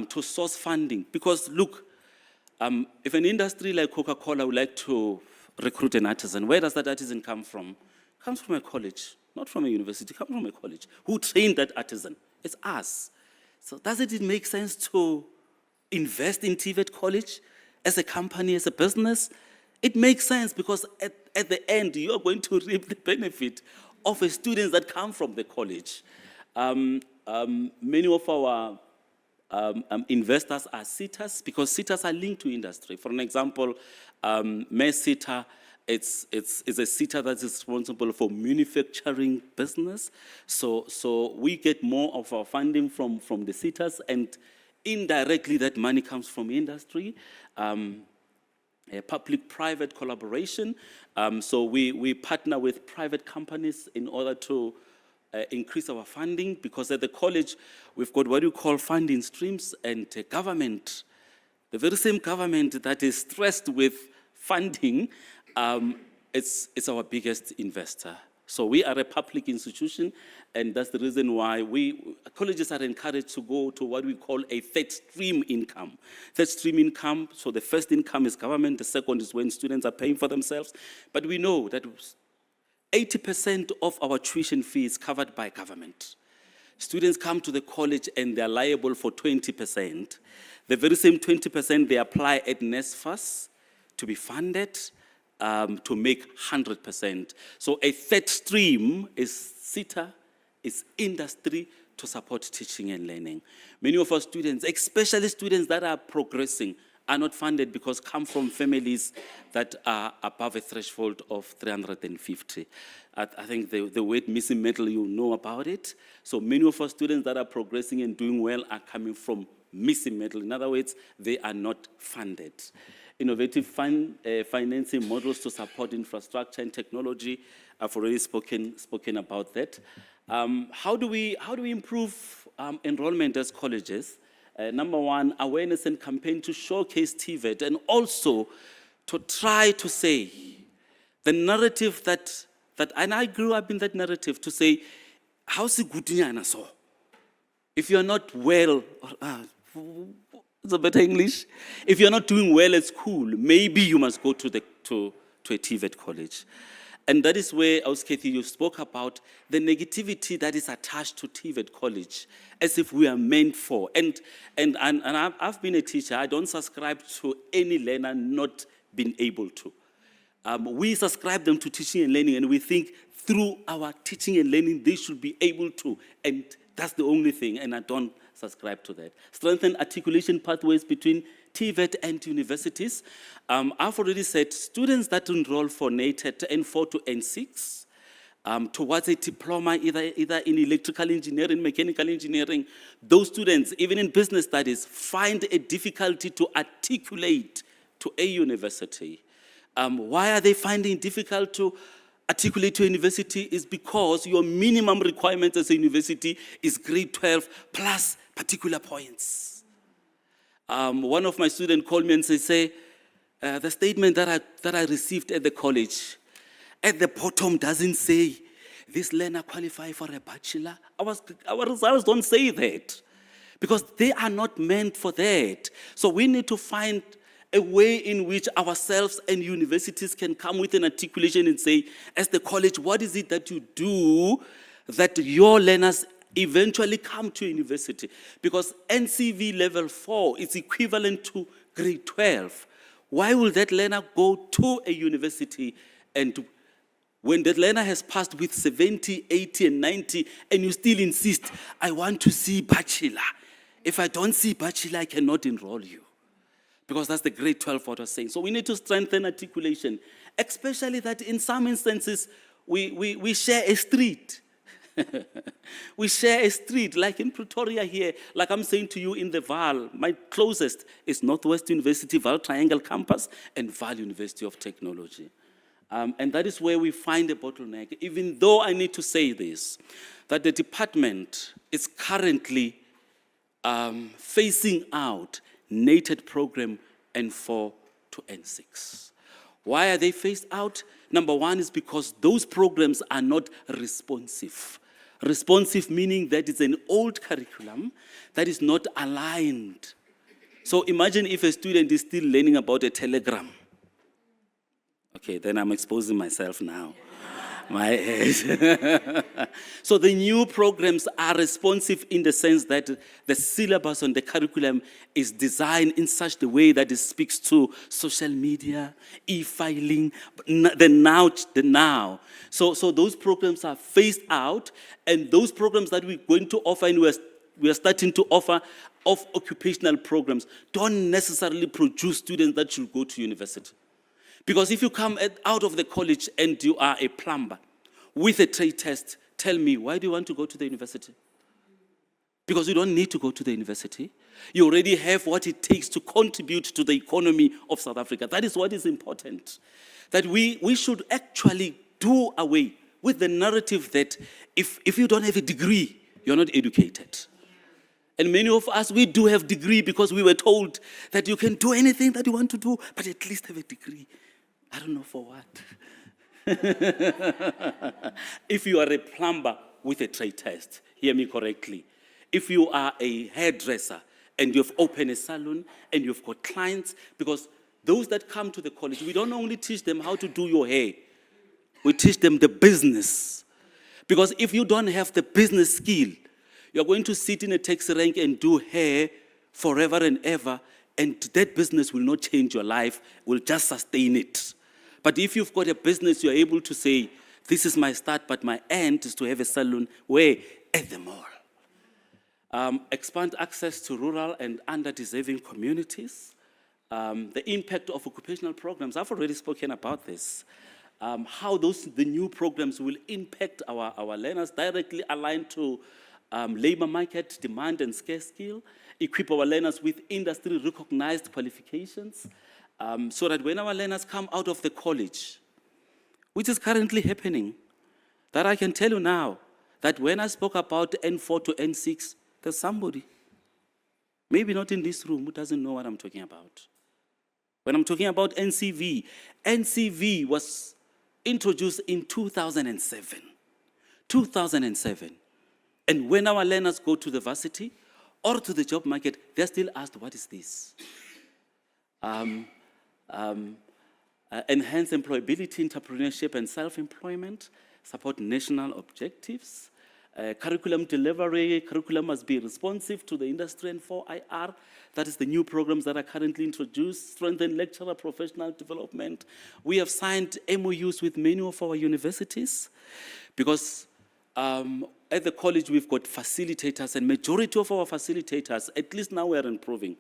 to source funding. Because look, if an industry like Coca-Cola would like to recruit an artisan, where does that artisan come from? It comes from a college, not from a university, it comes from a college. Who trained that artisan? It's us. So doesn't it make sense to invest in TVET College? As a company, as a business, it makes sense because at the end, you are going to reap the benefit of the students that come from the college. Many of our investors are sitters because sitters are linked to industry. For an example, Mass Sitter, it's a sitter that is responsible for manufacturing business. So we get more of our funding from the sitters, and indirectly, that money comes from industry, a public-private collaboration. So we partner with private companies in order to increase our funding, because at the college, we've got what you call funding streams, and government, the very same government that is stressed with funding, it's our biggest investor. So we are a public institution, and that's the reason why colleges are encouraged to go to what we call a third stream income. Third stream income, so the first income is government, the second is when students are paying for themselves. But we know that 80% of our tuition fee is covered by government. Students come to the college and they're liable for 20%. The very same 20% they apply at NSFAS to be funded, to make 100%. So a third stream is SITA, is industry to support teaching and learning. Many of our students, especially students that are progressing, are not funded because come from families that are above a threshold of 350. I think the word missing middle, you know about it. So many of our students that are progressing and doing well are coming from missing middle. In other words, they are not funded. Innovative financing models to support infrastructure and technology. I've already spoken about that. How do we improve enrollment as colleges? Number one, awareness and campaign to showcase TVET, and also to try to say the narrative that and I grew up in that narrative, to say, how's it good so? If you're not well, it's a better English. If you're not doing well at school, maybe you must go to a TVET college. And that is where, Kathy, you spoke about the negativity that is attached to TVET college, as if we are meant for. And I've been a teacher. I don't subscribe to any learner not been able to. We subscribe them to teaching and learning, and we think through our teaching and learning, they should be able to, and that's the only thing, and I don't subscribe to that. Strengthen articulation pathways between TVET and universities. I've already said students that enroll for NATET N4 to N6 towards a diploma, either in electrical engineering, mechanical engineering, those students, even in business studies, find a difficulty to articulate to a university. Why are they finding it difficult to articulate to a university? Is because your minimum requirement as a university is grade 12 plus particular points. One of my students called me and say, the statement that I received at the college, at the bottom doesn't say, this learner qualify for a bachelor. Our results don't say that, because they are not meant for that. So we need to find a way in which ourselves and universities can come with an articulation and say, as the college, what is it that you do that your learners eventually come to university? Because NCV level 4 is equivalent to grade 12. Why will that learner go to a university, and when that learner has passed with 70, 80, and 90, and you still insist, I want to see bachelor. If I don't see bachelor, I cannot enroll you. Because that's the grade 12 what I was saying. So we need to strengthen articulation, especially that in some instances, we share a street. We share a street, like in Pretoria here, like I'm saying to you in the Vaal, my closest is Northwest University, Vaal Triangle Campus, and Vaal University of Technology. And that is where we find a bottleneck, even though I need to say this, that the department is currently phasing out NATET program N4 to N6. Why are they phased out? Number one is because those programs are not responsive. Responsive meaning that it's an old curriculum that is not aligned. So imagine if a student is still learning about a telegram. Okay, then I'm exposing myself now. My age. So the new programs are responsive in the sense that the syllabus on the curriculum is designed in such a way that it speaks to social media, e-filing, the now. So those programs are phased out, and those programs that we're going to offer, and we are starting to offer of occupational programs, don't necessarily produce students that should go to university. Because if you come out of the college and you are a plumber with a trade test, tell me, why do you want to go to the university? Because you don't need to go to the university. You already have what it takes to contribute to the economy of South Africa. That is what is important. That we should actually do away with the narrative that if you don't have a degree, you're not educated. And many of us, we do have degree because we were told that you can do anything that you want to do, but at least have a degree. I don't know for what. If you are a plumber with a trade test, hear me correctly. If you are a hairdresser and you've opened a salon and you've got clients, because those that come to the college, we don't only teach them how to do your hair, we teach them the business. Because if you don't have the business skill, you're going to sit in a taxi rank and do hair forever and ever, and that business will not change your life, will just sustain it. But if you've got a business, you're able to say, this is my start, but my end is to have a salon where? At the mall. Expand access to rural and under-deserving communities. The impact of occupational programs, I've already spoken about this. How the new programs will impact our learners, directly aligned to labor market demand and scarce skill, equip our learners with industry-recognized qualifications, so that when our learners come out of the college, which is currently happening, that I can tell you now, that when I spoke about N4 to N6, there's somebody, maybe not in this room, who doesn't know what I'm talking about. When I'm talking about NCV, NCV was introduced in 2007. 2007. And when our learners go to the varsity or to the job market, they're still asked, what is this? Enhance employability, entrepreneurship, and self-employment, support national objectives, curriculum delivery, curriculum must be responsive to the industry and 4IR. That is the new programs that are currently introduced, strengthen lecturer professional development. We have signed MOUs with many of our universities because at the college we've got facilitators, and majority of our facilitators, at least now we are improving.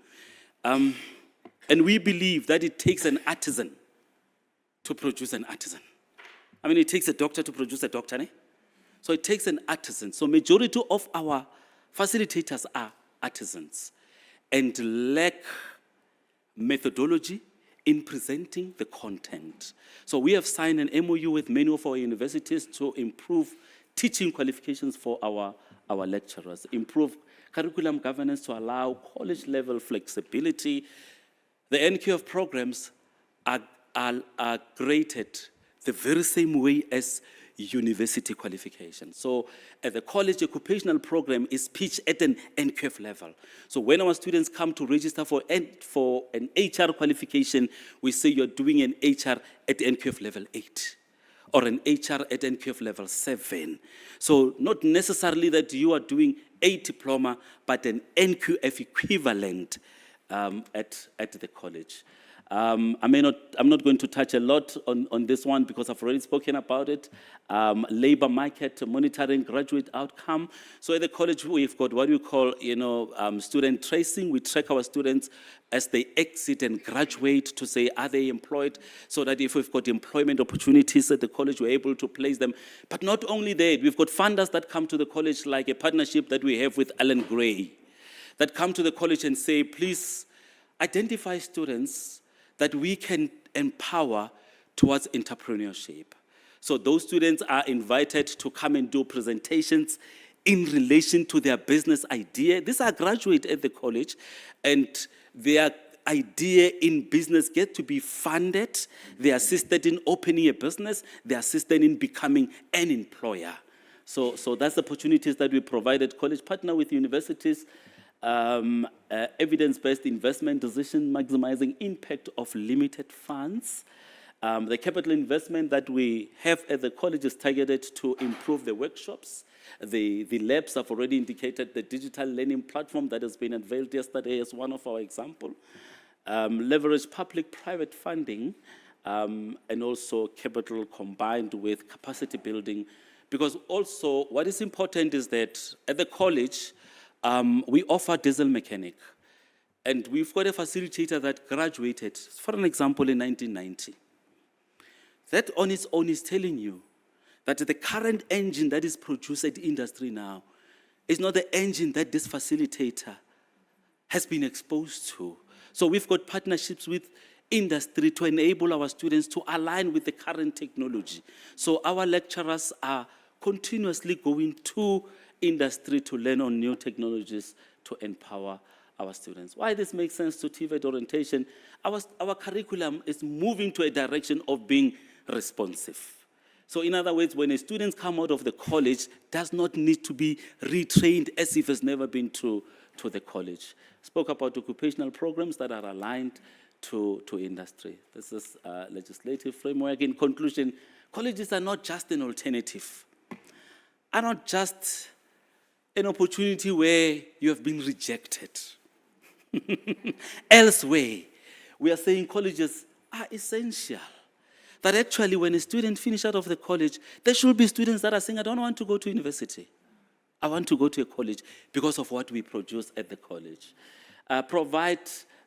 And we believe that it takes an artisan to produce an artisan. I mean, it takes a doctor to produce a doctor, eh? So it takes an artisan. So majority of our facilitators are artisans and lack methodology in presenting the content. So we have signed an MOU with many of our universities to improve teaching qualifications for our lecturers, improve curriculum governance to allow college-level flexibility. The NQF programs are graded the very same way as university qualification. So at the college, occupational program is pitched at an NQF level. So when our students come to register for an HR qualification, we say you're doing an HR at NQF level 8 or an HR at NQF level 7. So not necessarily that you are doing a diploma, but an NQF equivalent at the college. I'm not going to touch a lot on this one because I've already spoken about it. Labor market monitoring, graduate outcome. So at the college, we've got what we call, student tracing. We track our students as they exit and graduate to say, are they employed? So that if we've got employment opportunities at the college, we're able to place them. But not only that, we've got funders that come to the college, like a partnership that we have with Alan Gray, that come to the college and say, please identify students that we can empower towards entrepreneurship. So those students are invited to come and do presentations in relation to their business idea. These are graduates at the college, and their idea in business gets to be funded. They are assisted in opening a business. They are assisted in becoming an employer. So that's the opportunities that we provide at college, partner with universities, evidence-based investment decision, maximizing impact of limited funds. The capital investment that we have at the college is targeted to improve the workshops. The labs have already indicated the digital learning platform that has been unveiled yesterday as one of our examples. Leverage public-private funding and also capital combined with capacity building. Because also what is important is that at the college, we offer diesel mechanic, and we've got a facilitator that graduated, for an example, in 1990. That on its own is telling you that the current engine that is produced at industry now is not the engine that this facilitator has been exposed to. So we've got partnerships with industry to enable our students to align with the current technology. So our lecturers are continuously going to industry to learn on new technologies to empower our students. Why this makes sense to TVET orientation, our curriculum is moving to a direction of being responsive. So in other words, when a student comes out of the college, does not need to be retrained as if it's never been to the college. Spoke about occupational programs that are aligned to industry. This is a legislative framework. In conclusion, colleges are not just an alternative, are not just an opportunity where you have been rejected. Elsewhere, we are saying colleges are essential. That actually when a student finishes out of the college, there should be students that are saying, I don't want to go to university. I want to go to a college because of what we produce at the college. Provide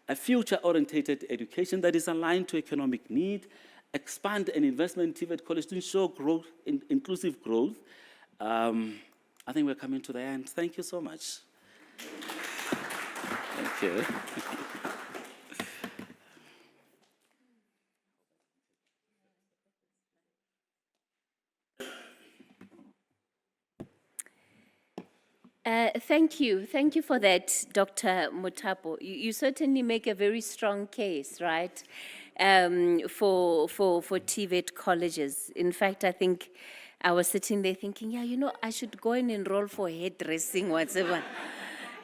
a future-oriented education that is aligned to economic need, expand an investment in TVET college to ensure growth, inclusive growth. I think we're coming to the end. Thank you so much. Thank you. Thank you for that, Dr. Mutapo. You certainly make a very strong case, right, for TVET colleges. In fact, I think I was sitting there thinking, I should go and enroll for hairdressing, whatever.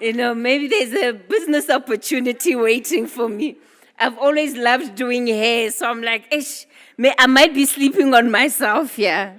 Maybe there's a business opportunity waiting for me. I've always loved doing hair, so I'm like, I might be sleeping on myself, yeah.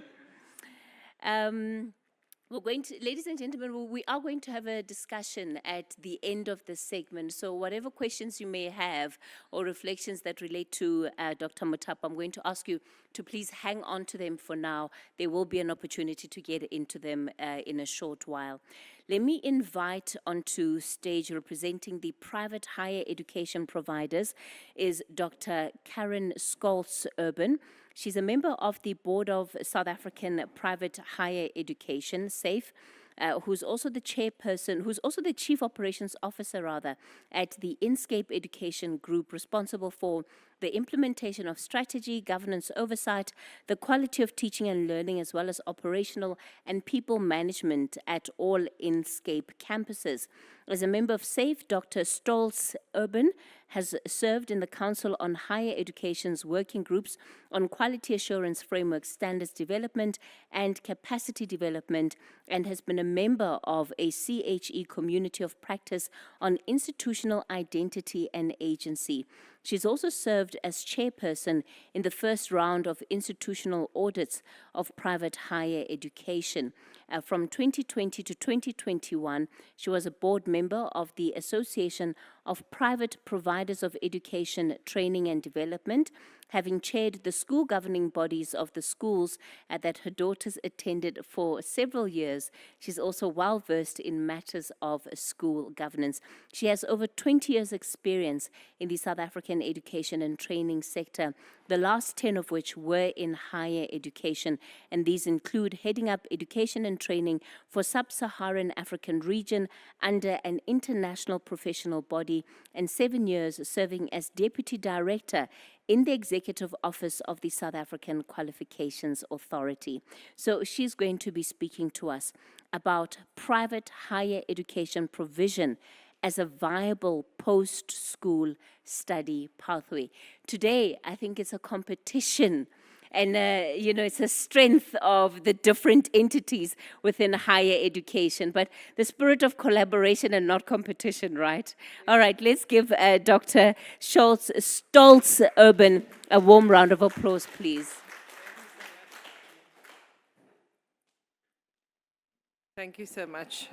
We're going to, ladies and gentlemen, we are going to have a discussion at the end of this segment. So whatever questions you may have or reflections that relate to Dr. Mutapa, I'm going to ask you to please hang on to them for now. There will be an opportunity to get into them in a short while. Let me invite onto stage, representing the private higher education providers, is Dr. Karen Scholz-Urban. She's a member of the Board of South African Private Higher Education, SAFE, who's also the chairperson, who's also the chief operations officer, rather, at the Inscape Education Group, responsible for the implementation of strategy, governance oversight, the quality of teaching and learning, as well as operational and people management at all Inscape campuses. As a member of SAFE, Dr. Stolz-Urban has served in the Council on Higher Education's working groups on quality assurance framework standards development and capacity development, and has been a member of a CHE community of practice on institutional identity and agency. She's also served as chairperson in the first round of institutional audits of private higher education. From 2020 to 2021, she was a board member of the Association of Private Providers of Education, Training and Development, having chaired the school governing bodies of the schools that her daughters attended for several years. She's also well versed in matters of school governance. She has over 20 years' experience in the South African education and training sector, the last 10 of which were in higher education, and these include heading up education and training for sub-Saharan African region under an international professional body, and 7 years serving as deputy director in the Executive Office of the South African Qualifications Authority. So she's going to be speaking to us about private higher education provision as a viable post-school study pathway. Today, I think it's a competition, and it's a strength of the different entities within higher education, but the spirit of collaboration and not competition, right? All right, let's give Dr. Stolz-Urban a warm round of applause, please. Thank you so much.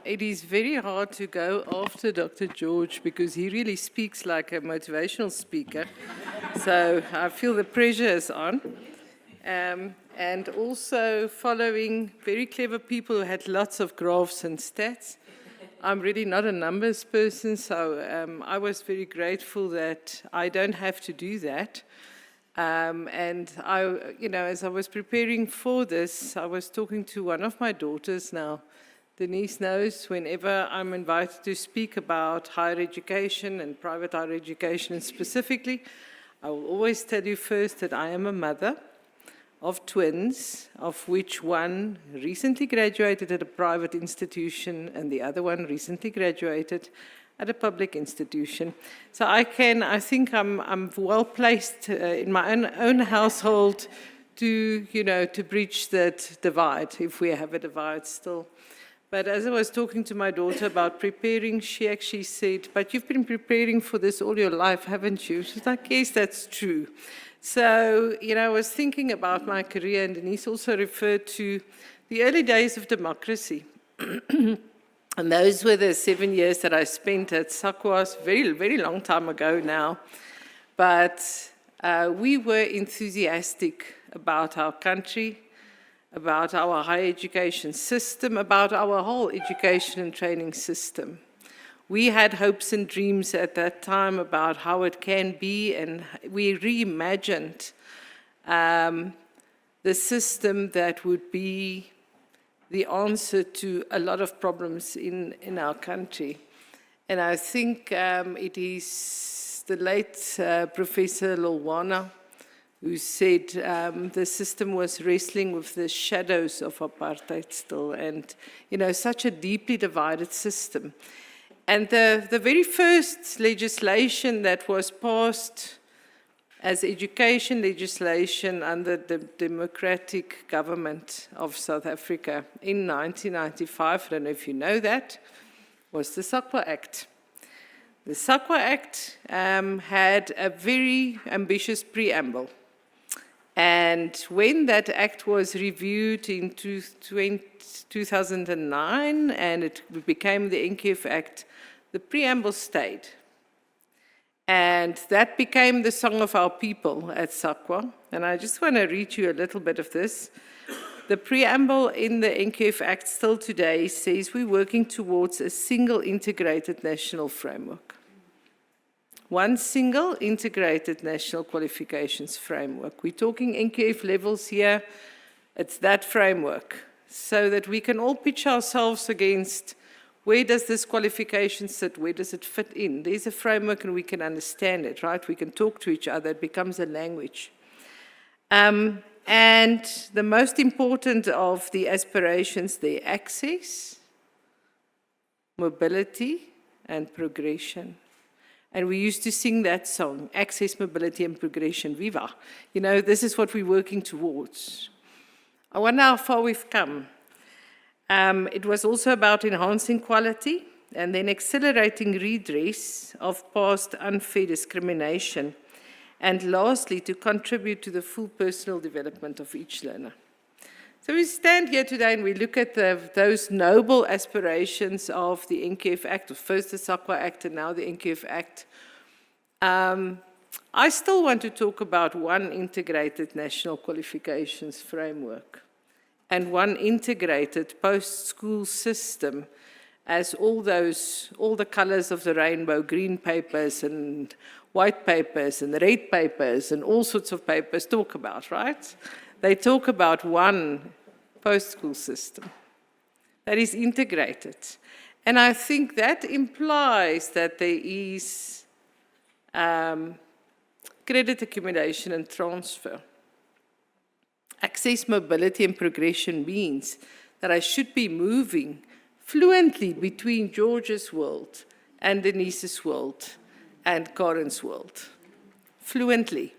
It is very hard to go after Dr. George because he really speaks like a motivational speaker. So I feel the pressure is on. And also following very clever people who had lots of graphs and stats. I'm really not a numbers person, so I was very grateful that I don't have to do that. And I, as I was preparing for this, I was talking to one of my daughters now. Denise knows whenever I'm invited to speak about higher education and private higher education specifically, I will always tell you first that I am a mother of twins, of which one recently graduated at a private institution and the other one recently graduated at a public institution. So I think I'm well placed in my own household to, to bridge that divide, if we have a divide still. But as I was talking to my daughter about preparing, she actually said, "But you've been preparing for this all your life, haven't you?" She's like, "Yes, that's true." So, I was thinking about my career, and Denise also referred to the early days of democracy. And those were the 7 years that I spent at SAQA's, very, very long time ago now. But we were enthusiastic about our country, about our higher education system, about our whole education and training system. We had hopes and dreams at that time about how it can be, and we reimagined the system that would be the answer to a lot of problems in our country. And I think it is the late Professor Lolwana who said the system was wrestling with the shadows of apartheid still, and, such a deeply divided system. And the very first legislation that was passed as education legislation under the democratic government of South Africa in 1995, I don't know if you know that, was the SAQA Act. The SAQA Act had a very ambitious preamble. And when that act was reviewed in 2009 and it became the NQF Act, the preamble stayed. And that became the song of our people at SAQA. And I just want to read you a little bit of this. The preamble in the NQF Act still today says we're working towards a single integrated national framework. One single integrated national qualifications framework. We're talking NQF levels here. It's that framework so that we can all pitch ourselves against where does this qualification sit, where does it fit in. There's a framework and we can understand it, right? We can talk to each other, it becomes a language. And the most important of the aspirations, the access, mobility, and progression. And we used to sing that song, access, mobility, and progression, viva. You know, this is what we're working towards. I wonder how far we've come. It was also about enhancing quality and then accelerating redress of past unfair discrimination. And lastly, to contribute to the full personal development of each learner. So we stand here today and we look at those noble aspirations of the NQF Act, first the SAQA Act and now the NQF Act. I still want to talk about one integrated national qualifications framework and one integrated post-school system as all the colors of the rainbow, green papers and white papers and red papers and all sorts of papers talk about, right? They talk about one post-school system that is integrated. And I think that implies that there is credit accumulation and transfer. Access, mobility, and progression means that I should be moving fluently between George's world and Denise's world and Karen's world. Fluently.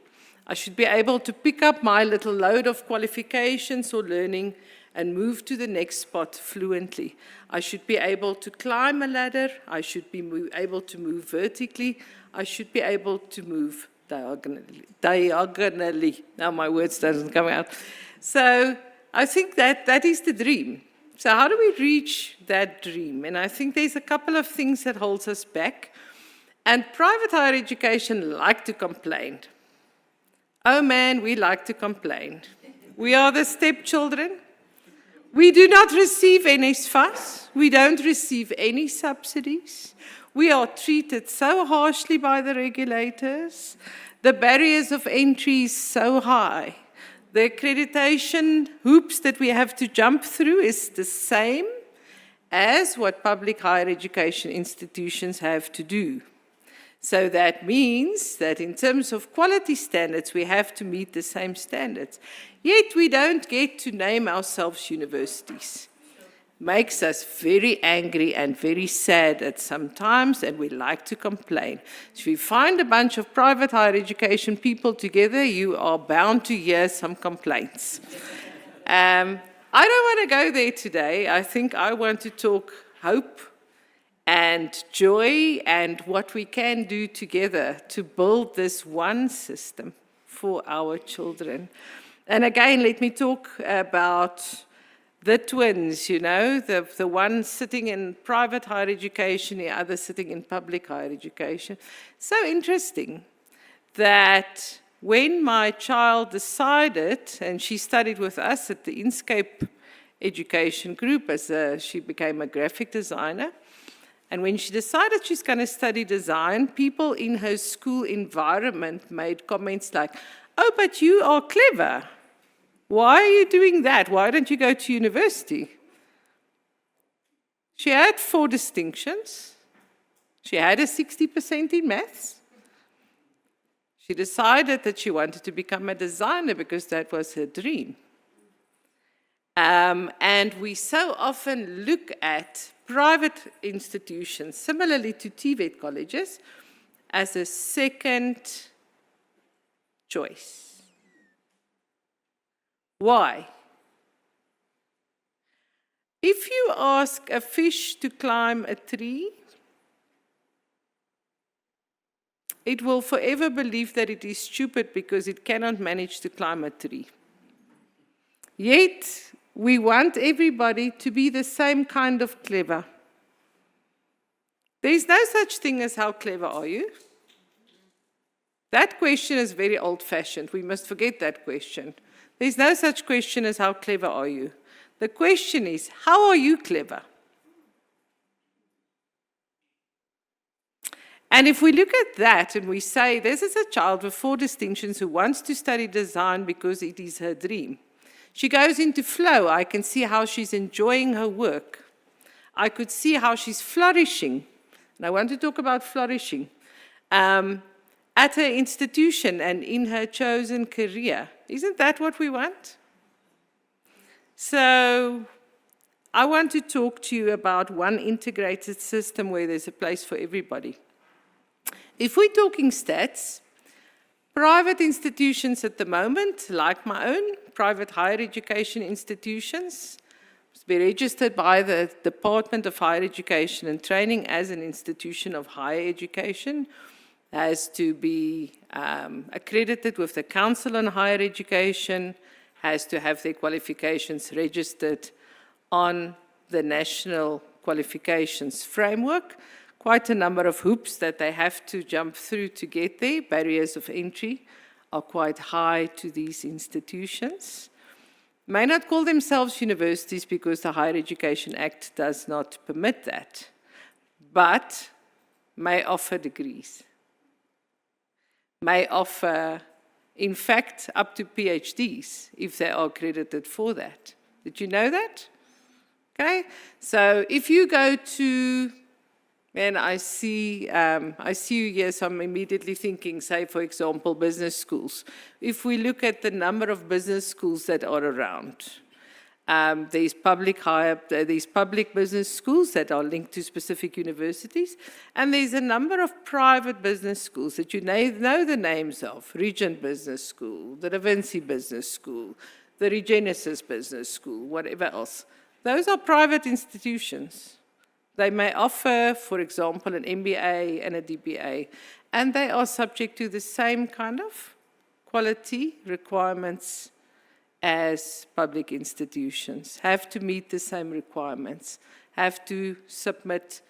I should be able to pick up my little load of qualifications or learning and move to the next spot fluently. I should be able to climb a ladder. I should be able to move vertically. I should be able to move diagonally. Now my words doesn't come out. So I think that is the dream. So how do we reach that dream? And I think there's a couple of things that holds us back. And private higher education like to complain. Oh man, we like to complain. We are the stepchildren. We do not receive NSFAS. We don't receive any subsidies. We are treated so harshly by the regulators. The barriers of entry is so high. The accreditation hoops that we have to jump through is the same as what public higher education institutions have to do. So that means that in terms of quality standards, we have to meet the same standards. Yet we don't get to name ourselves universities. Makes us very angry and very sad at some times, and we like to complain. So if you find a bunch of private higher education people together, you are bound to hear some complaints. I don't want to go there today. I think I want to talk hope and joy and what we can do together to build this one system for our children. And again, let me talk about the twins, you know, the one sitting in private higher education, the other sitting in public higher education. So interesting that when my child decided, and she studied with us at the Inscape Education Group as she became a graphic designer, and when she decided she's going to study design, people in her school environment made comments like, "Oh, but you are clever. Why are you doing that? Why don't you go to university?" She had 4 distinctions. She had a 60% in maths. She decided that she wanted to become a designer because that was her dream. And we so often look at private institutions, similarly to TVET colleges, as a second choice. Why? If you ask a fish to climb a tree, it will forever believe that it is stupid because it cannot manage to climb a tree. Yet, we want everybody to be the same kind of clever. There is no such thing as how clever are you? That question is very old-fashioned. We must forget that question. There's no such question as how clever are you? The question is, how are you clever? And if we look at that and we say, this is a child with 4 distinctions who wants to study design because it is her dream. She goes into flow. I can see how she's enjoying her work. I could see how she's flourishing. And I want to talk about flourishing. At her institution and in her chosen career. Isn't that what we want? So I want to talk to you about one integrated system where there's a place for everybody. If we're talking stats, private institutions at the moment, like my own, private higher education institutions, must be registered by the Department of Higher Education and Training as an institution of higher education, has to be accredited with the Council on Higher Education, has to have their qualifications registered on the National Qualifications Framework. Quite a number of hoops that they have to jump through to get there. Barriers of entry are quite high to these institutions. May not call themselves universities because the Higher Education Act does not permit that, but may offer degrees. May offer, in fact, up to PhDs if they are accredited for that. Did you know that? Okay, so if you go to, and I see you here, so I'm immediately thinking, say, for example, business schools. If we look at the number of business schools that are around, there's public business schools that are linked to specific universities, and there's a number of private business schools that you know the names of: Regent Business School, the Da Vinci Business School, the Regenesis Business School, whatever else. Those are private institutions. They may offer, for example, an MBA and a DBA, and they are subject to the same kind of quality requirements as public institutions, have to meet the same requirements, have to submit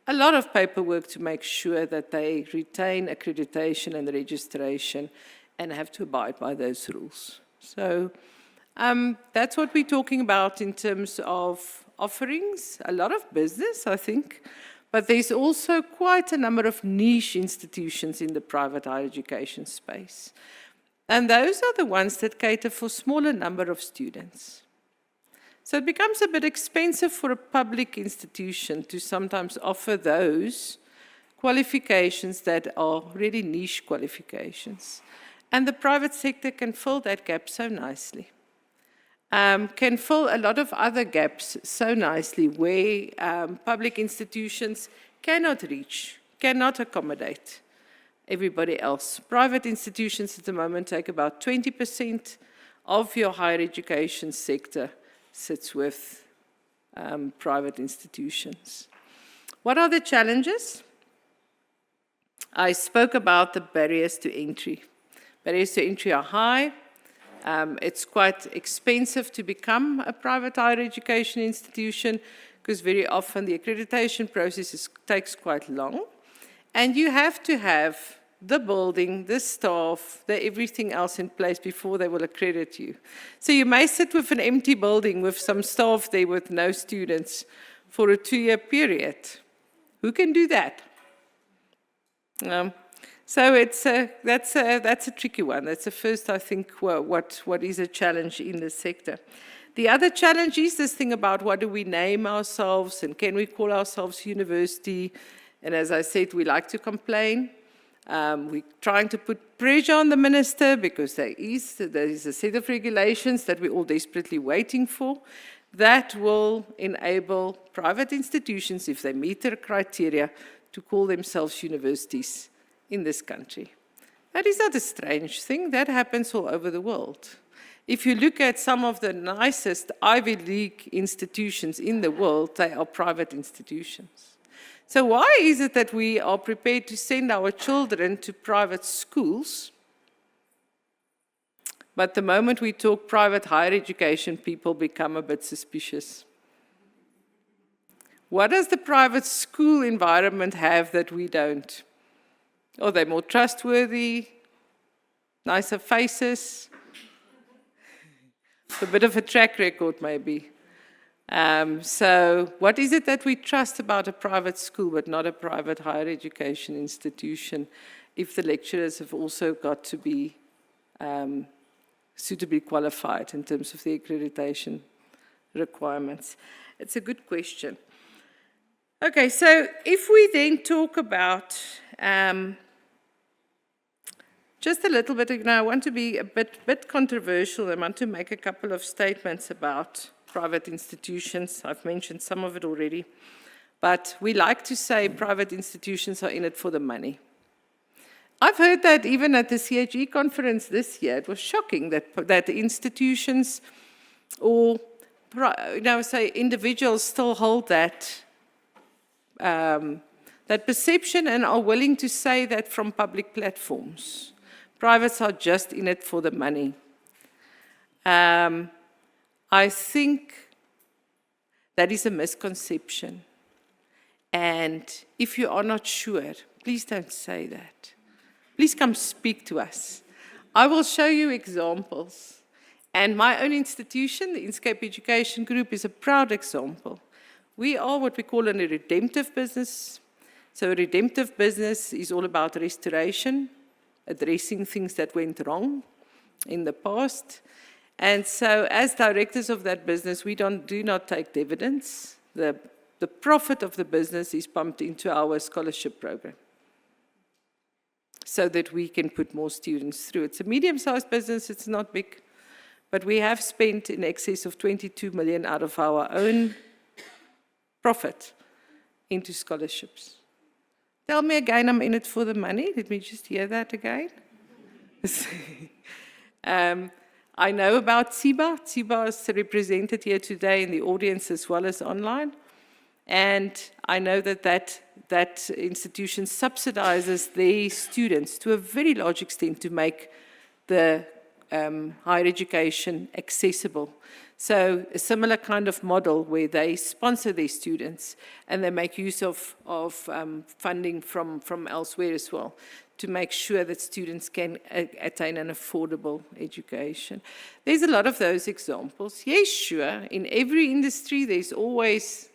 a lot of paperwork to make sure that they retain accreditation and registration and have to abide by those rules. So that's what we're talking about in terms of offerings, a lot of business, I think, but there's also quite a number of niche institutions in the private higher education space. And those are the ones that cater for a smaller number of students. So it becomes a bit expensive for a public institution to sometimes offer those qualifications that are really niche qualifications. And the private sector can fill that gap so nicely. Can fill a lot of other gaps so nicely where public institutions cannot reach, cannot accommodate everybody else. Private institutions at the moment take about 20% of your higher education sector sits with private institutions. What are the challenges? I spoke about the barriers to entry. Barriers to entry are high. It's quite expensive to become a private higher education institution because very often the accreditation process takes quite long. And you have to have the building, the staff, everything else in place before they will accredit you. So you may sit with an empty building with some staff there with no students for a 2-year period. Who can do that? So that's a tricky one. That's the first, I think, what is a challenge in the sector. The other challenge is this thing about what do we name ourselves and can we call ourselves university? And as I said, we like to complain. We're trying to put pressure on the minister because there is a set of regulations that we're all desperately waiting for that will enable private institutions, if they meet their criteria, to call themselves universities in this country. That is not a strange thing. That happens all over the world. If you look at some of the nicest Ivy League institutions in the world, they are private institutions. So why is it that we are prepared to send our children to private schools, but the moment we talk private higher education, people become a bit suspicious? What does the private school environment have that we don't? Are they more trustworthy? Nicer faces? A bit of a track record, maybe. So what is it that we trust about a private school but not a private higher education institution if the lecturers have also got to be suitably qualified in terms of the accreditation requirements? It's a good question. Okay, so if we then talk about just a little bit, I want to be a bit controversial. I want to make a couple of statements about private institutions. I've mentioned some of it already. But we like to say private institutions are in it for the money. I've heard that even at the CHE conference this year. It was shocking that institutions or say individuals still hold that perception and are willing to say that from public platforms. Privates are just in it for the money. I think that is a misconception. And if you are not sure, please don't say that. Please come speak to us. I will show you examples. And my own institution, the Inscape Education Group, is a proud example. We are what we call a redemptive business. So a redemptive business is all about restoration, addressing things that went wrong in the past. And so as directors of that business, we do not take dividends. The profit of the business is pumped into our scholarship program so that we can put more students through. It's a medium-sized business, it's not big, but we have spent in excess of 22 million out of our own profit into scholarships. Tell me again, I'm in it for the money. Let me just hear that again. I know about CIBA. CIBA is represented here today in the audience as well as online. And I know that institution subsidizes their students to a very large extent to make the higher education accessible. So a similar kind of model where they sponsor their students and they make use of funding from elsewhere as well to make sure that students can attain an affordable education. There's a lot of those examples. Yes, sure, in every industry there's always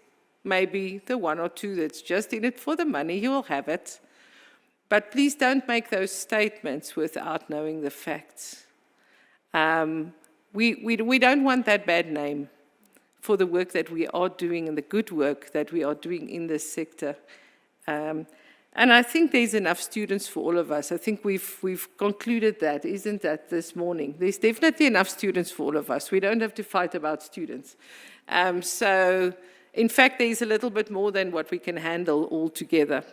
maybe the one or two that's just in it for the money, you will have it. But please don't make those statements without knowing the facts. We don't want that bad name for the work that we are doing and the good work that we are doing in this sector. And I think there's enough students for all of us. I think we've concluded that, isn't that, this morning? There's definitely enough students for all of us. We don't have to fight about students. So, in fact, there's a little bit more than what we can handle altogether.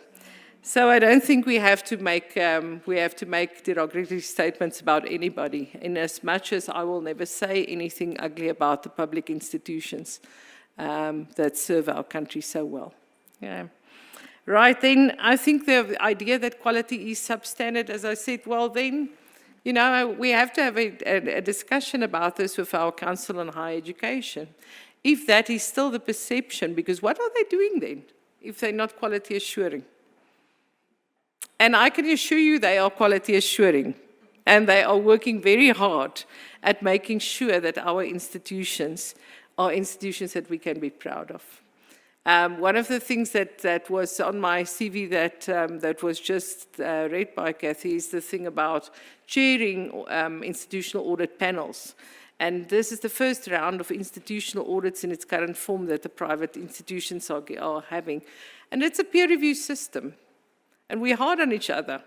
So I don't think we have to make derogatory statements about anybody, in as much as I will never say anything ugly about the public institutions that serve our country so well. Yeah. Right, then I think the idea that quality is substandard, as I said, well then, you know, we have to have a discussion about this with our Council on Higher Education. If that is still the perception, because what are they doing then if they're not quality assuring? And I can assure you they are quality assuring, and they are working very hard at making sure that our institutions are institutions that we can be proud of. One of the things that was on my CV that was just read by Kathy is the thing about chairing institutional audit panels. And this is the first round of institutional audits in its current form that the private institutions are having. And it's a peer review system. And we're hard on each other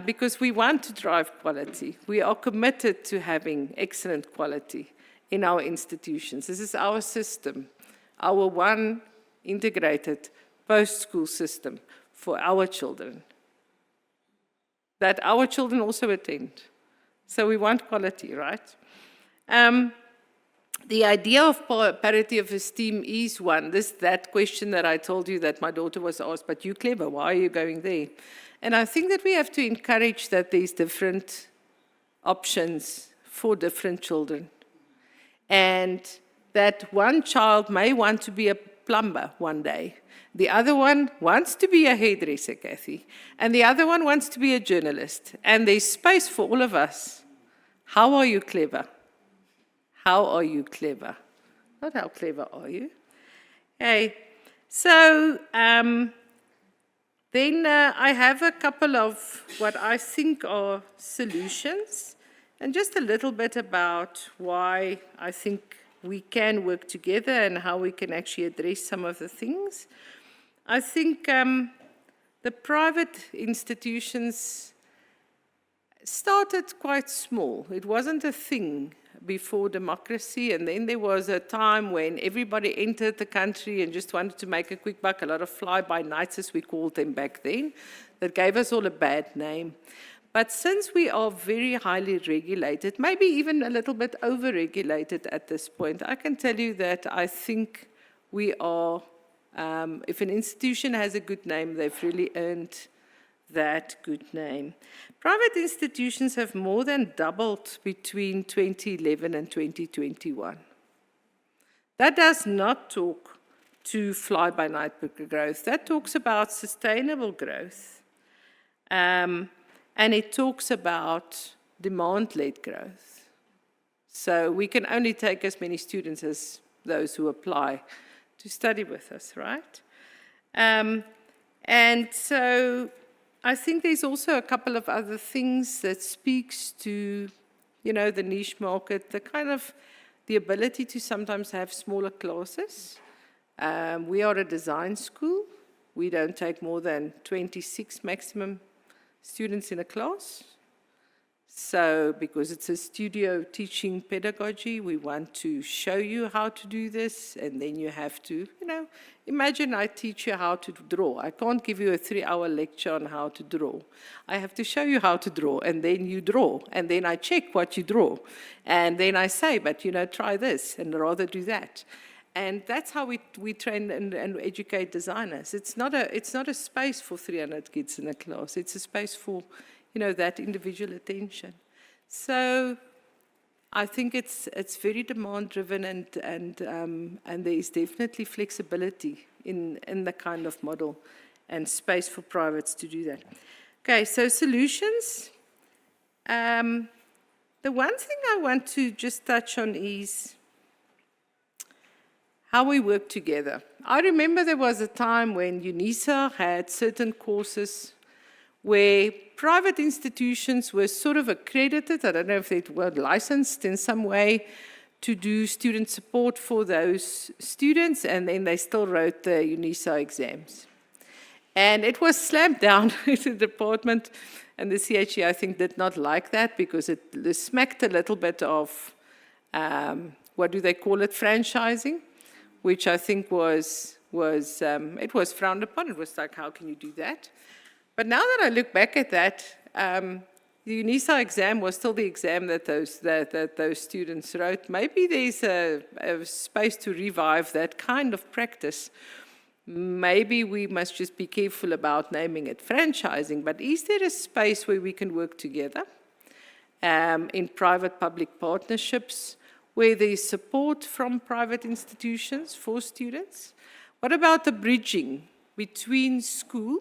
because we want to drive quality. We are committed to having excellent quality in our institutions. This is our system, our one integrated post-school system for our children, that our children also attend. So we want quality, right? the idea of parity of esteem is one. That question that I told you that my daughter was asked, but you clever, why are you going there? And I think that we have to encourage that there's different options for different children. And that one child may want to be a plumber one day. The other one wants to be a hairdresser, Kathy. And the other one wants to be a journalist. And there's space for all of us. How are you clever? How are you clever? Not how clever are you? Okay, so then I have a couple of what I think are solutions, and just a little bit about why I think we can work together and how we can actually address some of the things. I think the private institutions started quite small. It wasn't a thing before democracy, and then there was a time when everybody entered the country and just wanted to make a quick buck, a lot of fly-by-nights, as we called them back then, that gave us all a bad name. But since we are very highly regulated, maybe even a little bit over-regulated at this point, I can tell you that I think we are, if an institution has a good name, they've really earned that good name. Private institutions have more than doubled between 2011 and 2021. That does not talk to fly-by-night growth. That talks about sustainable growth. And it talks about demand-led growth. So we can only take as many students as those who apply to study with us, right? And so I think there's also a couple of other things that speaks to, the niche market, the ability to sometimes have smaller classes. We are a design school. We don't take more than 26 maximum students in a class. So, because it's a studio teaching pedagogy, we want to show you how to do this, and then you have to, imagine I teach you how to draw. I can't give you a 3-hour lecture on how to draw. I have to show you how to draw, and then you draw, and then I check what you draw. And then I say, but try this, and rather do that. And that's how we train and educate designers. It's not a space for 300 kids in a class. It's a space for that individual attention. So I think it's very demand-driven, and there is definitely flexibility in the kind of model and space for privates to do that. Okay, so solutions. The one thing I want to just touch on is how we work together. I remember there was a time when UNISA had certain courses where private institutions were sort of accredited, I don't know if they were licensed in some way, to do student support for those students, and then they still wrote the UNISA exams. And it was slammed down in the department, and the CHE, I think, did not like that because it smacked a little bit of, what do they call it, franchising, which I think it was frowned upon. It was like, how can you do that? But now that I look back at that, the UNISA exam was still the exam that those students wrote. Maybe there's a space to revive that kind of practice. Maybe we must just be careful about naming it franchising, but is there a space where we can work together in private-public partnerships where there's support from private institutions for students? What about the bridging between school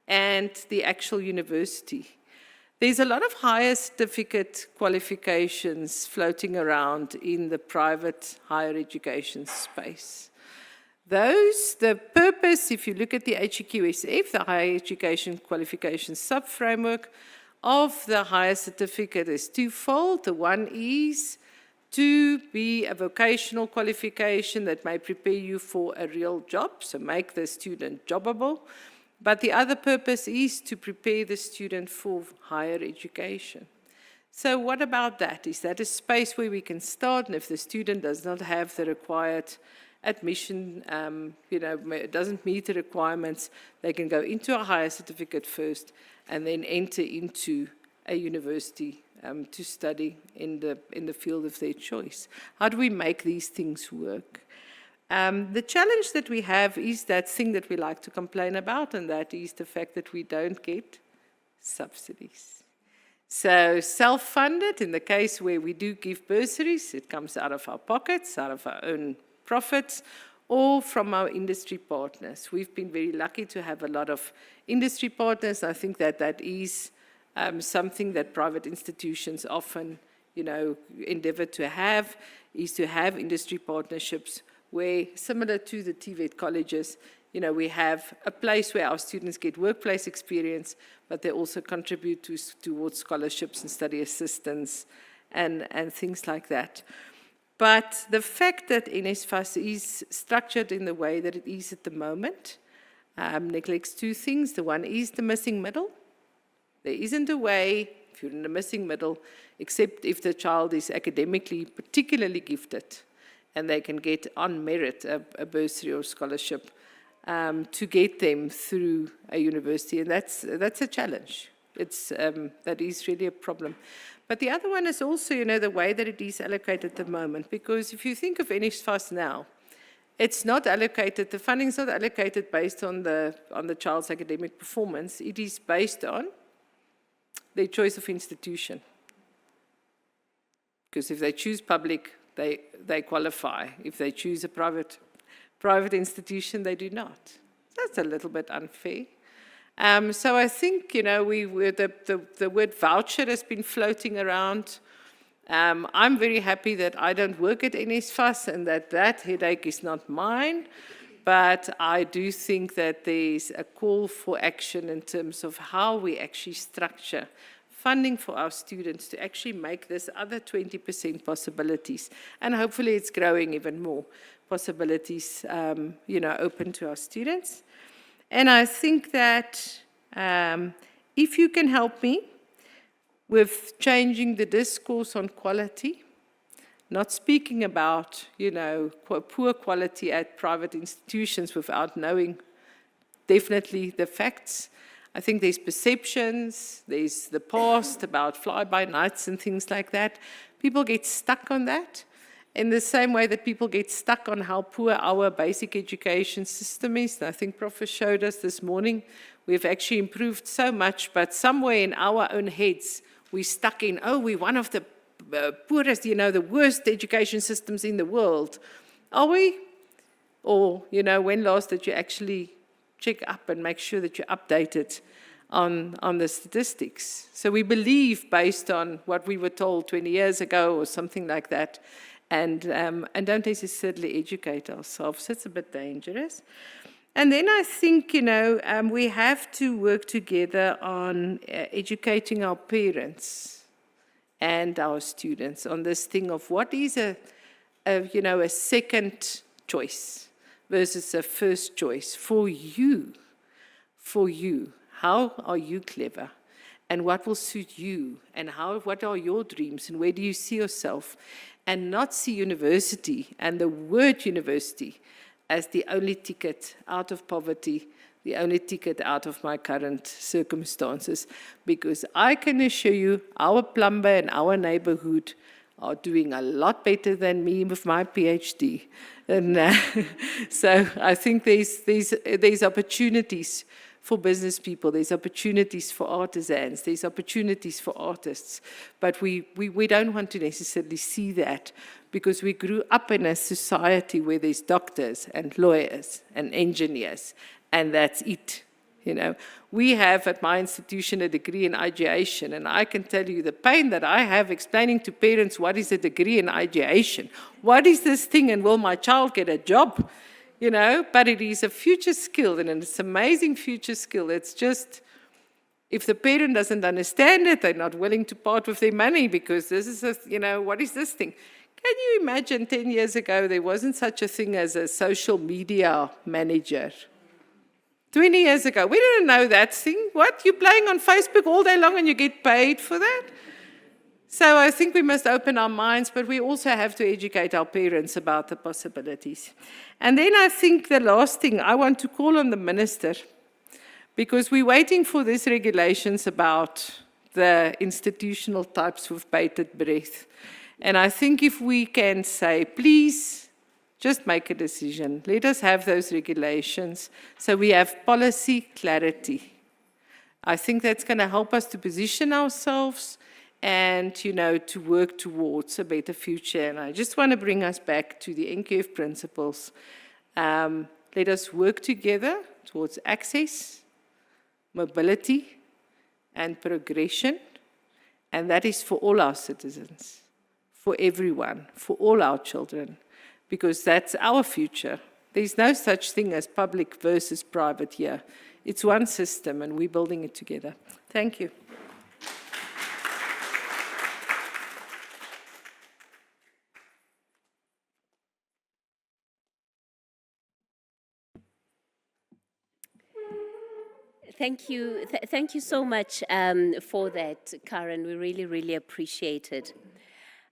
and the actual university? There's a lot of higher certificate qualifications floating around in the private higher education space. The purpose, if you look at the HEQSF, the Higher Education Qualifications Sub-Framework of the higher certificate is twofold. The one is to be a vocational qualification that may prepare you for a real job, so make the student jobbable. But the other purpose is to prepare the student for higher education. So what about that? Is that a space where we can start? And if the student does not have the required admission, doesn't meet the requirements, they can go into a higher certificate first and then enter into a university to study in the field of their choice? How do we make these things work? The challenge that we have is that thing that we like to complain about, and that is the fact that we don't get subsidies. So self-funded, in the case where we do give bursaries, it comes out of our pockets, out of our own profits, or from our industry partners. We've been very lucky to have a lot of industry partners. I think that that is something that private institutions often, endeavor to have, is to have industry partnerships where, similar to the TVET colleges, we have a place where our students get workplace experience, but they also contribute towards scholarships and study assistance and things like that. But the fact that NSFAS is structured in the way that it is at the moment neglects two things. The one is the missing middle. There isn't a way, if you're in the missing middle, except if the child is academically particularly gifted and they can get on merit a bursary or scholarship to get them through a university, and that's a challenge. That is really a problem. But the other one is also, the way that it is allocated at the moment, because if you think of NSFAS now, it's not allocated, the funding is not allocated based on the child's academic performance. It is based on their choice of institution. Because if they choose public, they qualify. If they choose a private institution, they do not. That's a little bit unfair. So I think, the word voucher has been floating around. I'm very happy that I don't work at NSFAS and that headache is not mine. But I do think that there's a call for action in terms of how we actually structure funding for our students to actually make this other 20% possibilities. And hopefully it's growing even more possibilities, open to our students. And I think that if you can help me with changing the discourse on quality, not speaking about, poor quality at private institutions without knowing definitely the facts. I think there's perceptions, there's the past about fly-by-nights and things like that. People get stuck on that in the same way that people get stuck on how poor our basic education system is. And I think Prof showed us this morning, we've actually improved so much, but somewhere in our own heads, we're stuck in, we're one of the poorest, the worst education systems in the world. Are we? Or, when last did you actually check up and make sure that you're updated on the statistics? So we believe based on what we were told 20 years ago or something like that, and don't necessarily educate ourselves. It's a bit dangerous. And then I think, we have to work together on educating our parents and our students on this thing of what is a second choice versus a first choice for you. For you. How are you clever? And what will suit you? And what are your dreams? And where do you see yourself? And not see university and the word university as the only ticket out of poverty, the only ticket out of my current circumstances. Because I can assure you, our plumber in our neighborhood are doing a lot better than me with my PhD. And so I think there's opportunities for business people, there's opportunities for artisans, there's opportunities for artists. But we don't want to necessarily see that because we grew up in a society where there's doctors and lawyers and engineers, and that's it. We have at my institution a degree in ideation, and I can tell you the pain that I have explaining to parents what is a degree in ideation, what is this thing, and will my child get a job? But it is a future skill, and it's an amazing future skill. It's just, if the parent doesn't understand it, they're not willing to part with their money because this is what is this thing? Can you imagine 10 years ago, there wasn't such a thing as a social media manager? 20 years ago, we didn't know that thing. What? You're playing on Facebook all day long and you get paid for that? So I think we must open our minds, but we also have to educate our parents about the possibilities. And then I think the last thing, I want to call on the minister, because we're waiting for these regulations about the institutional types with bated breath. And I think if we can say, please, just make a decision. Let us have those regulations so we have policy clarity. I think that's going to help us to position ourselves and, you know, to work towards a better future. And I just want to bring us back to the NQF principles. Let us work together towards access, mobility, and progression. And that is for all our citizens, for everyone, for all our children, because that's our future. There's no such thing as public versus private here. It's one system, and we're building it together. Thank you. Thank you. Thank you so much for that, Karen. We really, really appreciate it.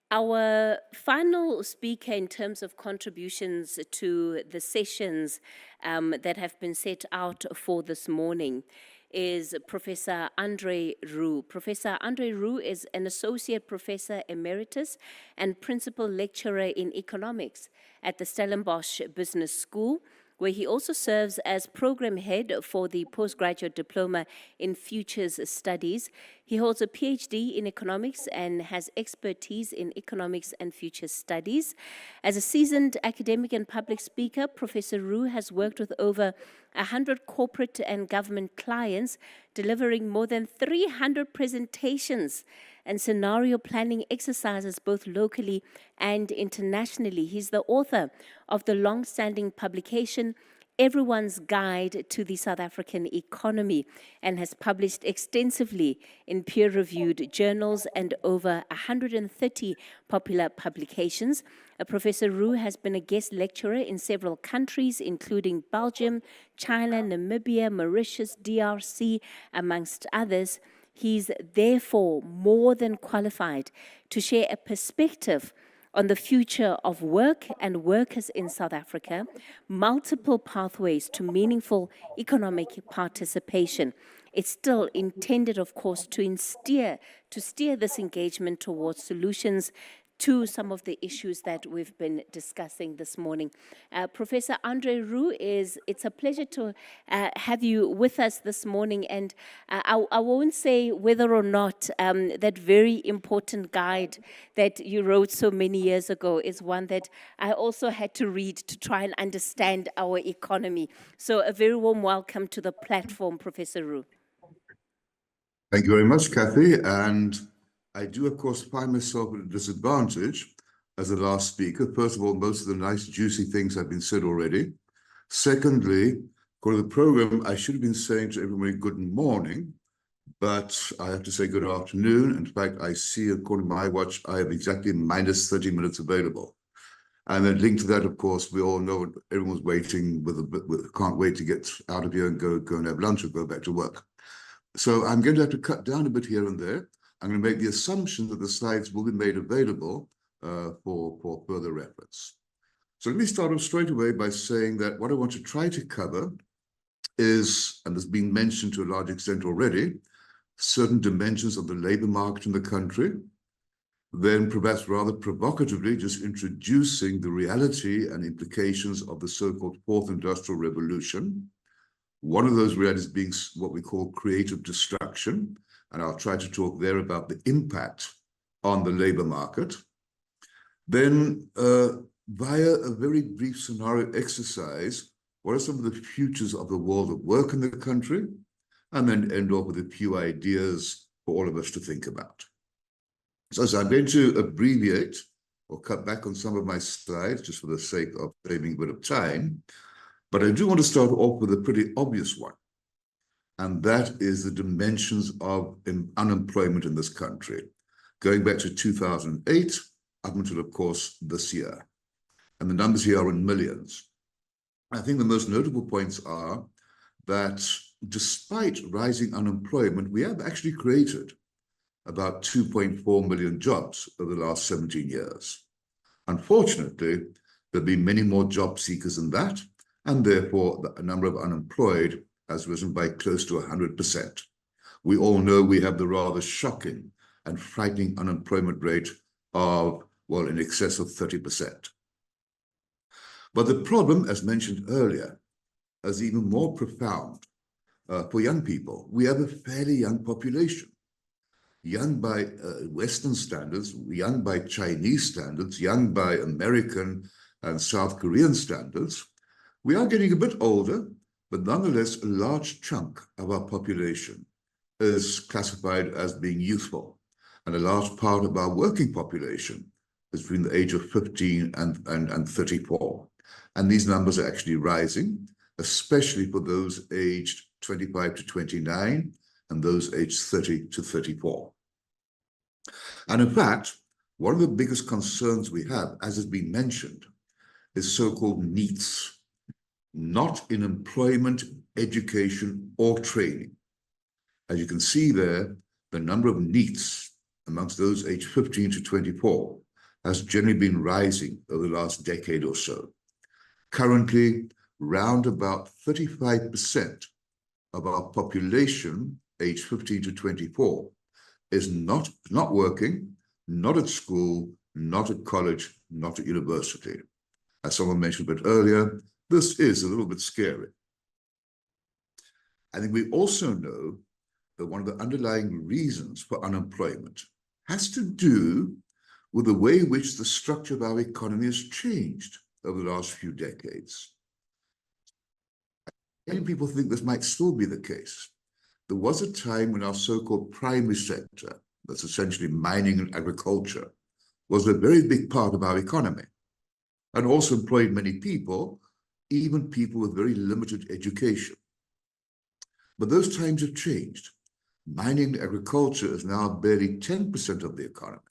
Our final speaker in terms of contributions to the sessions that have been set out for this morning is Professor Andre Roux. Professor Andre Roux is an Associate Professor Emeritus and Principal Lecturer in Economics at the Stellenbosch Business School, where he also serves as Program Head for the Postgraduate Diploma in Futures Studies. He holds a PhD in Economics and has expertise in Economics and Future Studies. As a seasoned academic and public speaker, Professor Roux has worked with over 100 corporate and government clients, delivering more than 300 presentations and scenario planning exercises both locally and internationally. He's the author of the long-standing publication Everyone's Guide to the South African Economy, and has published extensively in peer-reviewed journals and over 130 popular publications. Professor Roux has been a guest lecturer in several countries, including Belgium, China, Namibia, Mauritius, DRC, amongst others. He's therefore more than qualified to share a perspective on the future of work and workers in South Africa, multiple pathways to meaningful economic participation. It's still intended, of course, to steer this engagement towards solutions to some of the issues that we've been discussing this morning. Professor Andre Roux, it's a pleasure to have you with us this morning, and I won't say whether or not that very important guide that you wrote so many years ago is one that I also had to read to try and understand our economy. So a very warm welcome to the platform, Professor Roux. Thank you very much, Kathy, and I do, of course, find myself at a disadvantage as the last speaker. First of all, most of the nice, juicy things have been said already. Secondly, according to the program, I should have been saying to everybody good morning, but I have to say good afternoon. In fact, I see, according to my watch, I have exactly minus 30 minutes available. And then linked to that, of course, we all know everyone's waiting can't wait to get out of here and go and have lunch or go back to work. So I'm going to have to cut down a bit here and there. I'm going to make the assumption that the slides will be made available for further reference. So let me start off straight away by saying that what I want to try to cover is, and has been mentioned to a large extent already, certain dimensions of the labor market in the country, then perhaps rather provocatively just introducing the reality and implications of the so-called Fourth Industrial Revolution. One of those realities being what we call creative destruction, and I'll try to talk there about the impact on the labor market. Then, via a very brief scenario exercise, what are some of the futures of the world of work in the country? And then end off with a few ideas for all of us to think about. So I'm going to abbreviate or cut back on some of my slides just for the sake of saving a bit of time. But I do want to start off with a pretty obvious one. And that is the dimensions of unemployment in this country, going back to 2008 up until, of course, this year. And the numbers here are in millions. I think the most notable points are that despite rising unemployment, we have actually created about 2.4 million jobs over the last 17 years. Unfortunately, there'll be many more job seekers than that, and therefore the number of unemployed has risen by close to 100%. We all know we have the rather shocking and frightening unemployment rate of, well, in excess of 30%. But the problem, as mentioned earlier, is even more profound for young people. We have a fairly young population, young by Western standards, young by Chinese standards, young by American and South Korean standards. We are getting a bit older, but nonetheless, a large chunk of our population is classified as being youthful, and a large part of our working population is between the age of 15 and 34. And these numbers are actually rising, especially for those aged 25 to 29 and those aged 30 to 34. And in fact, one of the biggest concerns we have, as has been mentioned, is so-called NEETs, not in employment, education, or training. As you can see there, the number of NEETs amongst those aged 15 to 24 has generally been rising over the last decade or so. Currently, round about 35% of our population aged 15 to 24 is not working, not at school, not at college, not at university. As someone mentioned a bit earlier, this is a little bit scary. I think we also know that one of the underlying reasons for unemployment has to do with the way in which the structure of our economy has changed over the last few decades. Many people think this might still be the case. There was a time when our so-called primary sector, that's essentially mining and agriculture, was a very big part of our economy and also employed many people, even people with very limited education. But those times have changed. Mining and agriculture is now barely 10% of the economy.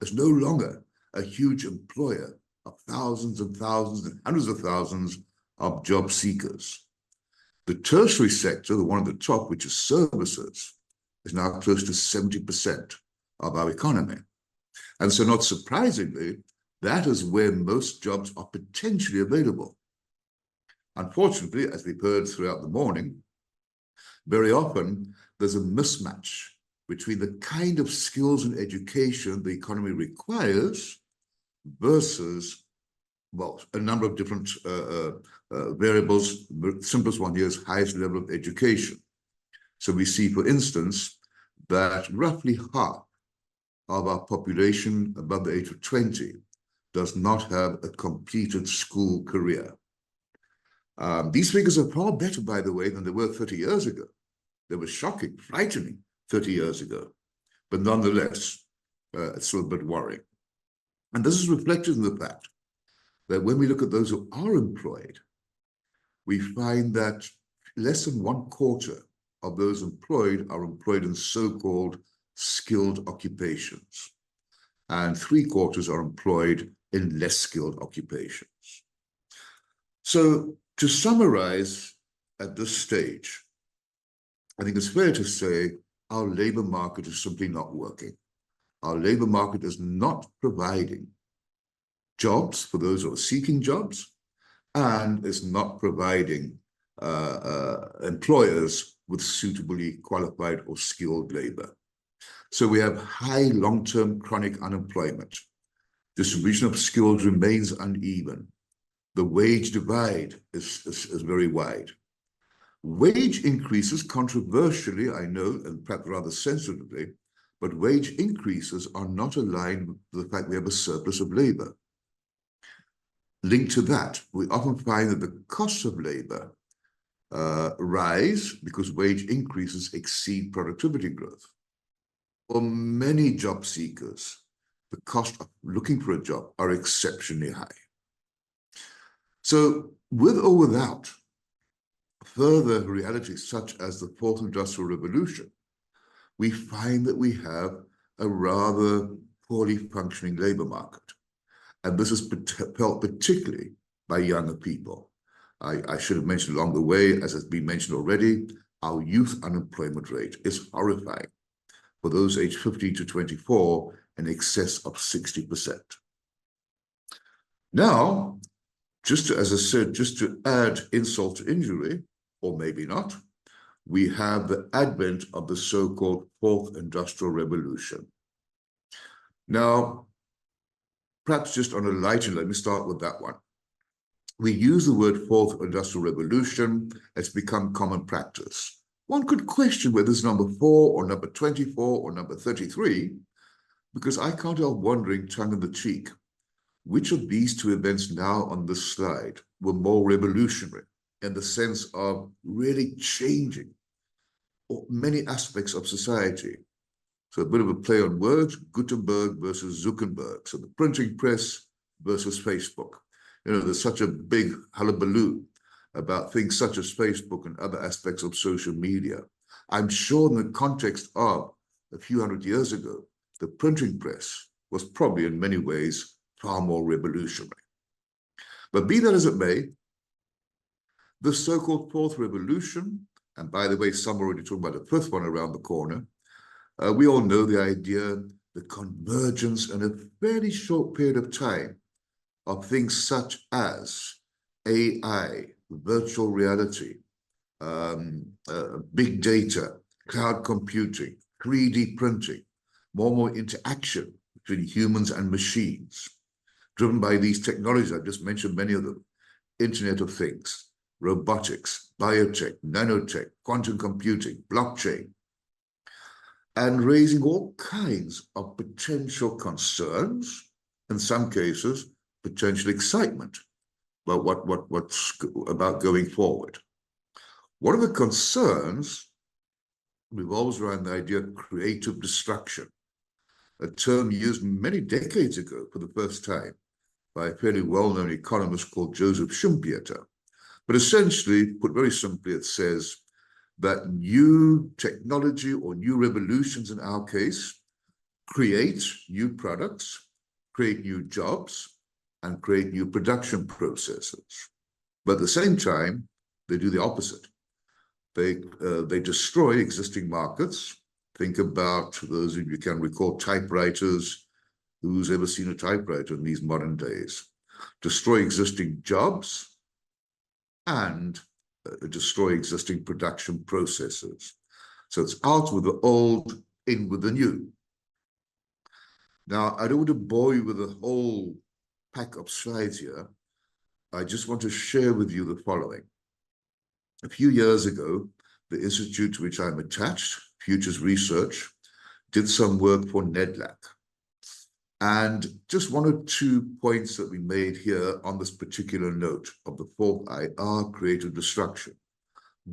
It's no longer a huge employer of thousands and thousands and hundreds of thousands of job seekers. The tertiary sector, the one at the top, which is services, is now close to 70% of our economy. And so not surprisingly, that is where most jobs are potentially available. Unfortunately, as we've heard throughout the morning, very often there's a mismatch between the kind of skills and education the economy requires versus, well, a number of different variables. The simplest one here is highest level of education. So we see, for instance, that roughly half of our population above the age of 20 does not have a completed school career. These figures are far better, by the way, than they were 30 years ago. They were shocking, frightening 30 years ago. But nonetheless, it's still a bit worrying. And this is reflected in the fact that when we look at those who are employed, we find that less than 1/4 of those employed are employed in so-called skilled occupations, and 3/4 are employed in less skilled occupations. So to summarize at this stage, I think it's fair to say our labor market is simply not working. Our labor market is not providing jobs for those who are seeking jobs, and is not providing employers with suitably qualified or skilled labor. So we have high long-term chronic unemployment. Distribution of skills remains uneven. The wage divide is very wide. Wage increases, controversially, I know, and perhaps rather sensitively, but wage increases are not aligned with the fact we have a surplus of labor. Linked to that, we often find that the costs of labor rise because wage increases exceed productivity growth. For many job seekers, the cost of looking for a job are exceptionally high. So with or without further realities such as the Fourth Industrial Revolution, we find that we have a rather poorly functioning labor market. And this is felt particularly by younger people. I should have mentioned along the way, as has been mentioned already, our youth unemployment rate is horrifying. For those aged 15 to 24, in excess of 60%. Now, as I said, just to add insult to injury, or maybe not, we have the advent of the so-called Fourth Industrial Revolution. Now, perhaps just on a lighter, let me start with that one. We use the word Fourth Industrial Revolution. It's become common practice. One could question whether it's number 4 or number 24 or number 33, because I can't help wondering, tongue in the cheek, which of these two events now on this slide were more revolutionary in the sense of really changing many aspects of society. So a bit of a play on words, Gutenberg versus Zuckerberg. So the printing press versus Facebook. You know, there's such a big hullabaloo about things such as Facebook and other aspects of social media. I'm sure in the context of a few hundred years ago, the printing press was probably in many ways far more revolutionary. But be that as it may, the so-called Fourth Revolution, and by the way, some are already talking about the fifth one around the corner, we all know the idea, the convergence in a very short period of time of things such as AI, virtual reality, big data, cloud computing, 3D printing, more and more interaction between humans and machines, driven by these technologies. I've just mentioned many of them: Internet of Things, robotics, biotech, nanotech, quantum computing, blockchain, and raising all kinds of potential concerns, in some cases, potential excitement about what's about going forward. One of the concerns revolves around the idea of creative destruction, a term used many decades ago for the first time by a fairly well-known economist called Joseph Schumpeter. But essentially, put very simply, it says that new technology or new revolutions in our case create new products, create new jobs, and create new production processes. But at the same time, they do the opposite. They destroy existing markets. Think about those of you can recall typewriters. Who's ever seen a typewriter in these modern days? Destroy existing jobs and destroy existing production processes. So it's out with the old, in with the new. Now, I don't want to bore you with a whole pack of slides here. I just want to share with you the following. A few years ago, the institute to which I'm attached, Futures Research, did some work for NEDLAC. And just one or two points that we made here on this particular note of the fourth IR, creative destruction.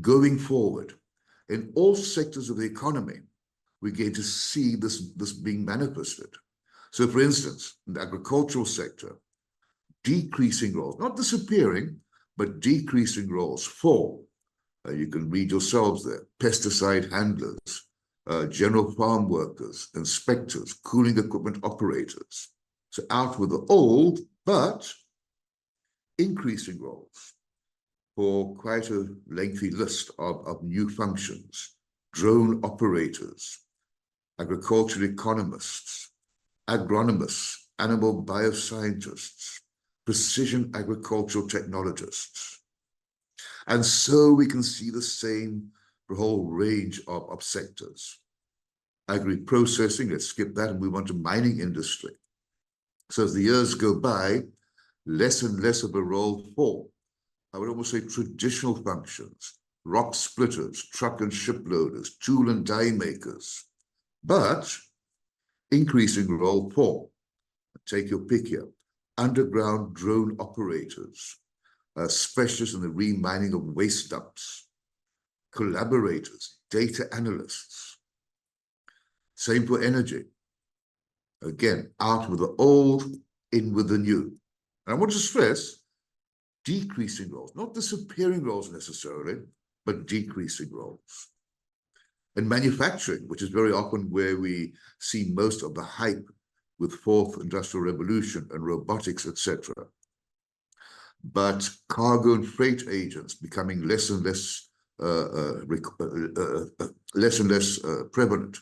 Going forward, in all sectors of the economy, we're going to see this being manifested. So for instance, in the agricultural sector, decreasing roles, not disappearing, but decreasing roles for, you can read yourselves there, pesticide handlers, general farm workers, inspectors, cooling equipment operators. So out with the old, but increasing roles for quite a lengthy list of new functions: drone operators, agricultural economists, agronomists, animal bioscientists, precision agricultural technologists. And so we can see the same for a whole range of sectors. Agri-processing, let's skip that and move on to mining industry. So as the years go by, less and less of a role for, I would almost say, traditional functions: rock splitters, truck and ship loaders, tool and die makers, but increasing role for, take your pick here, underground drone operators, specialists in the remining of waste dumps, collaborators, data analysts. Same for energy. Again, out with the old, in with the new. And I want to stress decreasing roles, not disappearing roles necessarily, but decreasing roles. In manufacturing, which is very often where we see most of the hype with fourth industrial revolution and robotics, etc. But cargo and freight agents becoming less and less prevalent.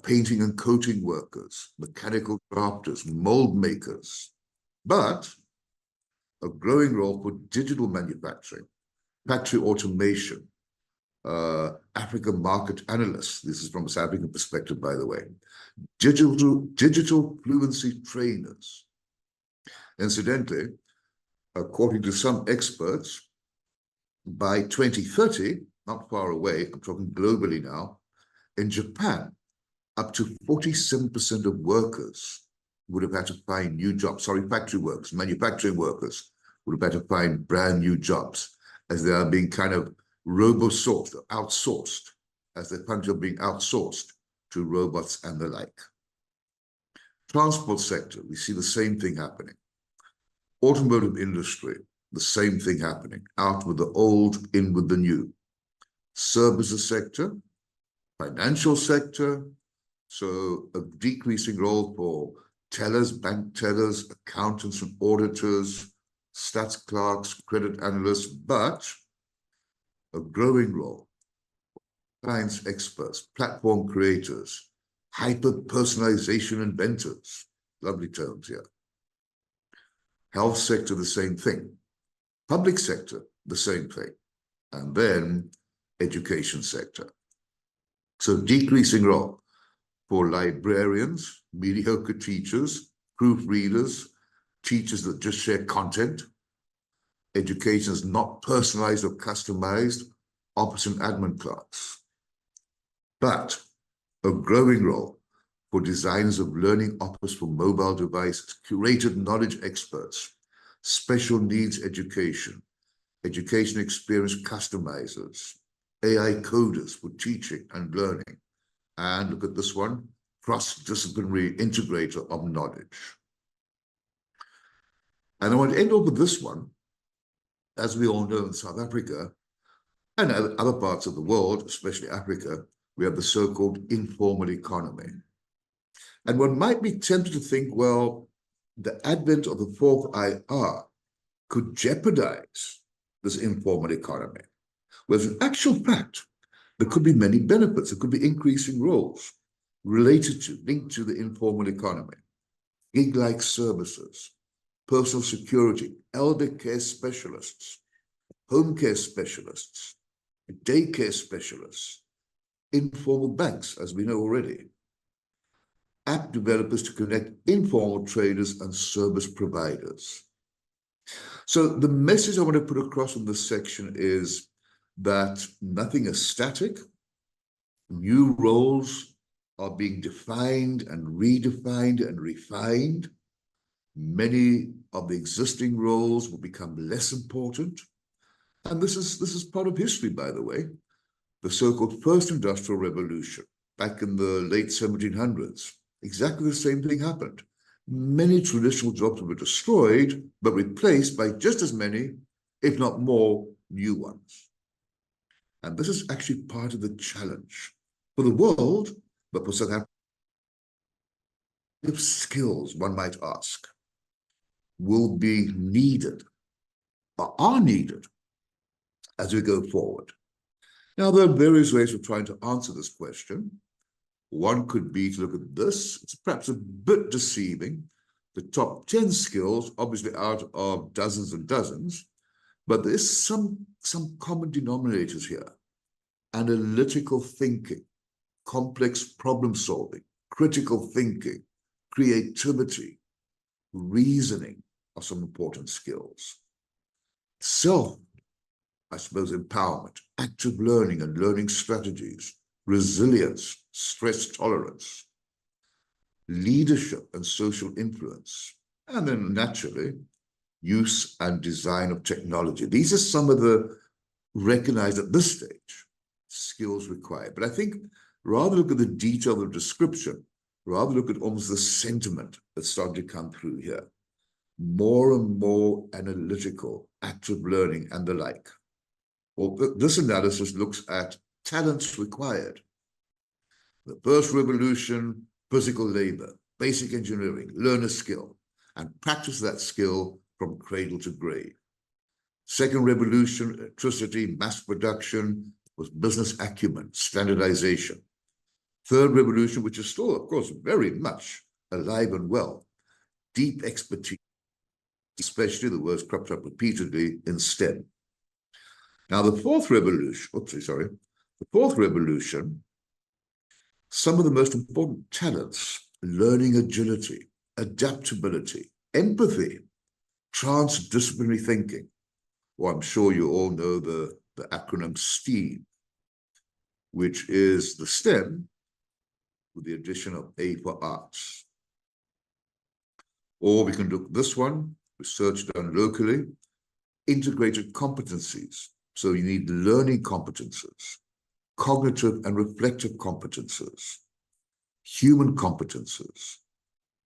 Painting and coating workers, mechanical crafters, mold makers, but a growing role for digital manufacturing, factory automation, African market analysts. This is from a South African perspective, by the way. Digital fluency trainers. Incidentally, according to some experts, by 2030, not far away, I'm talking globally now, in Japan, up to 47% of workers would have had to find new jobs. Sorry, factory workers, manufacturing workers would have had to find brand new jobs as they are being kind of robo-sourced, or outsourced, as the country are being outsourced to robots and the like. Transport sector, we see the same thing happening. Automotive industry, the same thing happening. Out with the old, in with the new. Services sector, financial sector, so a decreasing role for tellers, bank tellers, accountants and auditors, stats clerks, credit analysts, but a growing role. Science experts, platform creators, hyper-personalization inventors, lovely terms here. Health sector, the same thing. Public sector, the same thing. And then education sector. So decreasing role for librarians, mediocre teachers, proofreaders, teachers that just share content. Education is not personalized or customized, office and admin clerks. But a growing role for designers of learning offers for mobile devices, curated knowledge experts, special needs education, education experience customizers, AI coders for teaching and learning. And look at this one, cross-disciplinary integrator of knowledge. And I want to end off with this one. As we all know, in South Africa and other parts of the world, especially Africa, we have the so-called informal economy. And one might be tempted to think, well, the advent of the fourth IR could jeopardize this informal economy. Whereas in actual fact, there could be many benefits. There could be increasing roles related to, linked to the informal economy. Gig-like services, personal security, elder care specialists, home care specialists, daycare specialists, informal banks, as we know already, app developers to connect informal traders and service providers. So the message I want to put across in this section is that nothing is static. New roles are being defined and redefined and refined. Many of the existing roles will become less important. And this is part of history, by the way. The so-called First Industrial Revolution, back in the late 1700s, exactly the same thing happened. Many traditional jobs were destroyed, but replaced by just as many, if not more, new ones. And this is actually part of the challenge for the world, but for South Africa. If skills, one might ask, will be needed, or are needed, as we go forward. Now, there are various ways of trying to answer this question. One could be to look at this. It's perhaps a bit deceiving. The top 10 skills, obviously out of dozens and dozens, but there's some common denominators here. Analytical thinking, complex problem solving, critical thinking, creativity, reasoning are some important skills. Empowerment, active learning and learning strategies, resilience, stress tolerance, leadership and social influence, and then naturally, use and design of technology. These are some of the recognized at this stage skills required. But I think rather look at the detail of the description, rather look at almost the sentiment that's starting to come through here. More and more analytical, active learning and the like. Well, this analysis looks at talents required. The first revolution, physical labor, basic engineering, learn a skill, and practice that skill from cradle to grave. Second revolution, electricity, mass production, was business acumen, standardization. Third revolution, which is still, of course, very much alive and well, deep expertise, especially the words cropped up repeatedly in STEM. Now, the fourth revolution, The fourth revolution, some of the most important talents, learning agility, adaptability, empathy, transdisciplinary thinking. Well, I'm sure you all know the acronym STEAM, which is the STEM with the addition of A for arts. Or we can look at this one, research done locally, integrated competencies. So you need learning competences, cognitive and reflective competences, human competences,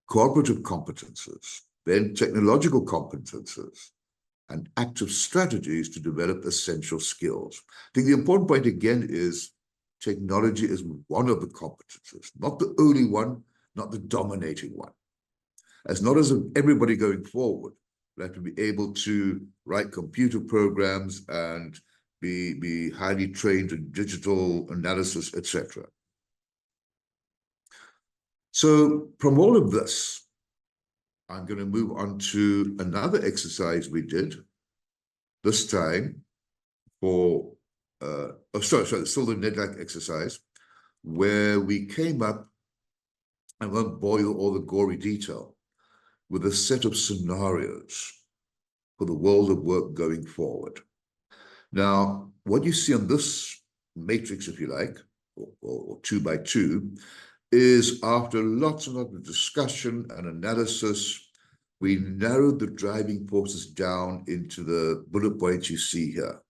cooperative competences, then technological competences, and active strategies to develop essential skills. I think the important point again is technology is one of the competences, not the only one, not the dominating one. As not as everybody going forward, we have to be able to write computer programs and be highly trained in digital analysis, etc. So from all of this, I'm going to move on to another exercise we did, this time for, still the NEDLAC exercise, where we came up, I won't bore you all the gory detail, with a set of scenarios for the world of work going forward. Now, what you see on this matrix, if you like, or 2 by 2, is after lots and lots of discussion and analysis, we narrowed the driving forces down into the bullet points you see here,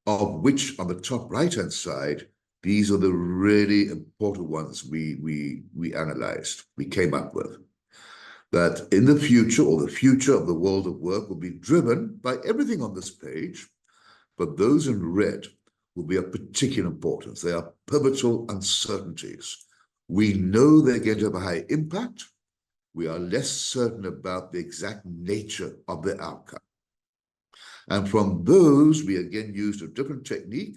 of which on the top right-hand side, these are the really important ones we analyzed, we came up with. That in the future, or the future of the world of work, will be driven by everything on this page, but those in red will be of particular importance. They are pivotal uncertainties. We know they're going to have a high impact. We are less certain about the exact nature of the outcome. And from those, we again used a different technique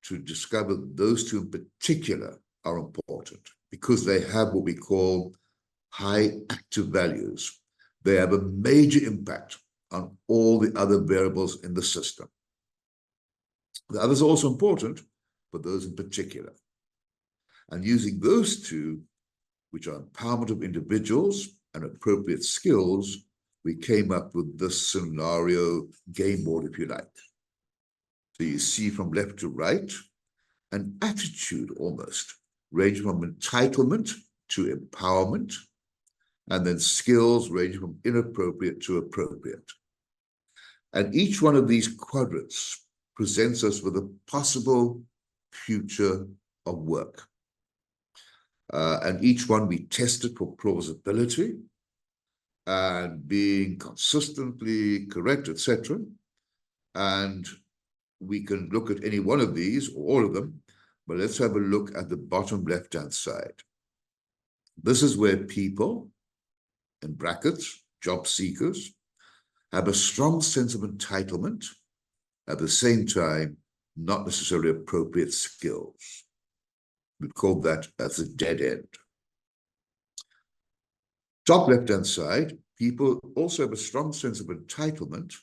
to discover those two in particular are important because they have what we call high active values. They have a major impact on all the other variables in the system. The others are also important, but those in particular. And using those two, which are empowerment of individuals and appropriate skills, we came up with this scenario game board, if you like. So you see from left to right, an attitude almost, ranging from entitlement to empowerment, and then skills ranging from inappropriate to appropriate. And each one of these quadrants presents us with a possible future of work. And each one we tested for plausibility and being consistently correct, etc. And we can look at any one of these or all of them, but let's have a look at the bottom left-hand side. This is where people, in brackets, job seekers, have a strong sense of entitlement, at the same time, not necessarily appropriate skills. We call that as a dead end. Top left-hand side, people also have a strong sense of entitlement,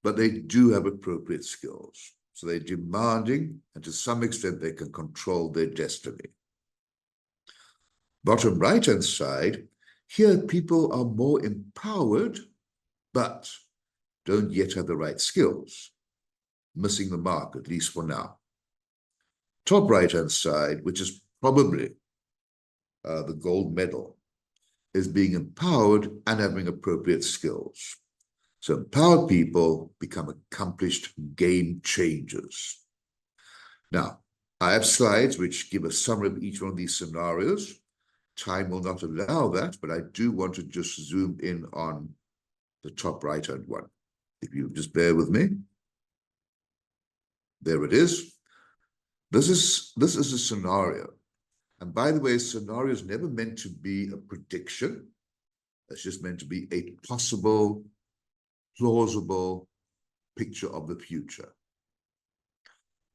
but they do have appropriate skills. So they're demanding, and to some extent, they can control their destiny. Bottom right-hand side, here people are more empowered, but don't yet have the right skills, missing the mark, at least for now. Top right-hand side, which is probably the gold medal, is being empowered and having appropriate skills. So empowered people become accomplished game changers. Now, I have slides which give a summary of each one of these scenarios. Time will not allow that, but I do want to just zoom in on the top right-hand one. If you just bear with me. There it is. This is a scenario. And by the way, a scenario is never meant to be a prediction. It's just meant to be a possible, plausible picture of the future.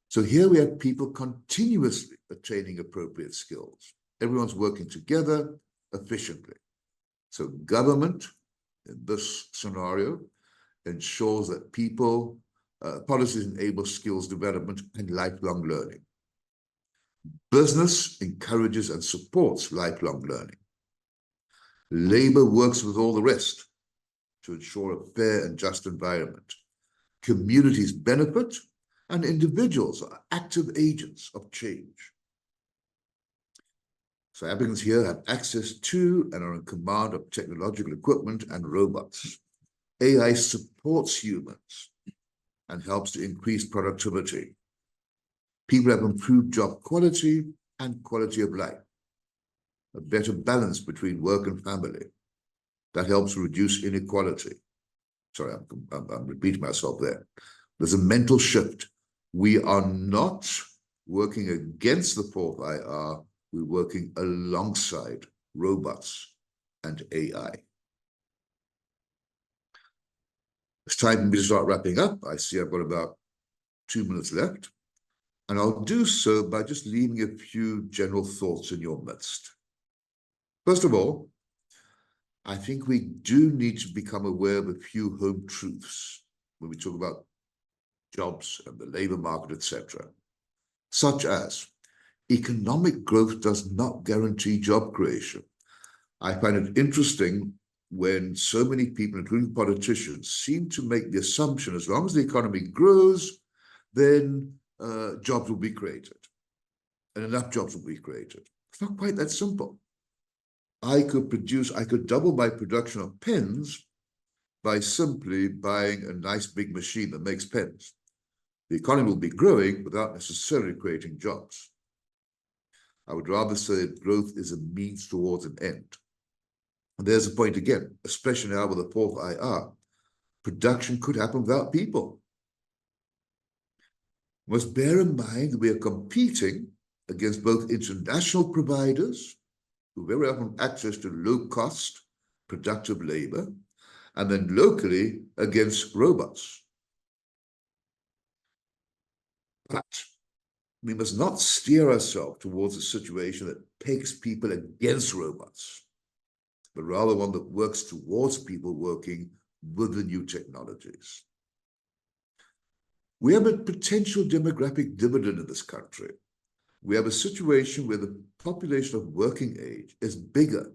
So here we have people continuously attaining appropriate skills. Everyone's working together efficiently. So government, in this scenario, ensures that people policies enable skills development and lifelong learning. Business encourages and supports lifelong learning. Labor works with all the rest to ensure a fair and just environment. Communities benefit, and individuals are active agents of change. So applicants here have access to and are in command of technological equipment and robots. AI supports humans and helps to increase productivity. People have improved job quality and quality of life, a better balance between work and family. That helps reduce inequality. Sorry, I'm repeating myself there. There's a mental shift. We are not working against the fourth IR, we're working alongside robots and AI. It's time for me to start wrapping up. I see I've got about 2 minutes left, and I'll do so by just leaving a few general thoughts in your midst. First of all, I think we do need to become aware of a few home truths when we talk about jobs and the labor market, etc., such as economic growth does not guarantee job creation. I find it interesting when so many people, including politicians, seem to make the assumption as long as the economy grows, then jobs will be created, and enough jobs will be created. It's not quite that simple. I could double my production of pens by simply buying a nice big machine that makes pens. The economy will be growing without necessarily creating jobs. I would rather say that growth is a means towards an end. And there's a point again, especially now with the fourth IR. Production could happen without people. We must bear in mind that we are competing against both international providers, who very often have access to low-cost, productive labor, and then locally against robots. But we must not steer ourselves towards a situation that pegs people against robots, but rather one that works towards people working with the new technologies. We have a potential demographic dividend in this country. We have a situation where the population of working age is bigger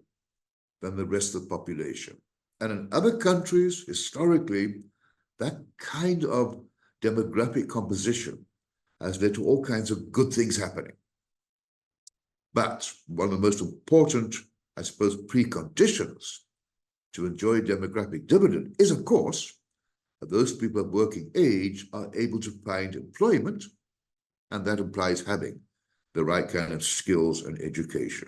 than the rest of the population. And in other countries, historically, that kind of demographic composition has led to all kinds of good things happening. But one of the most important, I suppose, preconditions to enjoy demographic dividend is, of course, that those people of working age are able to find employment, and that implies having the right kind of skills and education.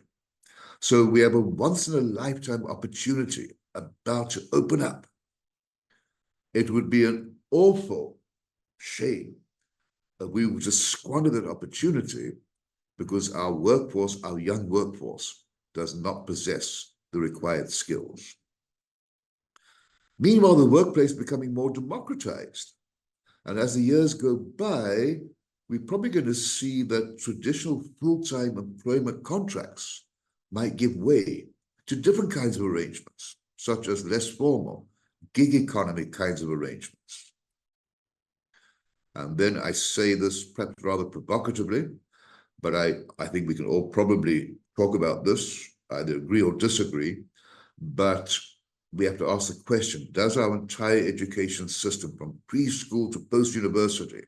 So we have a once-in-a-lifetime opportunity about to open up. It would be an awful shame that we would just squander that opportunity because our workforce, our young workforce, does not possess the required skills. Meanwhile, the workplace is becoming more democratized. And as the years go by, we're probably going to see that traditional full-time employment contracts might give way to different kinds of arrangements, such as less formal, gig economy kinds of arrangements. And then I say this perhaps rather provocatively, but I think we can all probably talk about this, either agree or disagree, but we have to ask the question, does our entire education system from preschool to post-university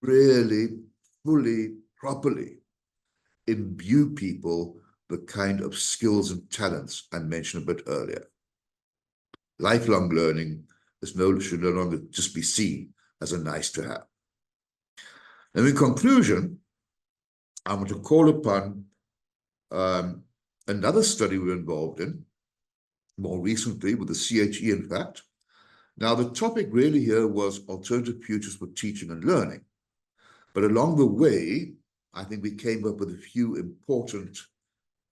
really, fully, properly imbue people the kind of skills and talents I mentioned a bit earlier? Lifelong learning should no longer just be seen as a nice to have. And in conclusion, I want to call upon another study we were involved in, more recently with the CHE, in fact. Now, the topic really here was alternative futures for teaching and learning. But along the way, I think we came up with a few important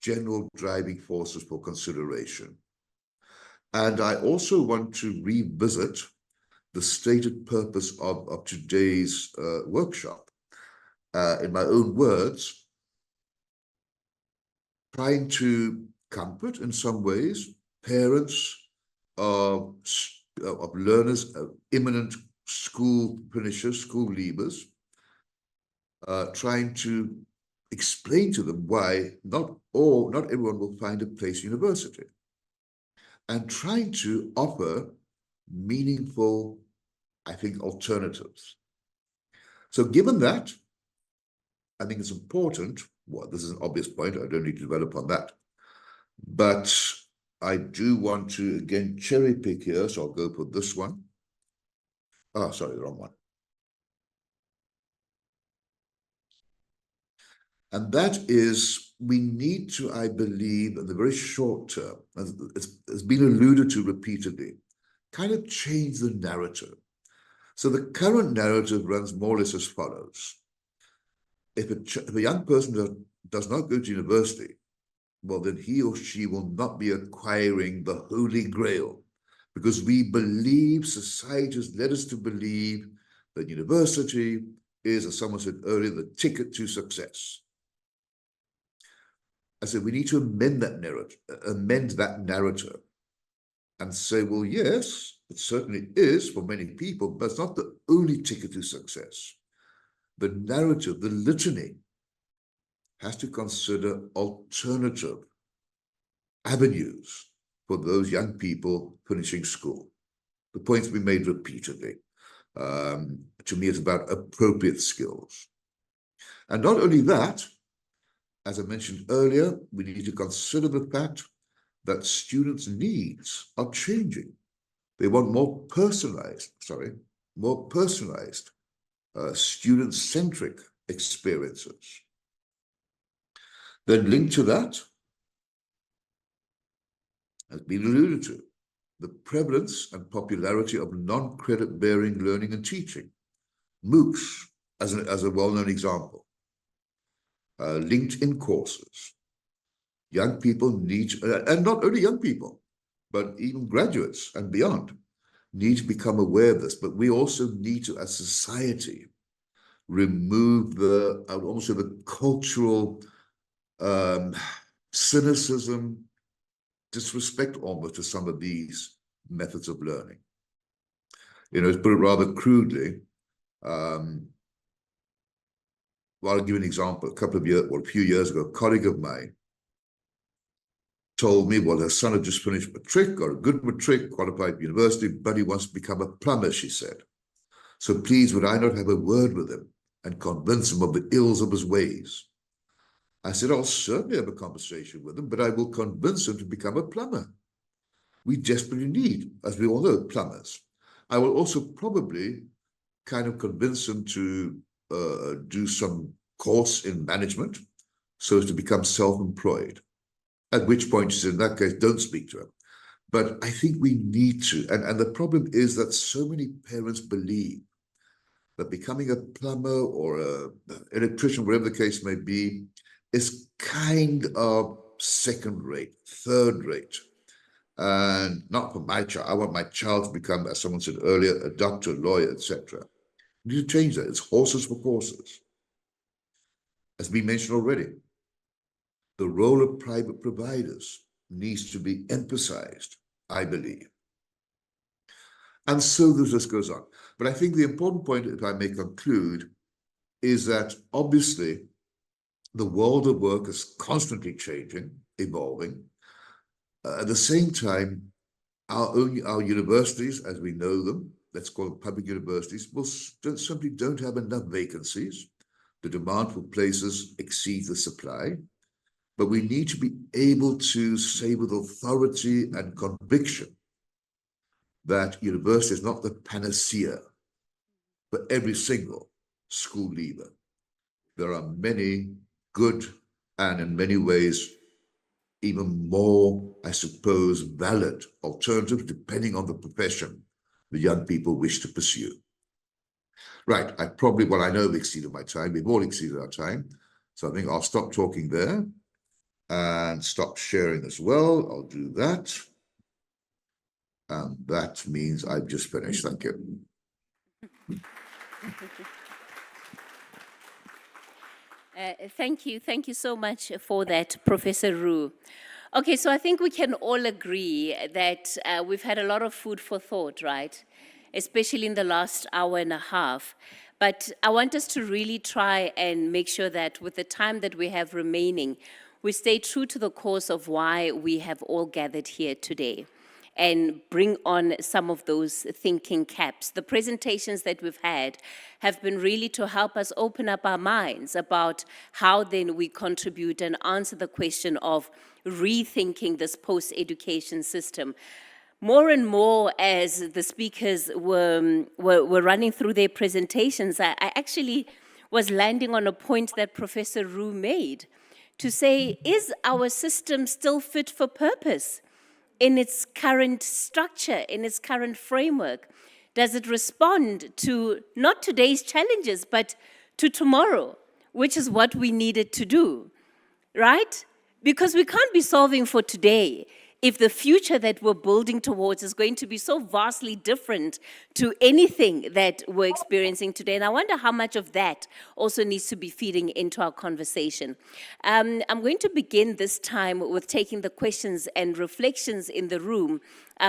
general driving forces for consideration. And I also want to revisit the stated purpose of today's workshop. In my own words, trying to comfort in some ways parents of learners of imminent school finishers, school leavers, trying to explain to them why not everyone will find a place in university, and trying to offer meaningful, I think, alternatives. So given that, I think it's important, well, this is an obvious point, I don't need to develop on that, but I do want to, again, cherry pick here, so I'll go for this one. Oh, sorry, the wrong one. And that is, we need to, I believe, in the very short term, as it's been alluded to repeatedly, kind of change the narrative. So the current narrative runs more or less as follows. If a young person does not go to university, well, then he or she will not be acquiring the Holy Grail, because we believe, society has led us to believe that university is, as someone said earlier, the ticket to success. I said we need to amend that narrative, and say, well, yes, it certainly is for many people, but it's not the only ticket to success. The narrative, the litany, has to consider alternative avenues for those young people finishing school. The points we made repeatedly. To me, it's about appropriate skills. And not only that, as I mentioned earlier, we need to consider the fact that students' needs are changing. They want more personalized, student-centric experiences. Then linked to that, has been alluded to, the prevalence and popularity of non-credit bearing learning and teaching, MOOCs as a well-known example, LinkedIn courses. Young people need, and not only young people, but even graduates and beyond, need to become aware of this. But we also need to, as society, remove almost the cultural cynicism, disrespect almost to some of these methods of learning. You know, to put it rather crudely, well, I'll give you an example. A few years ago, a colleague of mine told me, well, her son had just finished matric, got a good matric, qualified for university, but he wants to become a plumber, she said. So please, would I not have a word with him and convince him of the ills of his ways? I said, I'll certainly have a conversation with him, but I will convince him to become a plumber. We desperately need, as we all know, plumbers. I will also probably kind of convince him to do some course in management so as to become self-employed. At which point, she said, in that case, don't speak to him. But I think we need to. And the problem is that so many parents believe that becoming a plumber or an electrician, whatever the case may be, is kind of second rate, third rate. And not for my child. I want my child to become, as someone said earlier, a doctor, lawyer, etc. We need to change that. It's horses for courses. As been mentioned already, the role of private providers needs to be emphasized, I believe. And so the list goes on. But I think the important point, if I may conclude, is that obviously the world of work is constantly changing, evolving. At the same time, our universities, as we know them, let's call them public universities, simply don't have enough vacancies. The demand for places exceeds the supply. But we need to be able to say with authority and conviction that university is not the panacea for every single school leaver. There are many good and in many ways even more, I suppose, valid alternatives depending on the profession the young people wish to pursue. Right, I know I've exceeded my time. We've all exceeded our time. So I think I'll stop talking there and stop sharing as well. I'll do that. And that means I've just finished. Thank you. Thank you so much for that, Professor Roo. Okay, so I think we can all agree that we've had a lot of food for thought, right? especially in the last hour and a half. But I want us to really try and make sure that with the time that we have remaining, we stay true to the course of why we have all gathered here today and bring on some of those thinking caps. The presentations that we've had have been really to help us open up our minds about how then we contribute and answer the question of rethinking this post-education system. More and more, as the speakers were running through their presentations, I actually was landing on a point that Professor Roo made to say, is our system still fit for purpose in its current structure, in its current framework? Does it respond to not today's challenges, but to tomorrow, which is what we needed to do, right? Because we can't be solving for today if the future that we're building towards is going to be so vastly different to anything that we're experiencing today. And I wonder how much of that also needs to be feeding into our conversation. I'm going to begin this time with taking the questions and reflections in the room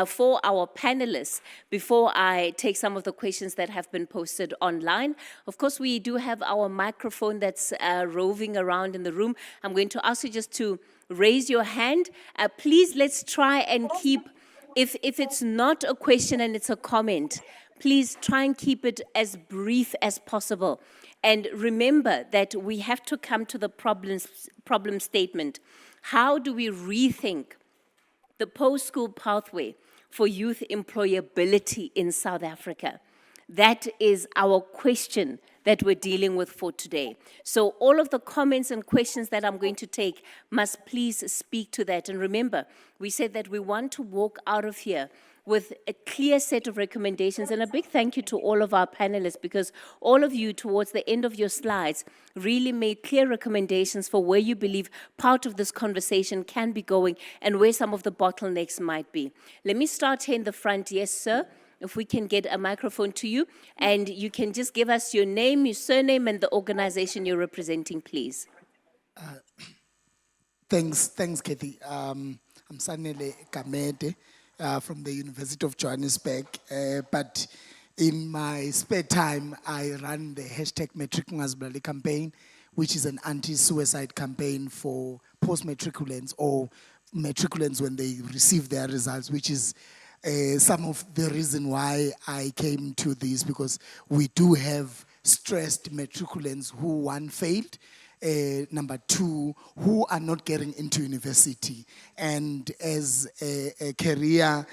for our panelists before I take some of the questions that have been posted online. Of course, we do have our microphone that's roving around in the room. I'm going to ask you just to raise your hand. Please, let's try and keep, if it's not a question and it's a comment, please try and keep it as brief as possible. And remember that we have to come to the problem statement. How do we rethink the post-school pathway for youth employability in South Africa? That is our question that we're dealing with for today. So all of the comments and questions that I'm going to take must please speak to that. And remember, we said that we want to walk out of here with a clear set of recommendations. And a big thank you to all of our panelists, because all of you, towards the end of your slides, really made clear recommendations for where you believe part of this conversation can be going and where some of the bottlenecks might be. Let me start here in the front. Yes, sir. If we can get a microphone to you, and you can just give us your name, your surname, and the organization you're representing, please. Thanks, Kathy. I'm Sanele Kamete from the University of Johannesburg, but in my spare time, I run the hashtag #MatriculAsBlali campaign, which is an anti-suicide campaign for post-matriculants or matriculants when they receive their results, which is some of the reason why I came to this, because we do have stressed matriculants who, one, failed, number two, who are not getting into university. And as a career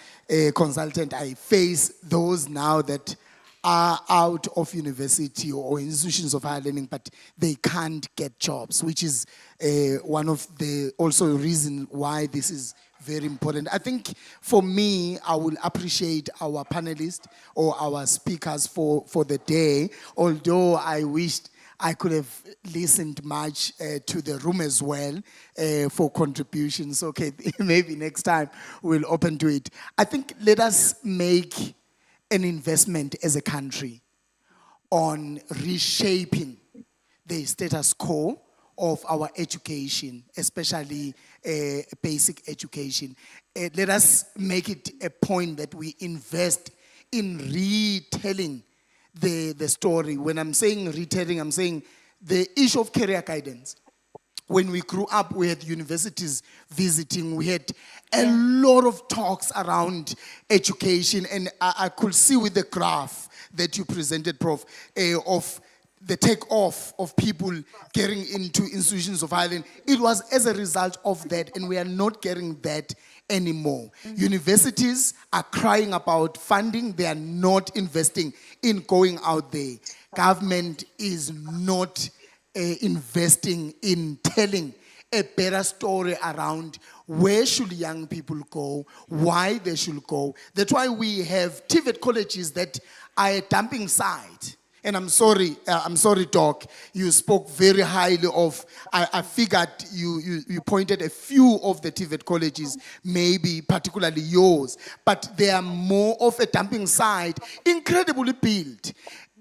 consultant, I face those now that are out of university or institutions of higher learning, but they can't get jobs, which is one of the also reason why this is very important. I think for me, I will appreciate our panelists or our speakers for the day, although I wished I could have listened much to the room as well for contributions. Okay, maybe next time we'll open to it. I think let us make an investment as a country on reshaping the status quo of our education, especially basic education. Let us make it a point that we invest in retelling the story. When I'm saying retelling, I'm saying the issue of career guidance. When we grew up, we had universities visiting, we had a lot of talks around education, and I could see with the graph that you presented, Prof, of the take-off of people getting into institutions of higher learning. It was as a result of that, and we are not getting that anymore. Universities are crying about funding. They are not investing in going out there. Government is not investing in telling a better story around where should young people go, why they should go. That's why we have TVET colleges that are a dumping site. And I'm sorry, Doc, you spoke very highly of, I figured you pointed a few of the TVET colleges, maybe particularly yours, but they are more of a dumping site, incredibly built.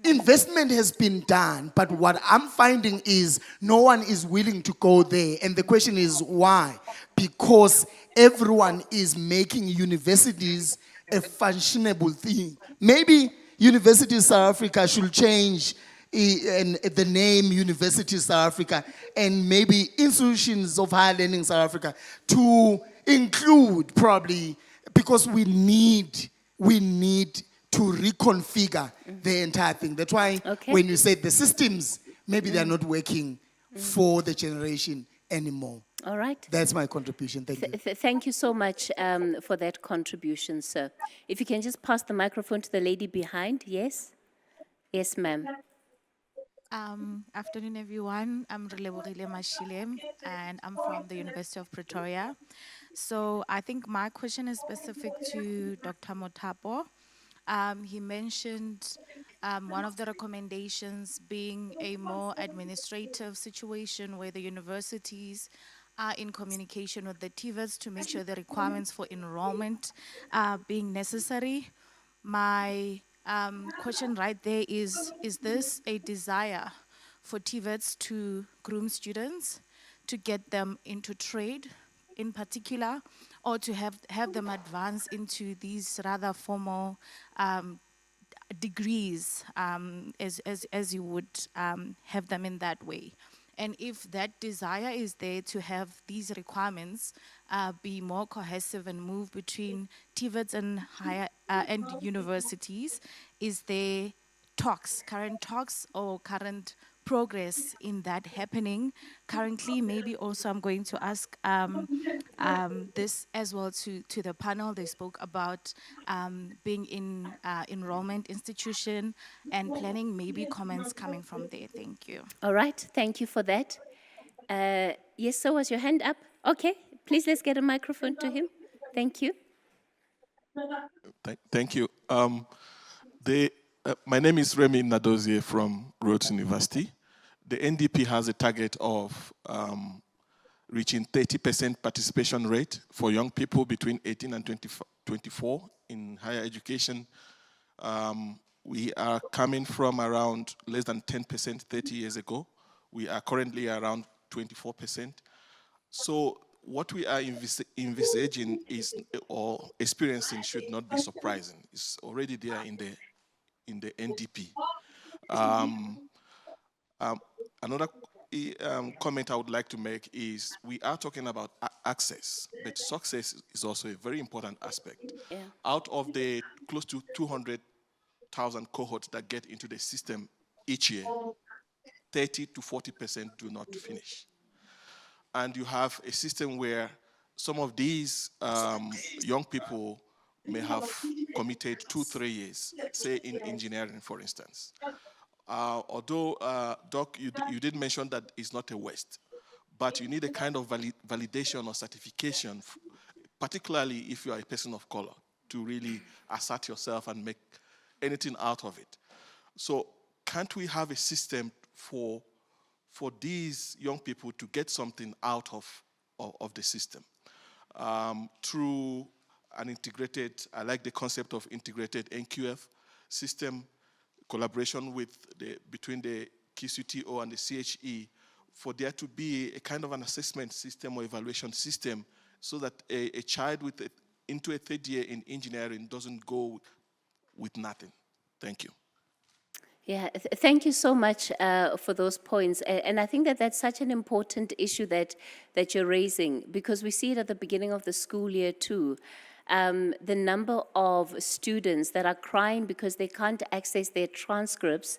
Investment has been done, but what I'm finding is no one is willing to go there. And the question is why? Because everyone is making universities a fashionable thing. Maybe University South Africa should change and the name University South Africa and maybe institutions of higher learning in South Africa to include probably, because we need to reconfigure the entire thing. That's why Okay. when you say the systems, maybe they're not working for the generation anymore. All right. That's my contribution. Thank you. Thank you so much for that contribution, sir. If you can just pass the microphone to the lady behind. Yes? Yes, ma'am. Afternoon, everyone. I'm Relebohile Mashile, and I'm from the University of Pretoria. So I think my question is specific to Dr. Mothapo. He mentioned one of the recommendations being a more administrative situation where the universities are in communication with the TVETs to make sure the requirements for enrollment are being necessary. My question right there is this a desire for TVETs to groom students, to get them into trade in particular, or to have them advance into these rather formal degrees, as you would have them in that way? And if that desire is there to have these requirements be more cohesive and move between TVETs and higher and universities, is there current talks or current progress in that happening currently? Maybe also I'm going to ask this as well to the panel. They spoke about being in enrollment institution and planning, maybe comments coming from there. Thank you. All right. Thank you for that. Yes, sir, was your hand up? Okay. Please, let's get a microphone to him. Thank you. Thank you. My name is Remy Nadozie from Rhodes University. The NDP has a target of reaching 30% participation rate for young people between 18 and 24 in higher education. We are coming from around less than 10% 30 years ago. We are currently around 24%. So what we are envisaging is, or experiencing, should not be surprising. It's already there in the NDP. Another comment I would like to make is we are talking about access, but success is also a very important aspect. Yeah. Out of the close to 200,000 cohorts that get into the system each year, 30 to 40% do not finish. And you have a system where some of these young people may have committed 2-3 years, say in engineering, for instance. Although, Doc, you did mention that it's not a waste, but you need a kind of validation or certification, particularly if you are a person of color, to really assert yourself and make anything out of it. So can't we have a system for these young people to get something out of the system through an integrated, I like the concept of integrated NQF system, collaboration between the QCTO and the CHE, for there to be a kind of an assessment system or evaluation system so that a child into a third year in engineering doesn't go with nothing. Thank you. Yeah, thank you so much for those points. And I think that that's such an important issue that you're raising, because we see it at the beginning of the school year too. The number of students that are crying because they can't access their transcripts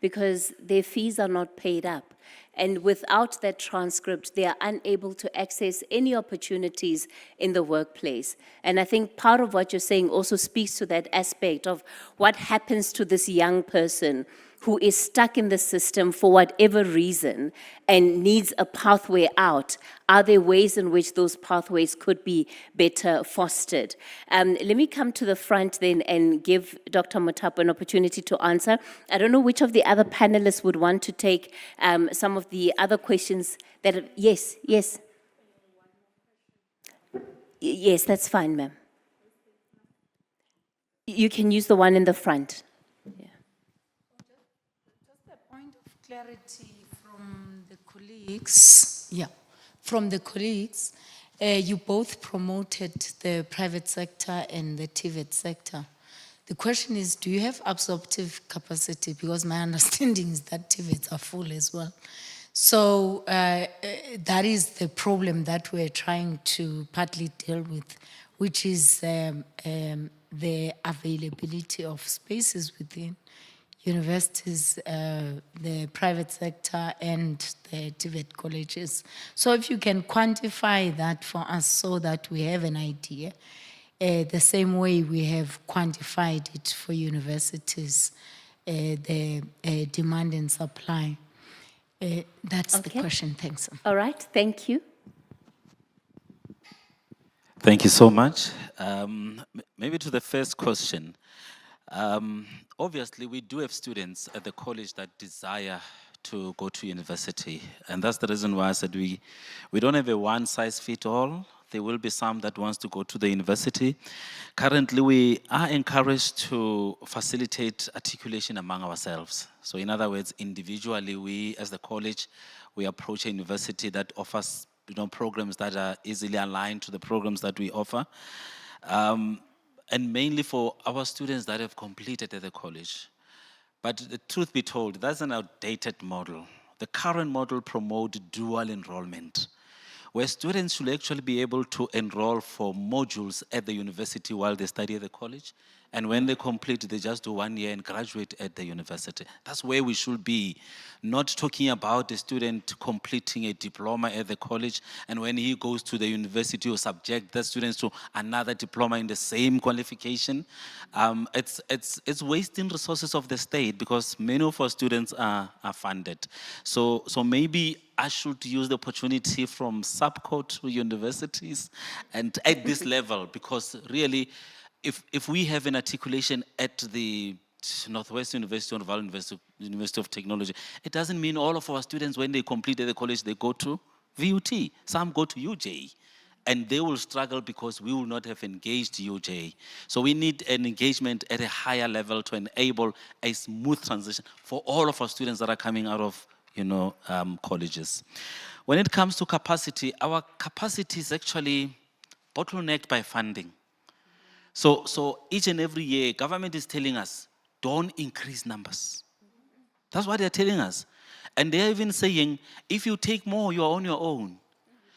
because their fees are not paid up. And without that transcript, they are unable to access any opportunities in the workplace. And I think part of what you're saying also speaks to that aspect of what happens to this young person who is stuck in the system for whatever reason and needs a pathway out. Are there ways in which those pathways could be better fostered? Let me come to the front then and give Dr. Mothapo an opportunity to answer. I don't know which of the other panelists would want to take some of the other questions that, yes. Yes, that's fine, ma'am. You can use the one in the front. Clarity from the colleagues. Yeah, from the colleagues. You both promoted the private sector and the TVET sector. The question is, do you have absorptive capacity? Because my understanding is that TVETs are full as well. So that is the problem that we're trying to partly deal with, which is the availability of spaces within universities, the private sector, and the TVET colleges. So if you can quantify that for us so that we have an idea, the same way we have quantified it for universities, the demand and supply. That's the Okay. question. Thanks. All right, thank you. Thank you so much. Maybe to the first question. Obviously, we do have students at the college that desire to go to university. And that's the reason why I said we don't have a one-size-fits-all. There will be some that wants to go to the university. Currently, we are encouraged to facilitate articulation among ourselves. So in other words, individually, we as the college, we approach a university that offers programs that are easily aligned to the programs that we offer. And mainly for our students that have completed at the college. But the truth be told, that's an outdated model. The current model promotes dual enrollment, where students should actually be able to enroll for modules at the university while they study at the college. And when they complete, they just do 1 year and graduate at the university. That's where we should be, not talking about the student completing a diploma at the college, and when he goes to the university, or subject the students to another diploma in the same qualification. It's wasting resources of the state because many of our students are funded. So maybe I should use the opportunity from subco to universities and at this level, because really, if we have an articulation at the Northwest University or Val University of Technology, it doesn't mean all of our students, when they complete the college, they go to VUT. Some go to UJ. And they will struggle because we will not have engaged UJ. So we need an engagement at a higher level to enable a smooth transition for all of our students that are coming out of colleges. When it comes to capacity, our capacity is actually bottlenecked by funding. So each and every year, government is telling us, don't increase numbers. That's what they're telling us. And they're even saying, if you take more, you're on your own.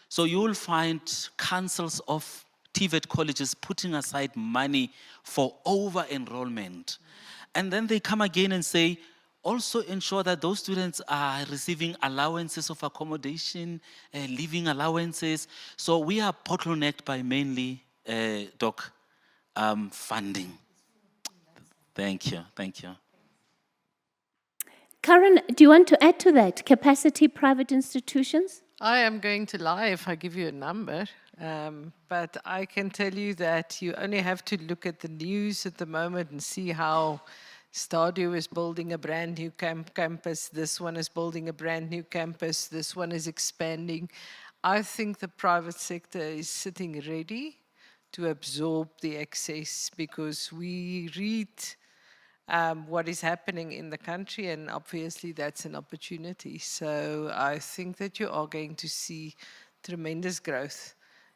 So you will find councils of TVET colleges putting aside money for over-enrollment. And then they come again and say, also ensure that those students are receiving allowances of accommodation, living allowances. So we are bottlenecked by mainly, Doc, funding. Thank you. Karen, do you want to add to that? Capacity private institutions? I am going to lie if I give you a number, but I can tell you that you only have to look at the news at the moment and see how Stadio is building a brand new campus, this one is building a brand new campus, this one is expanding. I think the private sector is sitting ready to absorb the excess because we read what is happening in the country, and obviously that's an opportunity. So I think that you are going to see tremendous growth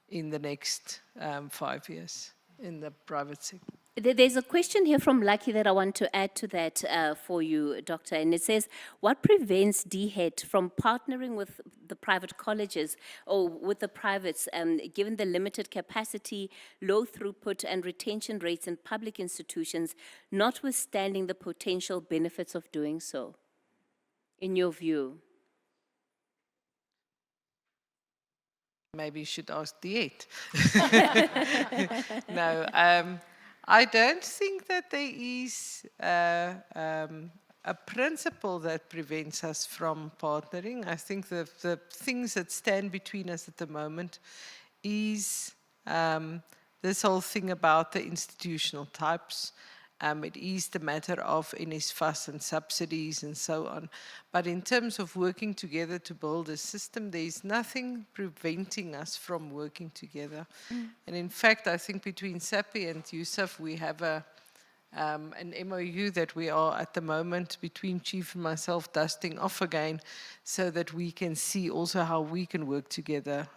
in the next 5 years in the private sector. There's a question here from Lucky that I want to add to that for you, Doctor, and it says, what prevents DHET from partnering with the private colleges or with the privates, given the limited capacity, low throughput and retention rates in public institutions, notwithstanding the potential benefits of doing so, in your view? Maybe you should ask DHET. No, I don't think that there is a principle that prevents us from partnering. I think the things that stand between us at the moment is this whole thing about the institutional types. It is the matter of NSFAS and subsidies and so on. But in terms of working together to build a system, there is nothing preventing us from working together. And in fact, I think between SAPI and USAF, we have an MOU that we are at the moment between Chief and myself dusting off again so that we can see also how we can work together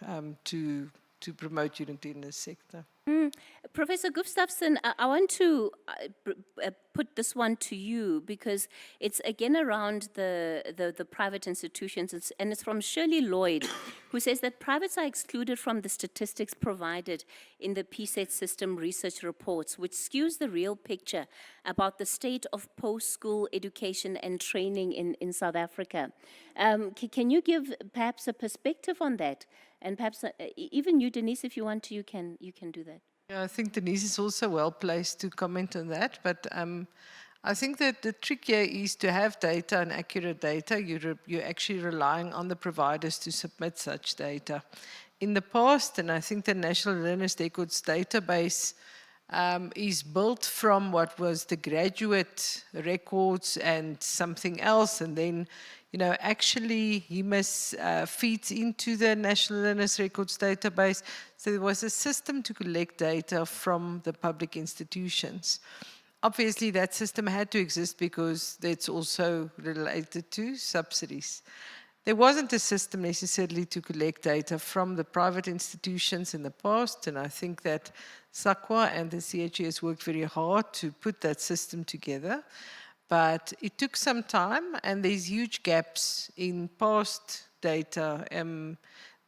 to promote unity in this sector. Professor Gustafsson, I want to put this one to you because it's again around the private institutions, and it's from Shirley Lloyd, who says that privates are excluded from the statistics provided in the PSET system research reports, which skews the real picture about the state of post-school education and training in South Africa. Can you give perhaps a perspective on that? And perhaps even you, Denise, if you want to, you can do that. Yeah, I think Denise is also well placed to comment on that, but I think that the trick here is to have data and accurate data. You're actually relying on the providers to submit such data. In the past, and I think the National Learners Records database is built from what was the graduate records and something else, and then actually HEMAS feeds into the National Learners Records database. So there was a system to collect data from the public institutions. Obviously, that system had to exist because it's also related to subsidies. There wasn't a system necessarily to collect data from the private institutions in the past, and I think that SAQA and the CHES worked very hard to put that system together. But it took some time, and there's huge gaps in past data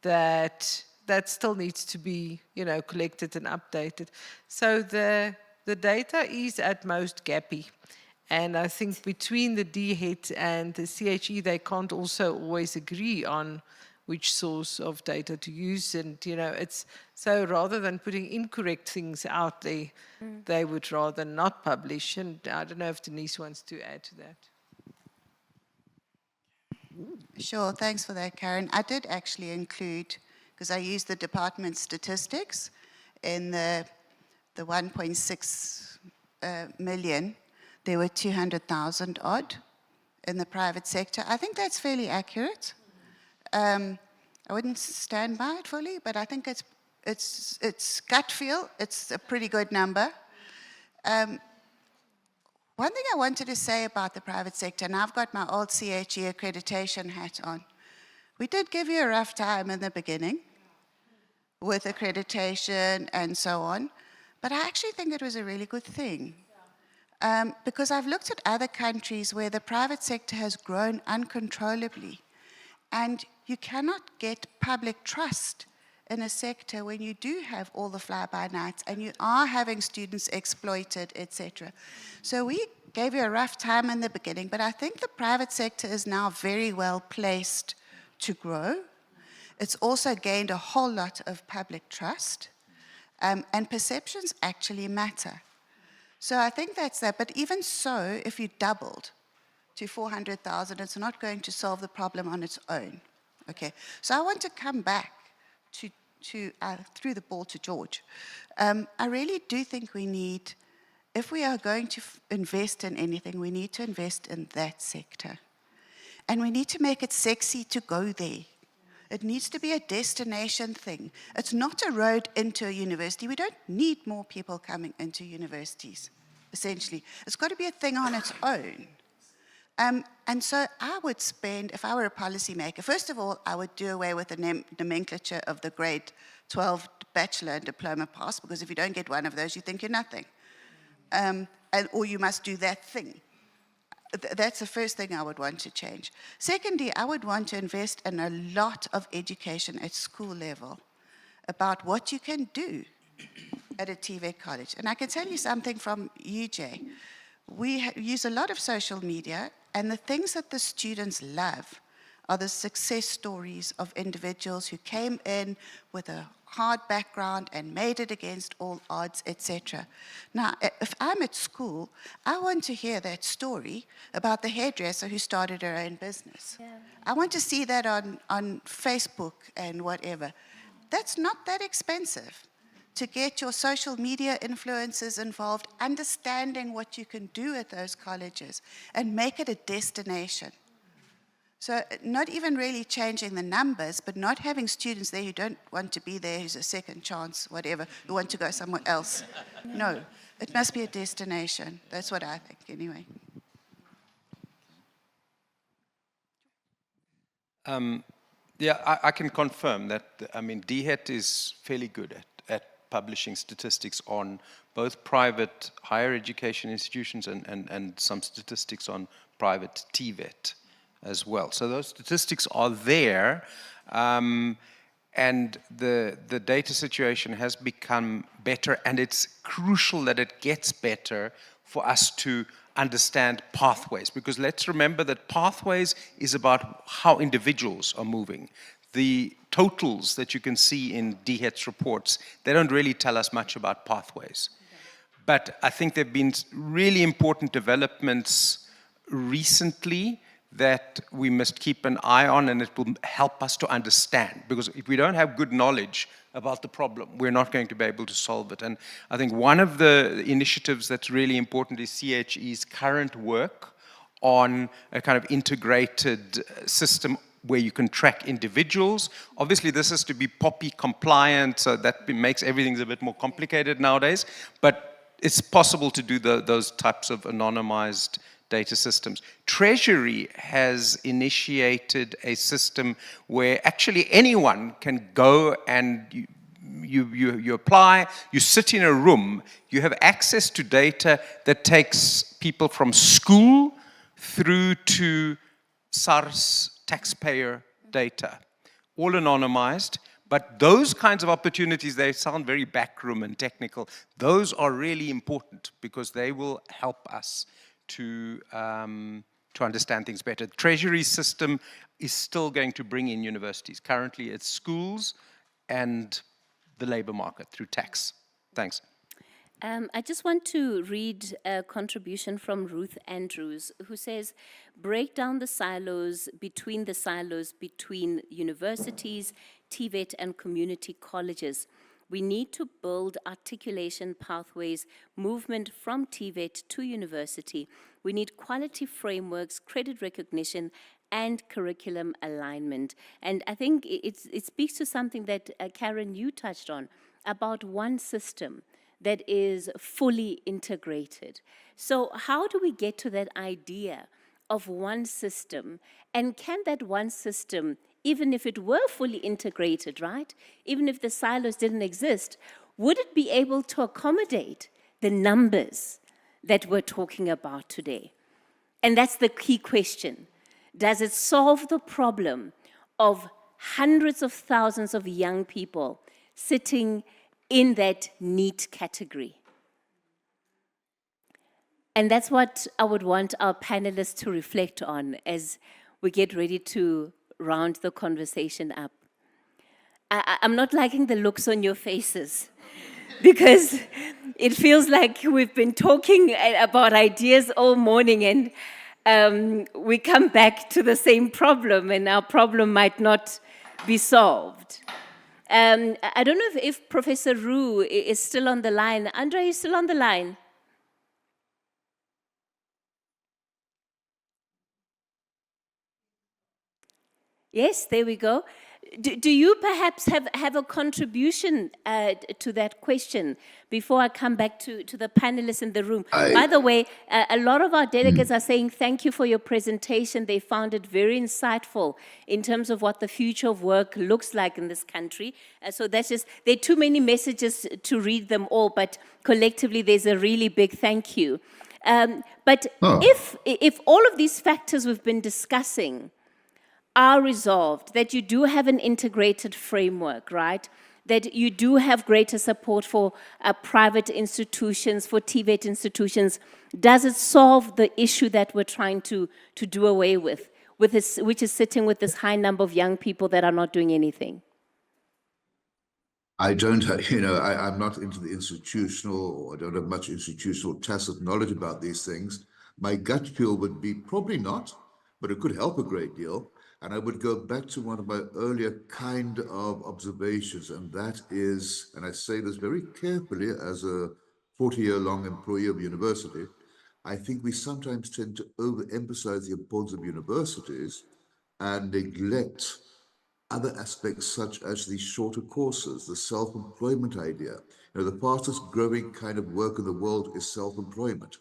that still needs to be, collected and updated. So the data is at most gappy. And I think between the DHET and the CHE, they can't also always agree on which source of data to use. And, it's so rather than putting incorrect things out there, they would rather not publish. And I don't know if Denise wants to add to that. Sure, thanks for that, Karen. I did actually include, because I used the department statistics in the 1.6 million, there were 200,000 odd in the private sector. I think that's fairly accurate. I wouldn't stand by it fully, but I think it's gut feel. It's a pretty good number. One thing I wanted to say about the private sector, and I've got my old CHE accreditation hat on. We did give you a rough time in the beginning with accreditation and so on, but I actually think it was a really good thing. Because I've looked at other countries where the private sector has grown uncontrollably, and you cannot get public trust in a sector when you do have all the fly-by-nights and you are having students exploited, etc. So we gave you a rough time in the beginning, but I think the private sector is now very well placed to grow. It's also gained a whole lot of public trust, and perceptions actually matter. So I think that's that. But even so, if you doubled to 400,000, it's not going to solve the problem on its own. Okay. So I want to come back through the ball to George. I really do think we need, if we are going to invest in anything, we need to invest in that sector. And we need to make it sexy to go there. It needs to be a destination thing. It's not a road into a university. We don't need more people coming into universities, essentially. It's got to be a thing on its own. And so I would spend, if I were a policymaker, first of all, I would do away with the nomenclature of the grade 12 bachelor and diploma pass, because if you don't get one of those, you think you're nothing. Or you must do that thing. That's the first thing I would want to change. Secondly, I would want to invest in a lot of education at school level about what you can do at a TVET college. And I can tell you something from UJ. We use a lot of social media, and the things that the students love are the success stories of individuals who came in with a hard background and made it against all odds, etc. Now, if I'm at school, I want to hear that story about the hairdresser who started her own business. Yeah. I want to see that on Facebook and whatever. That's not that expensive to get your social media influencers involved, understanding what you can do at those colleges, and make it a destination. So not even really changing the numbers, but not having students there who don't want to be there, who's a second chance, whatever, who want to go somewhere else. No, it must be a destination. That's what I think, anyway. Yeah, I can confirm that, DHET is fairly good at publishing statistics on both private higher education institutions and some statistics on private TVET as well. So those statistics are there, and the data situation has become better, and it's crucial that it gets better for us to understand pathways, because let's remember that pathways is about how individuals are moving. The totals that you can see in DHET's reports, they don't really tell us much about pathways. But I think there have been really important developments recently that we must keep an eye on, and it will help us to understand. Because if we don't have good knowledge about the problem, we're not going to be able to solve it. And I think one of the initiatives that's really important is CHE's current work on a kind of integrated system where you can track individuals. Obviously, this has to be POPI compliant, so that makes everything a bit more complicated nowadays. But it's possible to do those types of anonymized data systems. Treasury has initiated a system where actually anyone can go and you apply, you sit in a room, you have access to data that takes people from school through to SARS taxpayer data, all anonymized. But those kinds of opportunities, they sound very backroom and technical. Those are really important because they will help us to understand things better. The Treasury system is still going to bring in universities. Currently, it's schools and the labor market through tax. Thanks. I just want to read a contribution from Ruth Andrews, who says, break down the silos between universities, TVET, and community colleges. We need to build articulation pathways, movement from TVET to university. We need quality frameworks, credit recognition, and curriculum alignment. And I think it speaks to something that, Karen, you touched on, about one system that is fully integrated. So how do we get to that idea of one system? And can that one system, even if it were fully integrated, right? Even if the silos didn't exist, would it be able to accommodate the numbers that we're talking about today? And that's the key question. Does it solve the problem of hundreds of thousands of young people sitting in that NEET category? And that's what I would want our panelists to reflect on as we get ready to round the conversation up. I'm not liking the looks on your faces because it feels like we've been talking about ideas all morning and we come back to the same problem and our problem might not be solved. I don't know if Professor Roo is still on the line. Andre, are you still on the line? Yes, there we go. Do you perhaps have a contribution to that question before I come back to the panelists in the room? By the way, a lot of our delegates are saying thank you for your presentation. They found it very insightful in terms of what the future of work looks like in this country. So that's just, there are too many messages to read them all, but collectively there's a really big thank you. But if all of these factors we've been discussing are resolved, that you do have an integrated framework, right? That you do have greater support for private institutions, for TVET institutions, does it solve the issue that we're trying to do away with this, which is sitting with this high number of young people that are not doing anything? I don't have, I'm not into the institutional, or I don't have much institutional tacit knowledge about these things. My gut feel would be probably not, but it could help a great deal. And I would go back to one of my earlier kind of observations, and that is, and I say this very carefully as a 40-year-long employee of university, I think we sometimes tend to overemphasize the importance of universities and neglect other aspects such as the shorter courses, the self-employment idea. The fastest growing kind of work in the world is self-employment.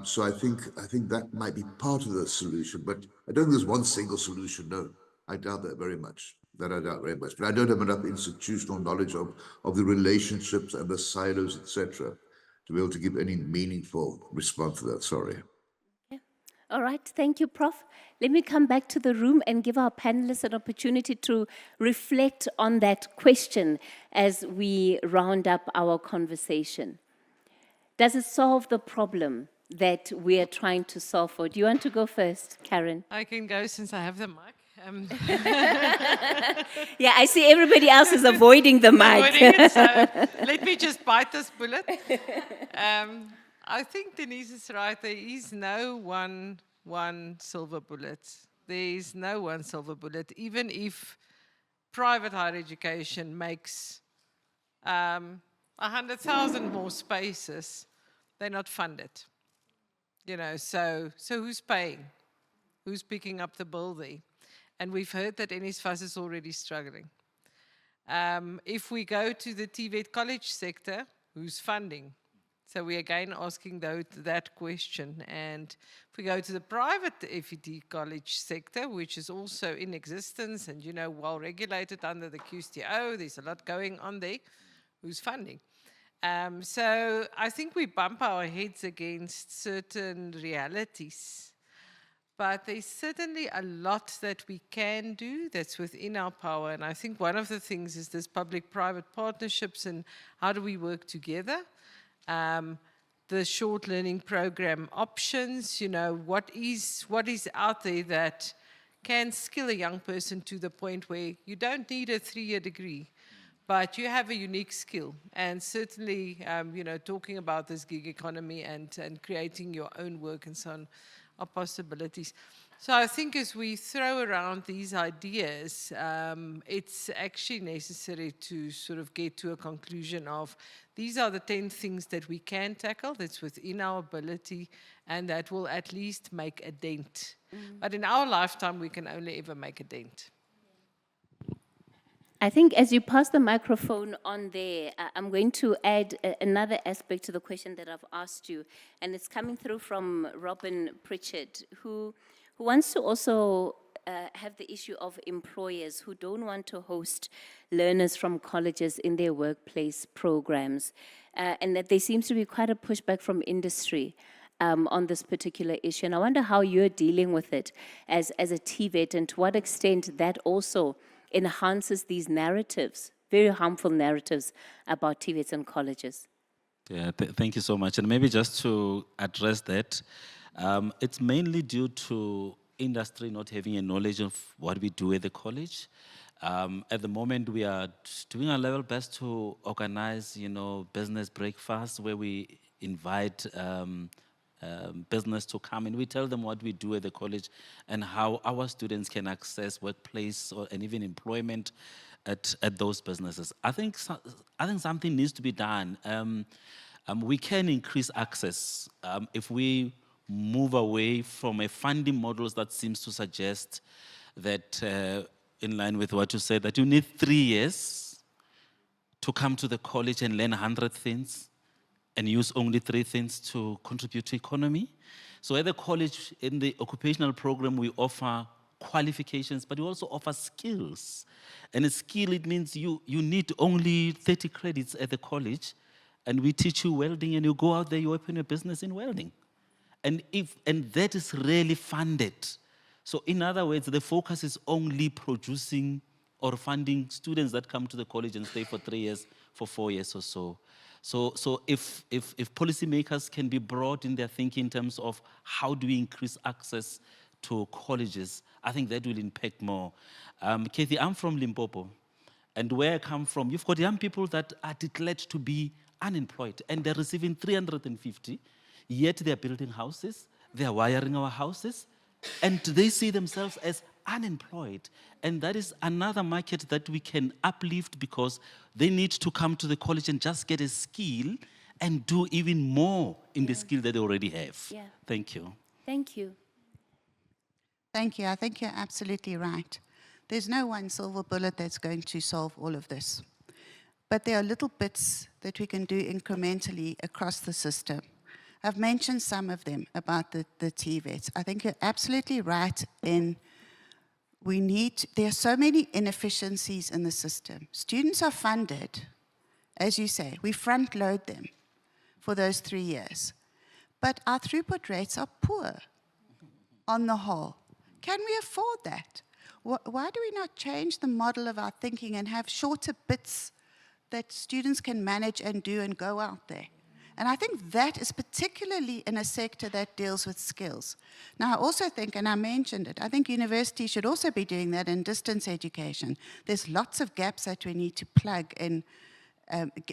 So I think that might be part of the solution, but I don't think there's one single solution. No, I doubt that very much. That I doubt very much. But I don't have enough institutional knowledge of the relationships and the silos, etc., to be able to give any meaningful response to that. Sorry. All right, thank you, Prof. Let me come back to the room and give our panelists an opportunity to reflect on that question as we round up our conversation. Does it solve the problem that we are trying to solve for? Do you want to go first, Karen? I can go since I have the mic. Yeah, I see everybody else is avoiding the mic. Avoiding it, so let me just bite this bullet. I think Denise is right. There is no one silver bullet. There is no one silver bullet. Even if private higher education makes 100,000 more spaces, they're not funded. You know, so who's paying? Who's picking up the bill there? And we've heard that NSFAS is already struggling. If we go to the TVET college sector, who's funding? So we're again asking that question. And if we go to the private FET college sector, which is also in existence and, you know, well regulated under the QSTO, there's a lot going on there, who's funding? So I think we bump our heads against certain realities. But there's certainly a lot that we can do that's within our power. And I think one of the things is this public-private partnerships and how do we work together? The short learning program options, you know, what is out there that can skill a young person to the point where you don't need a 3-year degree, but you have a unique skill. And certainly, you know, talking about this gig economy and creating your own work and so on are possibilities. So I think as we throw around these ideas, it's actually necessary to sort of get to a conclusion of these are the 10 things that we can tackle, that's within our ability, and that will at least make a dent. But in our lifetime, we can only ever make a dent. I think as you pass the microphone on there, I'm going to add another aspect to the question that I've asked you, and it's coming through from Robin Pritchard, who wants to also have the issue of employers who don't want to host learners from colleges in their workplace programs, and that there seems to be quite a pushback from industry on this particular issue. And I wonder how you're dealing with it as a TVET, and to what extent that also enhances these narratives, very harmful narratives about TVETs and colleges. Yeah, thank you so much. And maybe just to address that, it's mainly due to industry not having a knowledge of what we do at the college. At the moment, we are doing our level best to organize, you know, business breakfasts where we invite business to come, and we tell them what we do at the college and how our students can access workplace and even employment at those businesses. I think something needs to be done. We can increase access if we move away from a funding models that seems to suggest that, in line with what you said, that you need 3 years to come to the college and learn 100 things and use only 3 things to contribute to economy. So at the college, in the occupational program, we offer qualifications, but we also offer skills. And a skill, it means you need only 30 credits at the college, and we teach you welding, and you go out there, you open a business in welding. And that is really funded. So in other words, the focus is only producing or funding students that come to the college and stay for 3 years, for 4 years or so. So if policymakers can be broad in their thinking in terms of how do we increase access to colleges, I think that will impact more. Kathy, I'm from Limpopo, and where I come from, you've got young people that are declared to be unemployed, and they're receiving 350, yet they're building houses, they're wiring our houses, and they see themselves as unemployed. And that is another market that we can uplift, because they need to come to the college and just get a skill and do even more in the skill that they already have. Yeah. Thank you. Thank you. Thank you. I think you're absolutely right. There's no one silver bullet that's going to solve all of this. But there are little bits that we can do incrementally across the system. I've mentioned some of them about the TVETs. I think you're absolutely right in there are so many inefficiencies in the system. Students are funded, as you say, we front load them for those 3 years. But our throughput rates are poor on the whole. Can we afford that? Why do we not change the model of our thinking and have shorter bits that students can manage and do and go out there? And I think that is particularly in a sector that deals with skills. Now, I also think, and I mentioned it, I think universities should also be doing that in distance education. There's lots of gaps that we need to plug in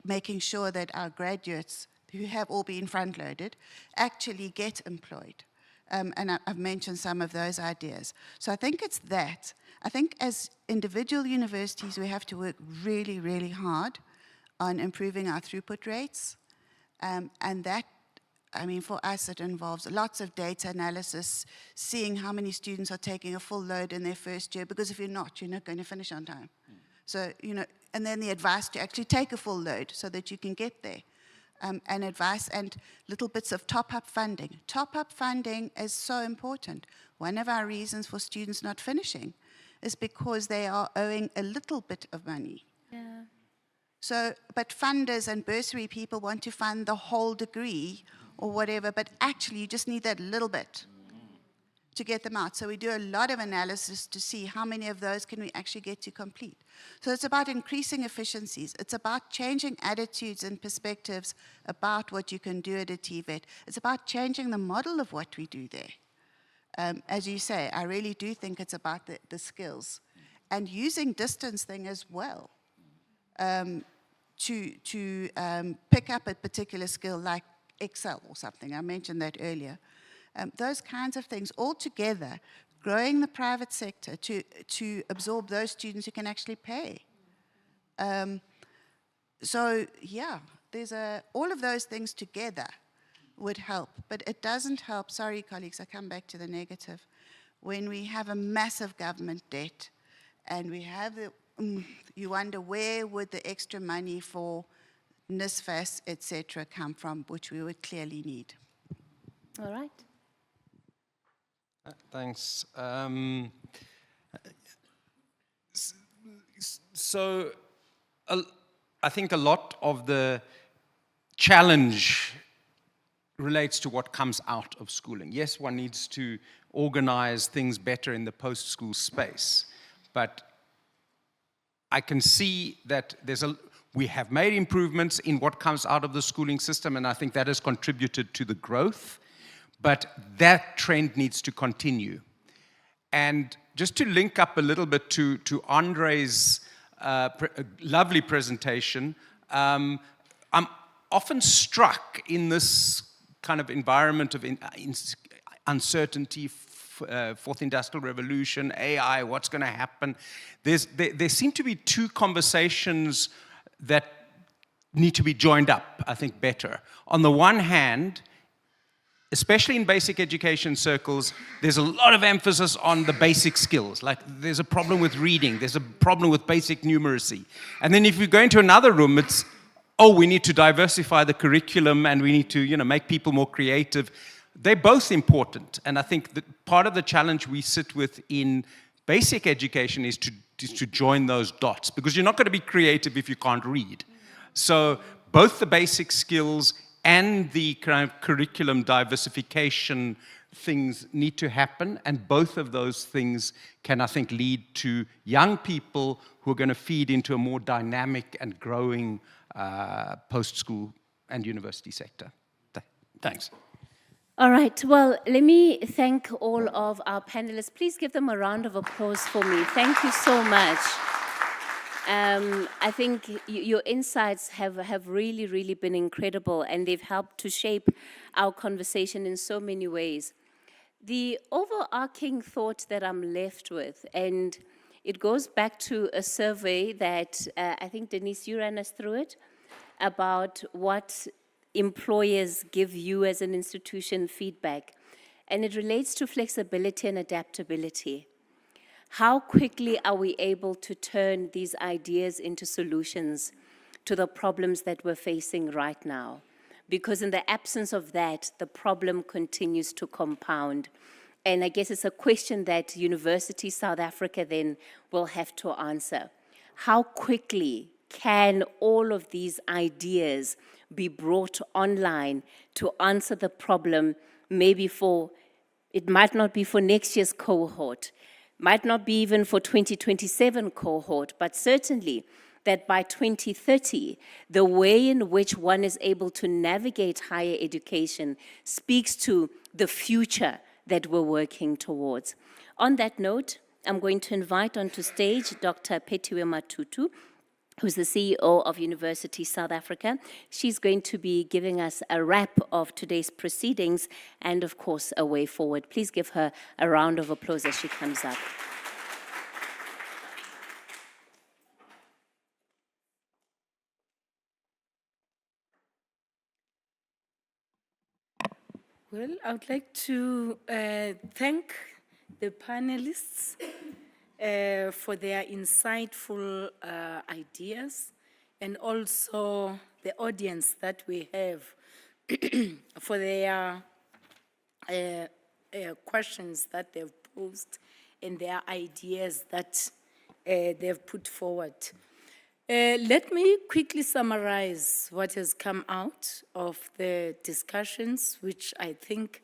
making sure that our graduates who have all been front-loaded actually get employed. And I've mentioned some of those ideas. So I think it's that. I think as individual universities, we have to work really, really hard on improving our throughput rates. And that, I mean, for us, it involves lots of data analysis, seeing how many students are taking a full load in their first year, because if you're not going to finish on time. So, and then the advice to actually take a full load so that you can get there. And advice and little bits of top-up funding. Top-up funding is so important. One of our reasons for students not finishing is because they are owing a little bit of money. Yeah. So, but funders and bursary people want to fund the whole degree or whatever, but actually you just need that little bit to get them out. So we do a lot of analysis to see how many of those can we actually get to complete. So it's about increasing efficiencies. It's about changing attitudes and perspectives about what you can do at a TVET. It's about changing the model of what we do there. As you say, I really do think it's about the skills and using distancing as well. To pick up a particular skill like Excel or something. I mentioned that earlier. Those kinds of things all together, growing the private sector to absorb those students who can actually pay. So yeah, all of those things together would help, but it doesn't help, sorry colleagues, I come back to the negative, when we have a massive government debt and we have you wonder where would the extra money for NSFAS, etc., come from, which we would clearly need. All right. Thanks. So I think a lot of the challenge relates to what comes out of schooling. Yes, one needs to organize things better in the post-school space, but I can see that we have made improvements in what comes out of the schooling system, and I think that has contributed to the growth, but that trend needs to continue. And just to link up a little bit to Andre's lovely presentation, I'm often struck in this kind of environment of uncertainty, fourth industrial revolution, AI, what's going to happen. There seem to be two conversations that need to be joined up, I think, better. On the one hand, especially in basic education circles, there's a lot of emphasis on the basic skills. Like there's a problem with reading, there's a problem with basic numeracy. And then if you go into another room, it's, oh, we need to diversify the curriculum and we need to, make people more creative. They're both important. And I think that part of the challenge we sit with in basic education is to join those dots, because you're not going to be creative if you can't read. So both the basic skills and the kind of curriculum diversification things need to happen, and both of those things can, I think, lead to young people who are going to feed into a more dynamic and growing post-school and university sector. Thanks. All right, well, let me thank all of our panelists. Please give them a round of applause for me. Thank you so much. I think your insights have really, really been incredible, and they've helped to shape our conversation in so many ways. The overarching thought that I'm left with, and it goes back to a survey that I think, Denise, you ran us through it, about what employers give you as an institution feedback, and it relates to flexibility and adaptability. How quickly are we able to turn these ideas into solutions to the problems that we're facing right now? Because in the absence of that, the problem continues to compound. And I guess it's a question that University South Africa then will have to answer. How quickly can all of these ideas be brought online to answer the problem, maybe it might not be for next year's cohort, might not be even for 2027 cohort, but certainly that by 2030, the way in which one is able to navigate higher education speaks to the future that we're working towards. On that note, I'm going to invite onto stage Dr. Petiwe Matutu, who's the CEO of University South Africa. She's going to be giving us a wrap of today's proceedings and, of course, a way forward. Please give her a round of applause as she comes up. Well, I would like to thank the panelists for their insightful ideas, and also the audience that we have for their questions that they've posed and their ideas that they've put forward. Let me quickly summarize what has come out of the discussions, which I think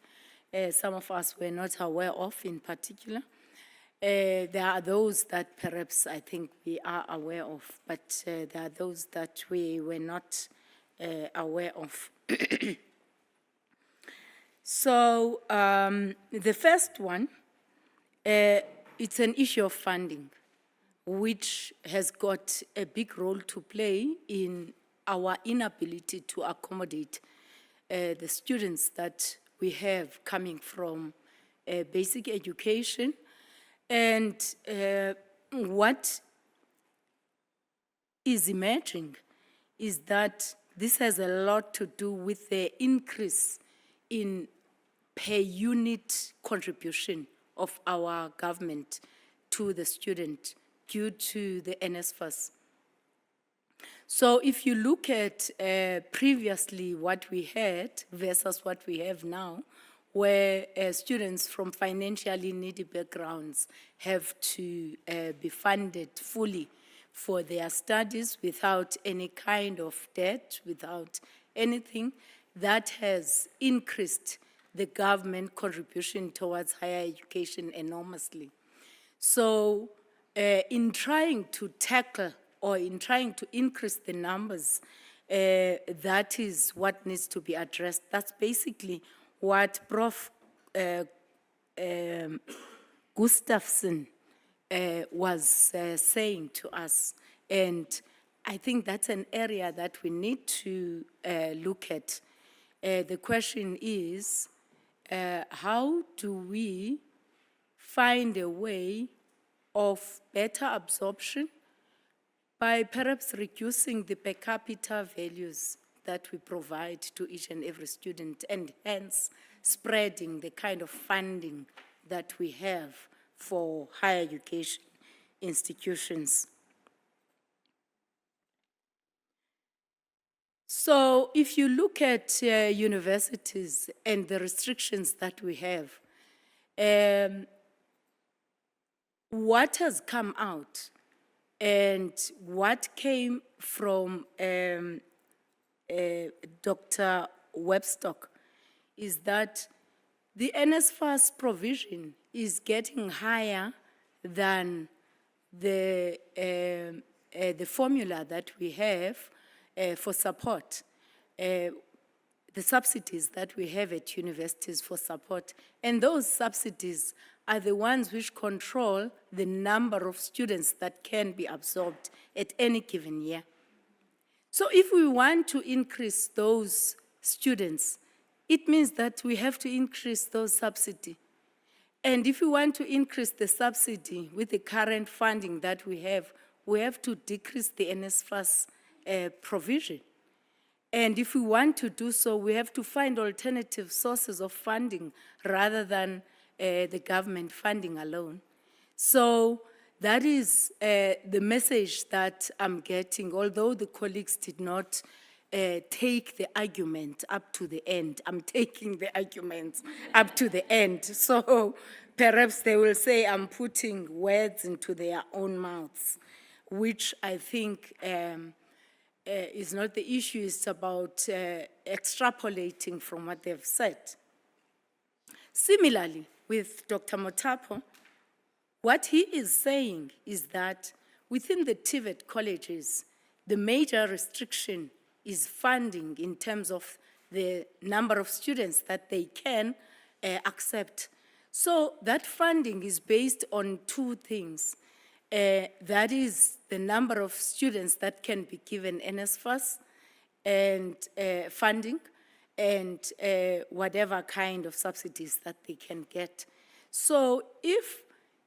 some of us were not aware of in particular. There are those that perhaps I think we are aware of, but there are those that we were not aware of. So the first one, it's an issue of funding, which has got a big role to play in our inability to accommodate the students that we have coming from basic education. And what is emerging is that this has a lot to do with the increase in per unit contribution of our government to the student due to the NSFAS. So if you look at previously what we had versus what we have now, where students from financially needy backgrounds have to be funded fully for their studies without any kind of debt, without anything, that has increased the government contribution towards higher education enormously. So in trying to tackle or in trying to increase the numbers, that is what needs to be addressed. That's basically what Prof. Gustafsson was saying to us. And I think that's an area that we need to look at. The question is, how do we find a way of better absorption by perhaps reducing the per capita values that we provide to each and every student, and hence spreading the kind of funding that we have for higher education institutions. So if you look at universities and the restrictions that we have, what has come out and what came from Dr. Webstock is that the NSFAS provision is getting higher than the formula that we have for support, the subsidies that we have at universities for support. And those subsidies are the ones which control the number of students that can be absorbed at any given year. So if we want to increase those students, it means that we have to increase those subsidies. And if we want to increase the subsidy with the current funding that we have to decrease the NSFAS provision. And if we want to do so, we have to find alternative sources of funding rather than the government funding alone. So that is the message that I'm getting, although the colleagues did not take the argument up to the end. I'm taking the arguments up to the end. So perhaps they will say I'm putting words into their own mouths, which I think is not the issue. It's about extrapolating from what they've said. Similarly, with Dr. Motapo, what he is saying is that within the TVET colleges, the major restriction is funding in terms of the number of students that they can accept. So that funding is based on two things. That is the number of students that can be given NSFAS and funding, and whatever kind of subsidies that they can get. So if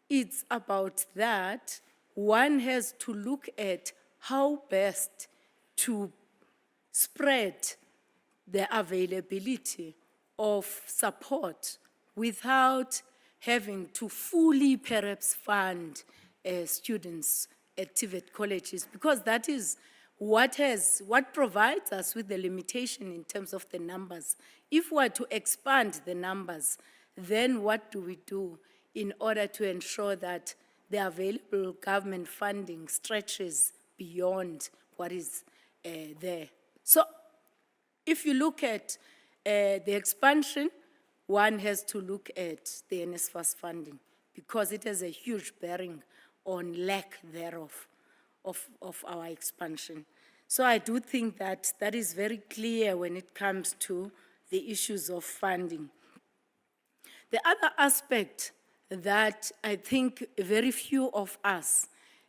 it's about that, one has to look at how best to spread the availability of support without having to fully perhaps fund students at TVET colleges, because that is what provides us with the limitation in terms of the numbers. If we are to expand the numbers, then what do we do in order to ensure that the available government funding stretches beyond what is there? So if you look at the expansion, one has to look at the NSFAS funding, because it has a huge bearing on lack thereof of our expansion. So I do think that that is very clear when it comes to the issues of funding. The other aspect that I think very few of us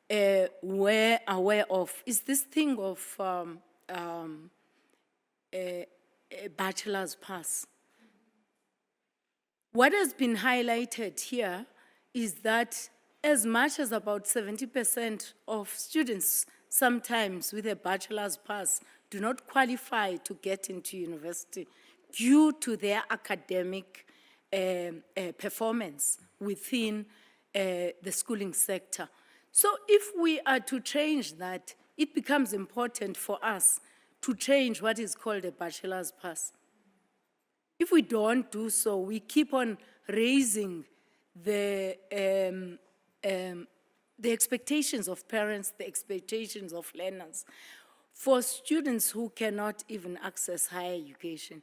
were aware of is this thing of a bachelor's pass. What has been highlighted here is that as much as about 70% of students, sometimes with a bachelor's pass, do not qualify to get into university due to their academic performance within the schooling sector. So if we are to change that, it becomes important for us to change what is called a bachelor's pass. If we don't do so, we keep on raising the expectations of parents, the expectations of learners for students who cannot even access higher education.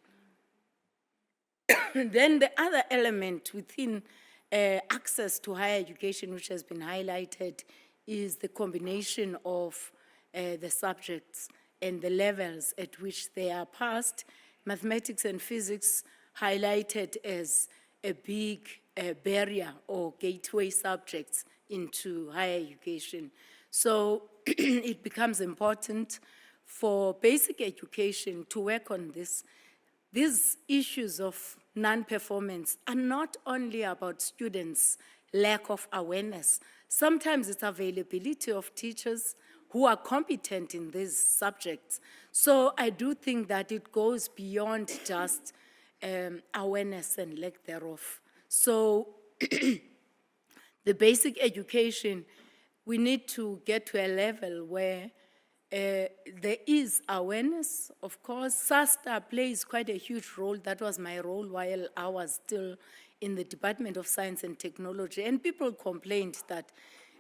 Then the other element within access to higher education, which has been highlighted, is the combination of the subjects and the levels at which they are passed. Mathematics and physics highlighted as a big barrier or gateway subjects into higher education. So it becomes important for basic education to work on this. These issues of non-performance are not only about students' lack of awareness. Sometimes it's availability of teachers who are competent in these subjects. So I do think that it goes beyond just awareness and lack thereof. So the basic education, we need to get to a level where there is awareness. Of course, SASTA plays quite a huge role. That was my role while I was still in the Department of Science and Technology. And people complained that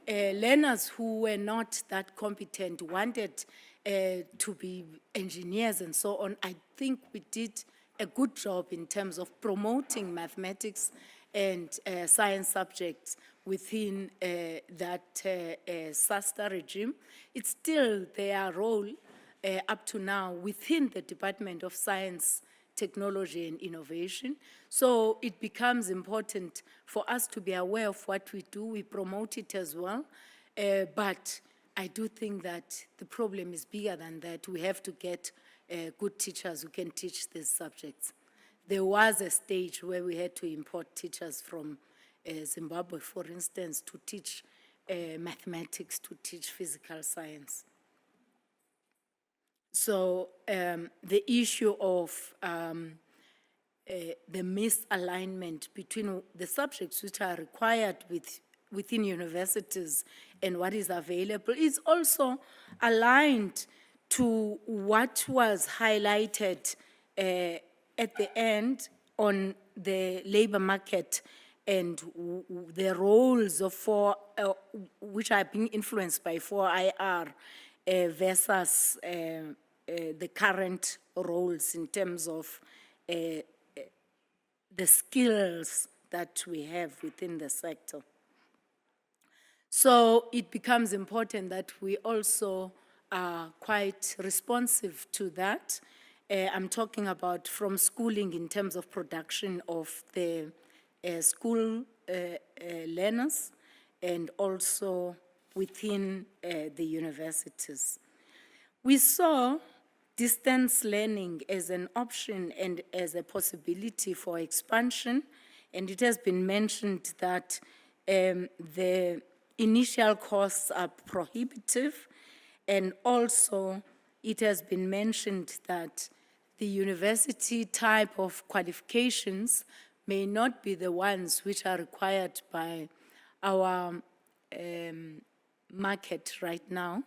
learners who were not that competent wanted to be engineers and so on. I think we did a good job in terms of promoting mathematics and science subjects within that SASTA regime. It's still their role up to now within the Department of Science, Technology and Innovation. So it becomes important for us to be aware of what we do. We promote it as well. But I do think that the problem is bigger than that. We have to get good teachers who can teach these subjects. There was a stage where we had to import teachers from Zimbabwe, for instance, to teach mathematics, to teach physical science. So the issue of the misalignment between the subjects which are required within universities and what is available is also aligned to what was highlighted at the end on the labor market and the roles of which are being influenced by 4IR versus the current roles in terms of the skills that we have within the sector. So it becomes important that we also are quite responsive to that. I'm talking about from schooling in terms of production of the school learners and also within the universities. We saw distance learning as an option and as a possibility for expansion, and it has been mentioned that the initial costs are prohibitive, and also it has been mentioned that the university type of qualifications may not be the ones which are required by our market right now.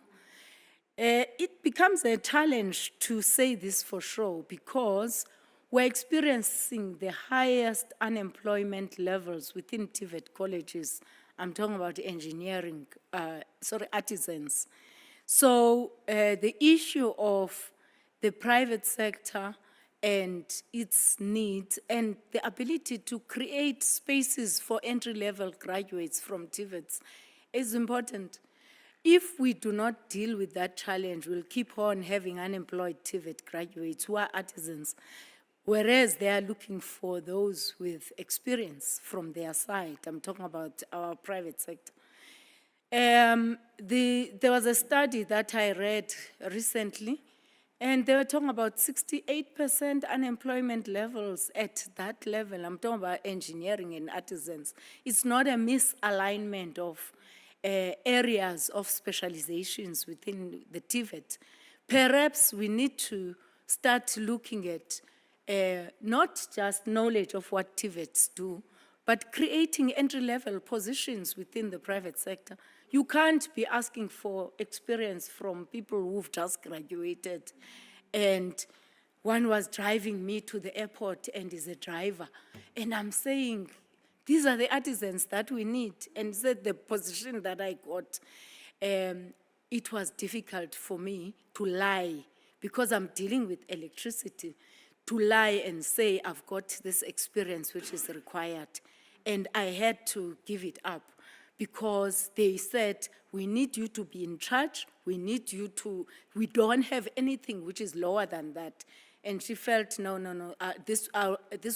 It becomes a challenge to say this for sure because we're experiencing the highest unemployment levels within TVET colleges. I'm talking about engineering, artisans. So the issue of the private sector and its needs and the ability to create spaces for entry-level graduates from TVETs is important. If we do not deal with that challenge, we'll keep on having unemployed TVET graduates who are artisans, whereas they are looking for those with experience from their side. I'm talking about our private sector. There was a study that I read recently, and they were talking about 68% unemployment levels at that level. I'm talking about engineering and artisans. It's not a misalignment of areas of specializations within the TVET. Perhaps we need to start looking at not just knowledge of what TVETs do, but creating entry-level positions within the private sector. You can't be asking for experience from people who've just graduated. And one was driving me to the airport and is a driver. And I'm saying, these are the artisans that we need. And said the position that I got, it was difficult for me to lie because I'm dealing with electricity, to lie and say I've got this experience which is required. And I had to give it up because they said, we need you to be in charge, we don't have anything which is lower than that. And she felt, no, this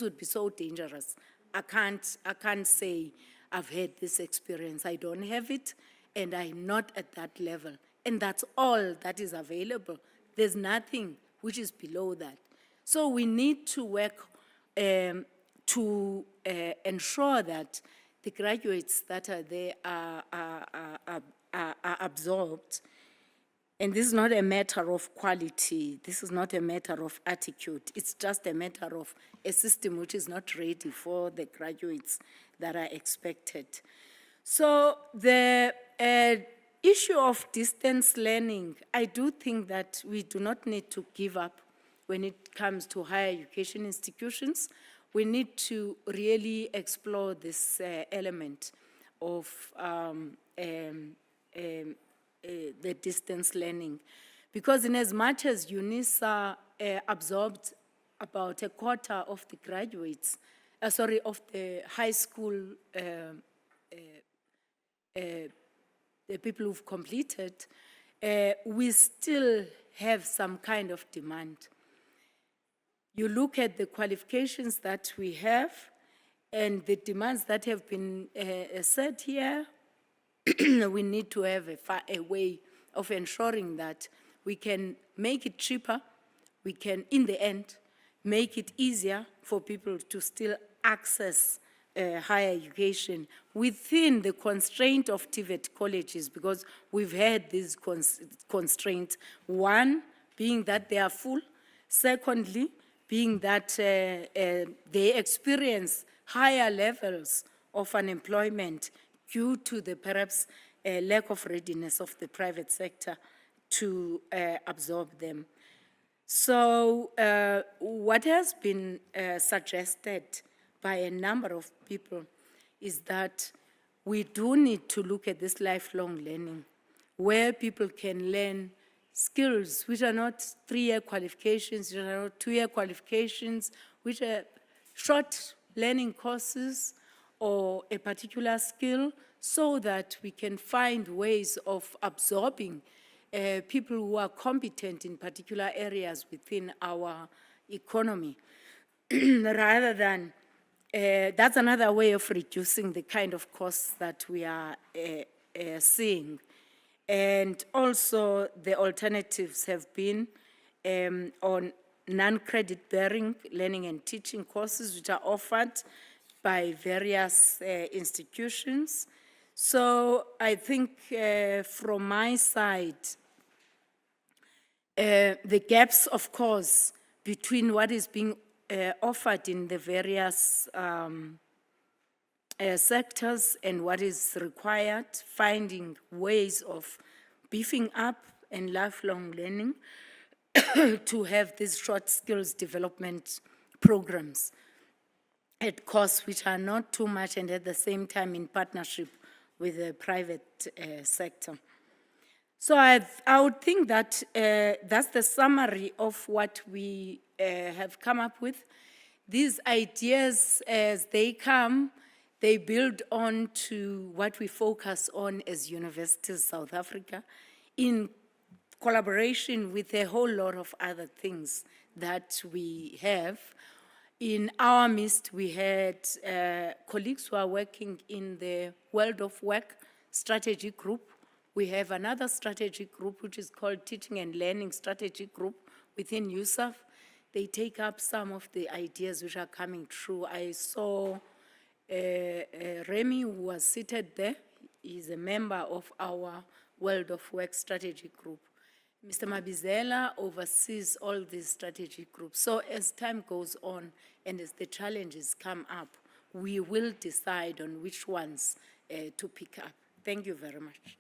would be so dangerous. I can't say I've had this experience. I don't have it, and I'm not at that level. And that's all that is available. There's nothing which is below that. So we need to work to ensure that the graduates that are there are absorbed. And this is not a matter of quality. This is not a matter of attitude. It's just a matter of a system which is not ready for the graduates that are expected. So the issue of distance learning, I do think that we do not need to give up when it comes to higher education institutions. We need to really explore this element of the distance learning. Because in as much as UNISA absorbed about a quarter of the graduates, of the high school, the people who've completed, we still have some kind of demand. You look at the qualifications that we have and the demands that have been set here, we need to have a way of ensuring that we can make it cheaper, we can, in the end, make it easier for people to still access higher education within the constraint of TVET colleges, because we've had these constraints. One, being that they are full. Secondly, being that they experience higher levels of unemployment due to the perhaps lack of readiness of the private sector to absorb them. So what has been suggested by a number of people is that we do need to look at this lifelong learning, where people can learn skills which are not 3-year qualifications, which are not 2-year qualifications, which are short learning courses or a particular skill, so that we can find ways of absorbing people who are competent in particular areas within our economy, rather than, that's another way of reducing the kind of costs that we are seeing. And also the alternatives have been on non-credit bearing learning and teaching courses which are offered by various institutions. So I think from my side, the gaps, of course, between what is being offered in the various sectors and what is required, finding ways of beefing up and lifelong learning to have these short skills development programs at costs which are not too much and at the same time in partnership with the private sector. So I would think that that's the summary of what we have come up with. These ideas, as they come, they build on to what we focus on as Universities South Africa in collaboration with a whole lot of other things that we have. In our midst, we had colleagues who are working in the World of Work Strategy Group. We have another strategy group which is called Teaching and Learning Strategy Group within USAF. They take up some of the ideas which are coming through. I saw Remy, who was seated there, is a member of our World of Work Strategy Group. Mr. Mabizela oversees all these strategy groups. So as time goes on and as the challenges come up, we will decide on which ones to pick up. Thank you very much.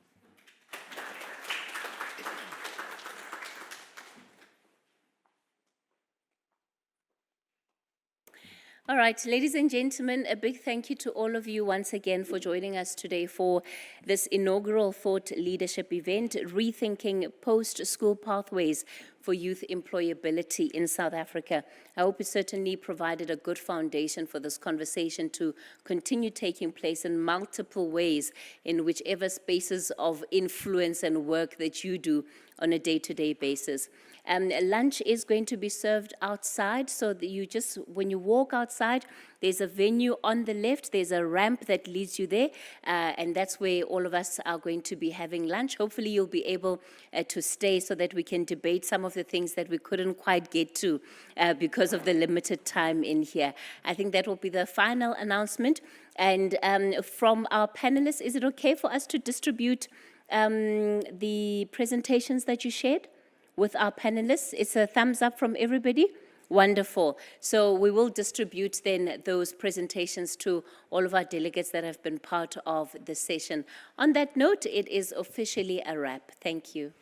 All right, ladies and gentlemen, a big thank you to all of you once again for joining us today for this inaugural thought leadership event, Rethinking Post-School Pathways for Youth Employability in South Africa. I hope it certainly provided a good foundation for this conversation to continue taking place in multiple ways in whichever spaces of influence and work that you do on a day-to-day basis. Lunch is going to be served outside, so that you just, when you walk outside, there's a venue on the left, there's a ramp that leads you there, and that's where all of us are going to be having lunch. Hopefully you'll be able to stay so that we can debate some of the things that we couldn't quite get to because of the limited time in here. I think that will be the final announcement. And from our panelists, is it okay for us to distribute the presentations that you shared with our panelists? It's a thumbs up from everybody. Wonderful. So we will distribute then those presentations to all of our delegates that have been part of the session. On that note, it is officially a wrap. Thank you.